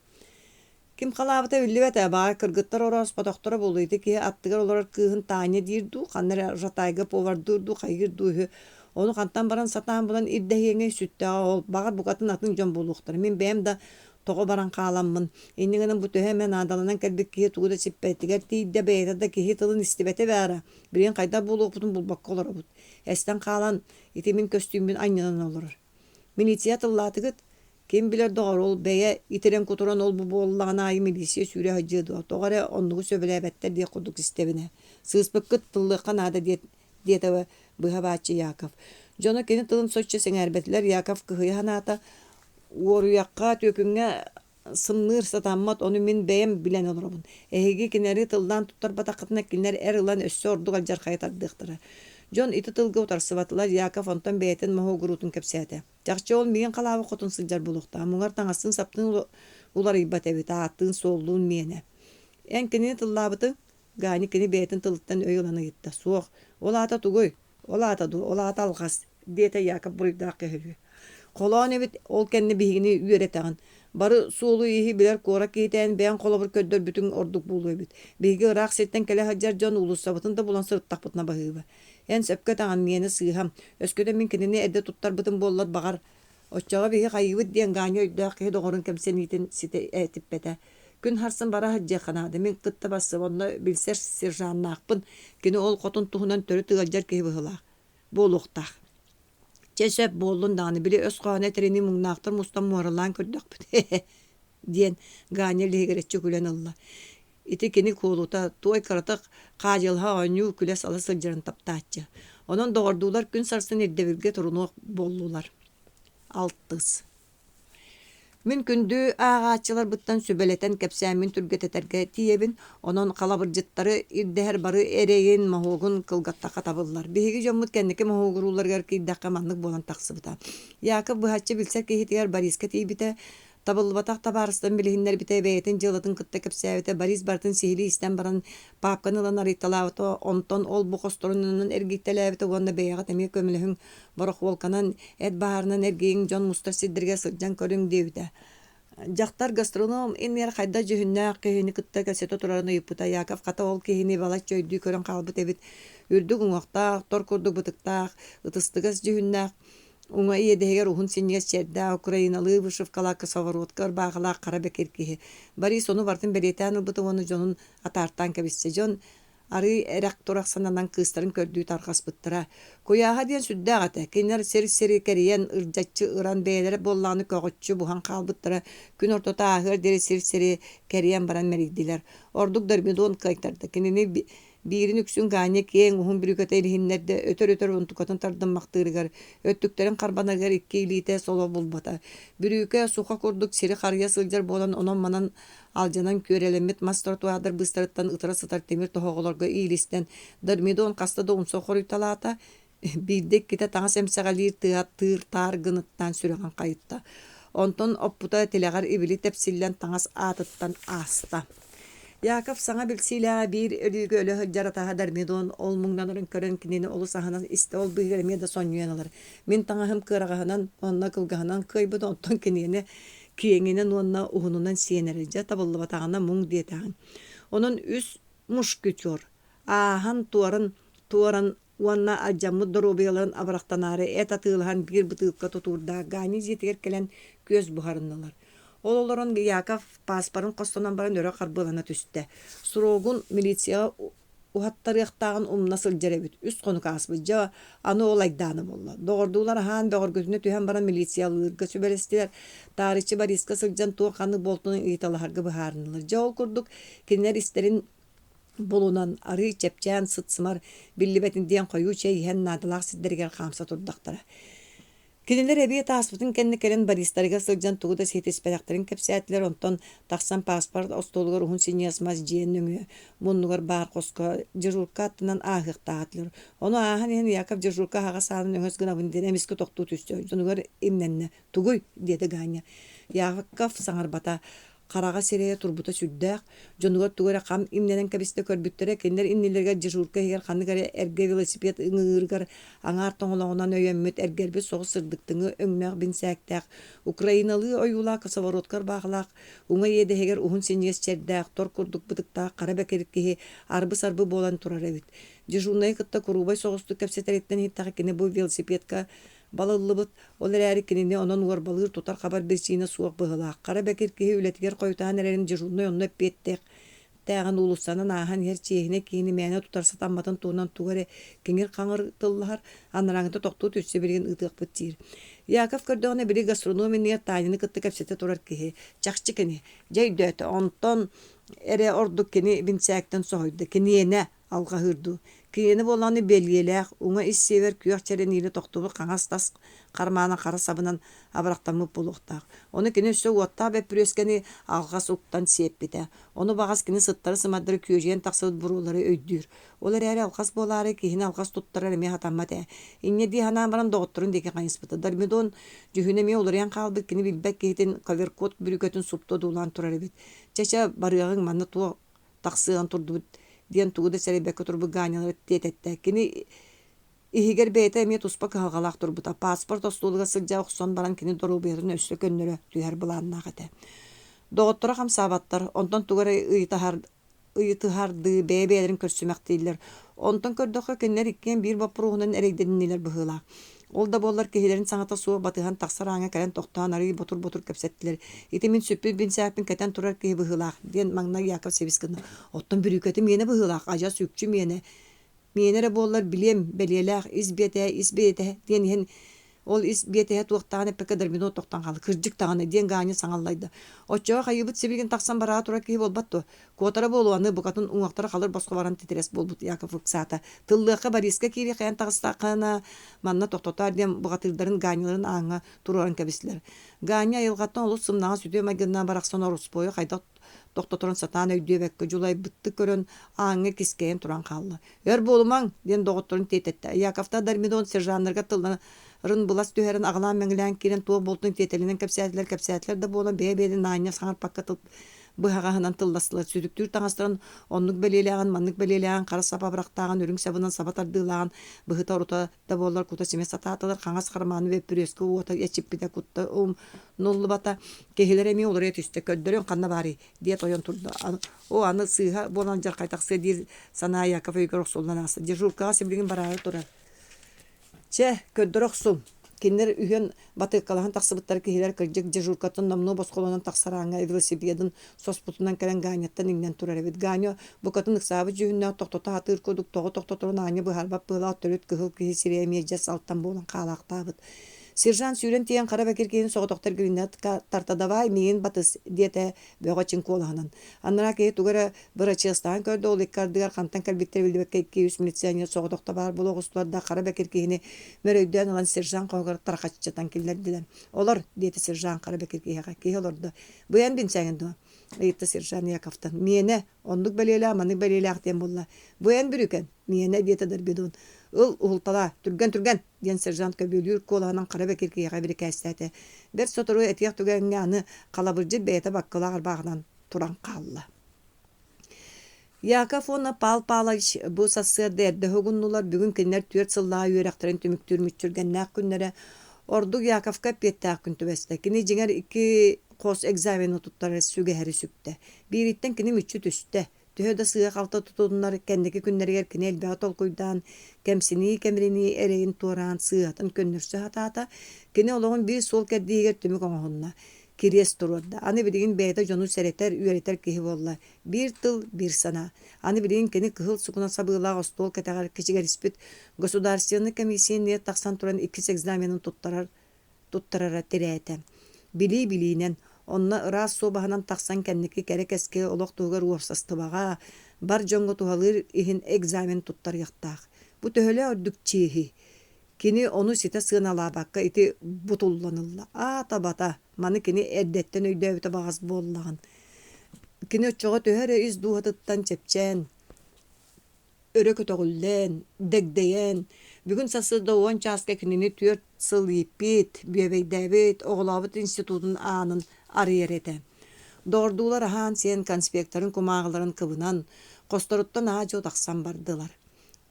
Ким халабыта үллебете баа кыргыттар орос подоктора болуйды ки аттыгар олар кыһын таня дирду, каннара жатайга повардурду, кайгырду. Onu kantan baran satan bulan irdehienge sütte ol. Bagar bukatın atın jön buluqtar. Men beğem da toğu baran kalamın. İnnigenin bu töhemen adalanan kelbek kihi tuğda sippetiger tiyde beyta da kihi tılın istibete vera. Birin kayda buluq butun bulbakka olar bud. Esten kalan itimin köstüğümün aynadan olur. Men itiyat ıllatıgıt Kim bilir doğru ol beye itiren kuturan ol bu bollağına ayı milisiye süre hacıdı. Doğru onluğu söbelebetter diye kuduk istebine. Sığıspık kıt tıllığı kanada diye tabi bıha bahçı Yakov. Jona keni tılın soçça senerbetler Yakov kıhıya hanata oruyakka tökünge sınır satanmat onu min beyem bilen olurabın. Ehegi kineri tıldan tutar batakıtına kinler er ılan össü ordu galcar kaytardıqtıra. Jon iti tılgı otar sıvatılar Yakov ondan beyeten maho gurutun kepsiyete. Jakçı ol miyen kalavı kotun sılcar bulukta. Muğar tangasın saptın ular ibat evi attığın solduğun miyene. En kini tıllabıtı gani kini beyeten tılıttan öylanı gitti. Soğuk. Ola ata tugoy. Ola ata dur. Ola ata algas. Diyete Yakov burayda kehülü. Kolağın evet ol kendi bihini üretağın. Barı suulu iyi biler korak giyten beyan kolabır köddör bütün orduk buluyor bit. Bigi ırak setten kele hacar can ulus sabıtında bulan sırttak bıtına bahıva. En sepke tağın miyene sığham. Ösköde min kendini edde tuttar bıtın bollat bağar. Oçağa bihi kayıvıt diyen ganyo ödüğü kıyı doğurun kemsen itin site etip bete. Gün harsın bara hacca kanadı. Min kıtta bası onunla bilser sirjanına akpın. Gini ol kotun tuhunan törü tığalcar kıyı bıhıla. Boluqtaq. Çesep bollun dağını bile öz qağına treni muğnaqtır mustam muarılan kördük bit. Diyen ganyel ligeretçi gülen Allah. İti kini kuluta toy karatık qajılha onyu küle salı sılcırın taptaçı. Onun doğurdular gün sarsın erdevirge turunu bollular. Altıs. Mümkündü ağaççılar bıttan sübeleten kepsəmin türget eterge tiyebin, onun kalabırcıtları irdeher barı ereyin mahogun kılgattaqa tabıllar. Bihigi jommut kendiki mahogurullar garki iddaqqa manlık bolan taqsı bıta. Yakıb bıhatçı bilser ki hitigar bariska tiyibite, tabılbataq tabarıstan bilihinler bite beyetin jılatın kıtta kepsəvite baris bartın sihili isten baran papkanılan aritalavıta onton ol bu kostorununun ergiktelavite uğanda beyağa temeye kömülühün barok volkanan et baharının ergeyin John Mustar siddirge sılcan körün devide. Jaktar gastronom en yer hayda jühünne kehini kıtta kasete turarını yuputa Yakov kata ol kehini balat çöydü körün kalbıt evit ürdük uŋaqtaq, tor kurduk bıtıktaq, ıtıstıgas jühünne Уңа иедеһигер уһун синньигэс чэрдэ Украиналыы вышивкалаакка соворотка бааҕалаах хара бэкиркиһи. Бари сону бартын бэриэтээн ылбыты уону дьонун атаартаан кэбиссэ дьон ары эрэх турах сананан кыыстарын көрдүү тархаспыттара. Куяаха диэн сүддээҕэтэ, кинилэр сери-сери кэриэн ырдьаччы ыран бэйэлэр боллааны көҕөччү буһан хаалбыттара күн ортото ааһыар диэри сери-сери кэриэн баран мэригдилэр. Ордук дөрмидуон кайктарда. Кинини биирин үксүн гаанья киэн уһун бүрүкөтө илиһиннерде өтөр унтукатын тардыммактыырыгар өттүктерин карбанагар икки илиите соло булбата. Бүрүкө суха курдук сири харыя сылдьар болан онон манан алжанан күөрелеммит мастер туадыр быстарыттан ытыра сытар темир тоһоголорго иилистен дырмидон кастада унсо хоруйталаата бирдек ките таҥас эмсэҕэлиир тыыр таар гыныттан сүрэҕэн кайытта. Онтон оппута телегар ибили тепсиллен таҥас аатыттан ааста. Yakov sana bilsiyle bir ölügü ölü hıccara taha dermidon ol muğnanların körün kinini olu sahanan iste ol bıgırmaya da son yuyanalır. Min taŋahım kırağıhanan onna kılgıhanan kıybıda onton kinini kiyenginin onna uhunundan siyenerince tabıllı batağına muğ diyetağın. Onun üst muş gütüyor. Ahan tuarın onna acamı dorobiyaların abraktanarı et atılhan bir bıtıqqa tuturda gani zetiger kelen göz buharındalar. Ололорон Яков паспарын костонан баран өрө карбылана түстэ. Суроогун милиция ухаттарыяктагын умна сылжаребит. Үс конук аспыжа аны олайдааны болла. Догордуулар хаан догоргөтүнө түһэн баран милициялыырга сүбелестилер. Тарыхчы Бориска сылжан туаканы болтунун ыйталаһарга быһаарынылар. Жол курдук кинер истерин болунан ары чепчән сытсымар биллибетин диэн койуу чей хэн надалак сиддергер хамса турдактара. Кинилер эбие тааспытын кенне келен баристарга сылжан тугуда сетеспелактерин кепсээтлер онтон тахсан паспорт остолугар ухун синьясмас жиен нөңү муннугар баар коско жырулка аттынан аахыктаатлер. Ону аахан эн Яков жырулка хага саанын өңөс гына бунден эмиске токтуу түстө. Жонугар имненне тугуй диэде ганя. Яков саңарбата Карага серее турбута сүддәк, жонугар тугара кам имненен кабисте көрбүттөрө кендер иннилерге жырулка хигер ханныгар эрге велосипед ыңыргар аңар тоңолоңунан өйөммөт эргерби согус сырдыктыңы өңнөк бинсәктәк Украиналы оюла косовороткар баглак уңа еде хигер ухун синьес чердәк тор курдук бытыкта кара бекерки арбы сарбы болан турар эбит. Жырулнай кытта курубай согусту кепсетериттен хиттак кине бу велосипедка балыллыбыт олар әрі кинене онон уар балыр тутар хабар берсине суак быһылаак. Кара бекер киһи үлетигер койутаан эрерин жырулной онно петтек. Тәгын улусанан аахан хер чиехине киһини мэне тутарса тамматын туунан тугаре кеңер каңыр тыллахар анараңыта токтуу түссө берген ытыак быттир. Яков көрдөҕүнэ бiri гастрономия таанины кытты кэпсэтэ турар киһи чахчы кини жейдөтө онтон эре ордук кини бинсээктен соһойду киниене алга хырду киени боланы белгиэлээх уҥа ис сиэбэр күөх черениили тохтубут хаҥас тас хармаана хара сабынан абырахтаммыт булуохтаах ону кини өссө уоттаах бэппүрүөскэни алгас уктан сиэппитэ ону багас кини сыттары сымаддары күөжиэн тахсыбыт буруулары өйдүүр ол эрээри алгас буолаары киһини алгас туттарар эмиэ хатаммат инне диһанаан баран доҕотторун диэки хаҥыспыта дармидуон жүһүн эмиэ уларыйан хаалбыт кини билбэк киһитин коверкот бүрүкөтүн супту дуулаан турар эбит чача барыаҕыҥ манна туо тахсыан турдубут диэн тугуда сэрибэкке турбут гаанялары тиэтэттэ кини иһигэр бэйэтэ эмиэ туспа кыһалҕалаах турбута паспорт остуулуга сылдьаа охсон баран кини доруубуйатын өссө көннөрө түһэр былааннаах этэ доҕоттора хамсаабаттар онтон тугара ыйытыһарды бэйэ-бэйэлэрин көрсүмэхтииллэр онтон көрдөххө кэннэр иккиэн биир баппуруһунан эрэйдэниннилэр быһыылаах ол да буоллар киһилэрин саҥата суо батыһан тахсар ааҥа кэлэн тохтоон арыый ботур кэпсэттилэр ити мин сүппүт бинсээппин кэтэн турар киһи быһыылаах диэн маҥнай Яков себискынна оттон бүрүүкэти миэне быһыылаах ажа сүкчү миэнере буоллар билиэм бэлиэлээх ис биэтэ диэн иһин ол ис биэтэһэ туохтаҕын эппэкэ дарбинуот тохтан хаалла кырдьык таҕына диэн гааñы саҥаллайда оччоҕо хайыыбыт сибилигин тахсан бараа турар киһи болбатту куотара буолуаны букатын уҥуохтара халыр босхо баран титирэс буолбут Яков ыксаата тыллыахха Бориска киири хайан таҕыстааххана манна тохтотоор диэн буҕатыырдарын гааñыларын ааҥа туруоран кэбистилэр гааñы айылҕаттан олус сымнаҕа сүтүө магыннаан барахсан оруспойу хайдах тохтоторун сатаан өйдүөбэккэ жулайбытты көрөн ааҥҥа кискэйэн туран хаалла өр буолумаҥ диэн доҕотторун тиэтэттэ Яковта дармидон сержаннарга тылларын булас түһэрэн аҕалаан мэҥилээн киирэн туо болтун тиэтэлинэн кэпсээтлэр да буолан бэйэ-бэйэлин нааньа саҥарпакка быһаҕаһынан тылластылар сүтүктүүр таҥастаран оннук бэлиэлээҕин маннык бэлиэлээҕин хара сапа абырахтааҕын өрүҥ сабынан саба тардыылааҕын быһыта орута да буоллар кута симе сатаатылар хаҥас хармааны бэппүрүөскө уота эчиппитэ кутта нуллубата киһилэр эмиэ уларыйа түстэ көддөрүн ханна баарый диэт ойон турда аны сыыһа буолан жархайтахсыа диир санаа Яков өйгөр охсуллан ааса дежуркаҕа сибилигин бараары турар көддөр охсул кинилэр үһүн батыыккалаһын тахсыбыттар киһилэр кырдьык дежуркатын номнуу босхолонун тахсарааҥҥа велосипедын соспутунан кэлэн гааñаттан иҥнэн турар эбит гааñо букатын ыксаабыт жүһүннээх тохтото хатыыр курдук тоҕо тохтоторун ааñа быһаарбап быылаах төрүт кыһыл киһи сирэйэ миэдьэ салттан буолан хаалаахтаабыт сержант сүүрэн тиийэн хара бэкир киһин соҕотохтор гириннэт тартадабаай миигин батыс диэтэ бөҕөчүн куолаһынан аннара киһи тугара бырачыастаан көрдө ол иккардыгар хантан кэлбиттэр билбэкке 200 милиционер соҕотохто баар булоҕустулар да хара бэкир киһини мөрөйдөөн ылан сержант коҕугар тарахаччатан киллэрдилэр олор диэти сержант хара бэкир киһига киһи олордо буян бинсээҥин дуо ыйытта сержант Яковтан миэне оннук бэлиэлээх маннык бэлиэлээх диэн булла буян бүрүкэн миэне диэти дарбидуун ыл ухултала түргэн диэн сержант көбүлүүр куолаһынан хара бэкир киһига бiri кээстээте бер сотору этиэх түгэҥҥэ аны халабырдьыт бэйэтэ баккылаах арбааҕынан туран хаалла Яков оны Пал-Палыч бу сассыарда эрдэһөгуннулар бүгүн кинилэр түөрт сыллаа үөрэхтерин түмүктүүрмүччүргэннээх күннэрэ ордук Яковка пиэттэээх күн түбэстэ кини дьиҥэр 2 хос экзамени туттара сүгэһэри сүктэ биириттэн кини мүччү түстэ төһө да сыа халта тутуннар кэнники күннэригэр кини элбэҕэ толкуйдаан кэмсинии кэмринии эрэйин туораан сыатын көннөрсө хатаата кини олоҕун бир суол кэрдиигэр түмүк оҥоһунна кириэс туруорда аны билигин бэйэтэ дьону сэрэтэр үөрэтэр киһи буолла биир тыл биир сана аны билигин кини кыһыл сукуна сабыылаах остуол кэтэҕэр кичигэриспит государственный комиссиянниэ тахсан туран 2 экзаменин туттарара тирээте билиинен онна ыраас суобаһынан тахсан кэнники кэрэ-кэске олох туһугар уопсастыбаҕа бар дьоҥҥо туһалыыр иһин экзамен туттарыахтаах бу төһөлө ордук чииһи кини ону сите сыаналаабакка ити бутулланылла табата маны кини эрдэттэн өйдөөбүтэ баҕас буоллагын кини оччоҕо төһөрө ис дуухатыттан чэпчээн өрө көтөҕүллээн дэгдэйэн бүгүн сасыырда 10 чааска кинини 4 сыл ииппит бүөбэйдээбит оҕолообут институтун аанын арыйар этэ доордуулар аһаан сиэн конспекторун кумааҕыларын кыбынан хосторуттан аажы тахсан бардылар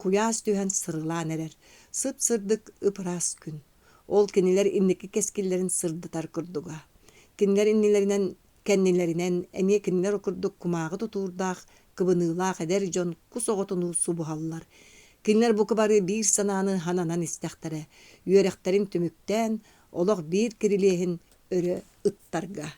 куяас түһэн сырылаан эрер сып-сырдык ыпырас күн ол кинилэр инники кескиллерин сырдытар курдуга кинилэр иннилеринен кэннилеринен эмиэ кинилэр окурдук кумаагы тутуурдаах кыбыныылаах эдер дьон кус оҕотунуу субуһаллар кинилэр бу кыбары биир санааны хананан истэхтерэ үөрэхтерин түмүктээн олох биир кирилиэһин өрө ыттарга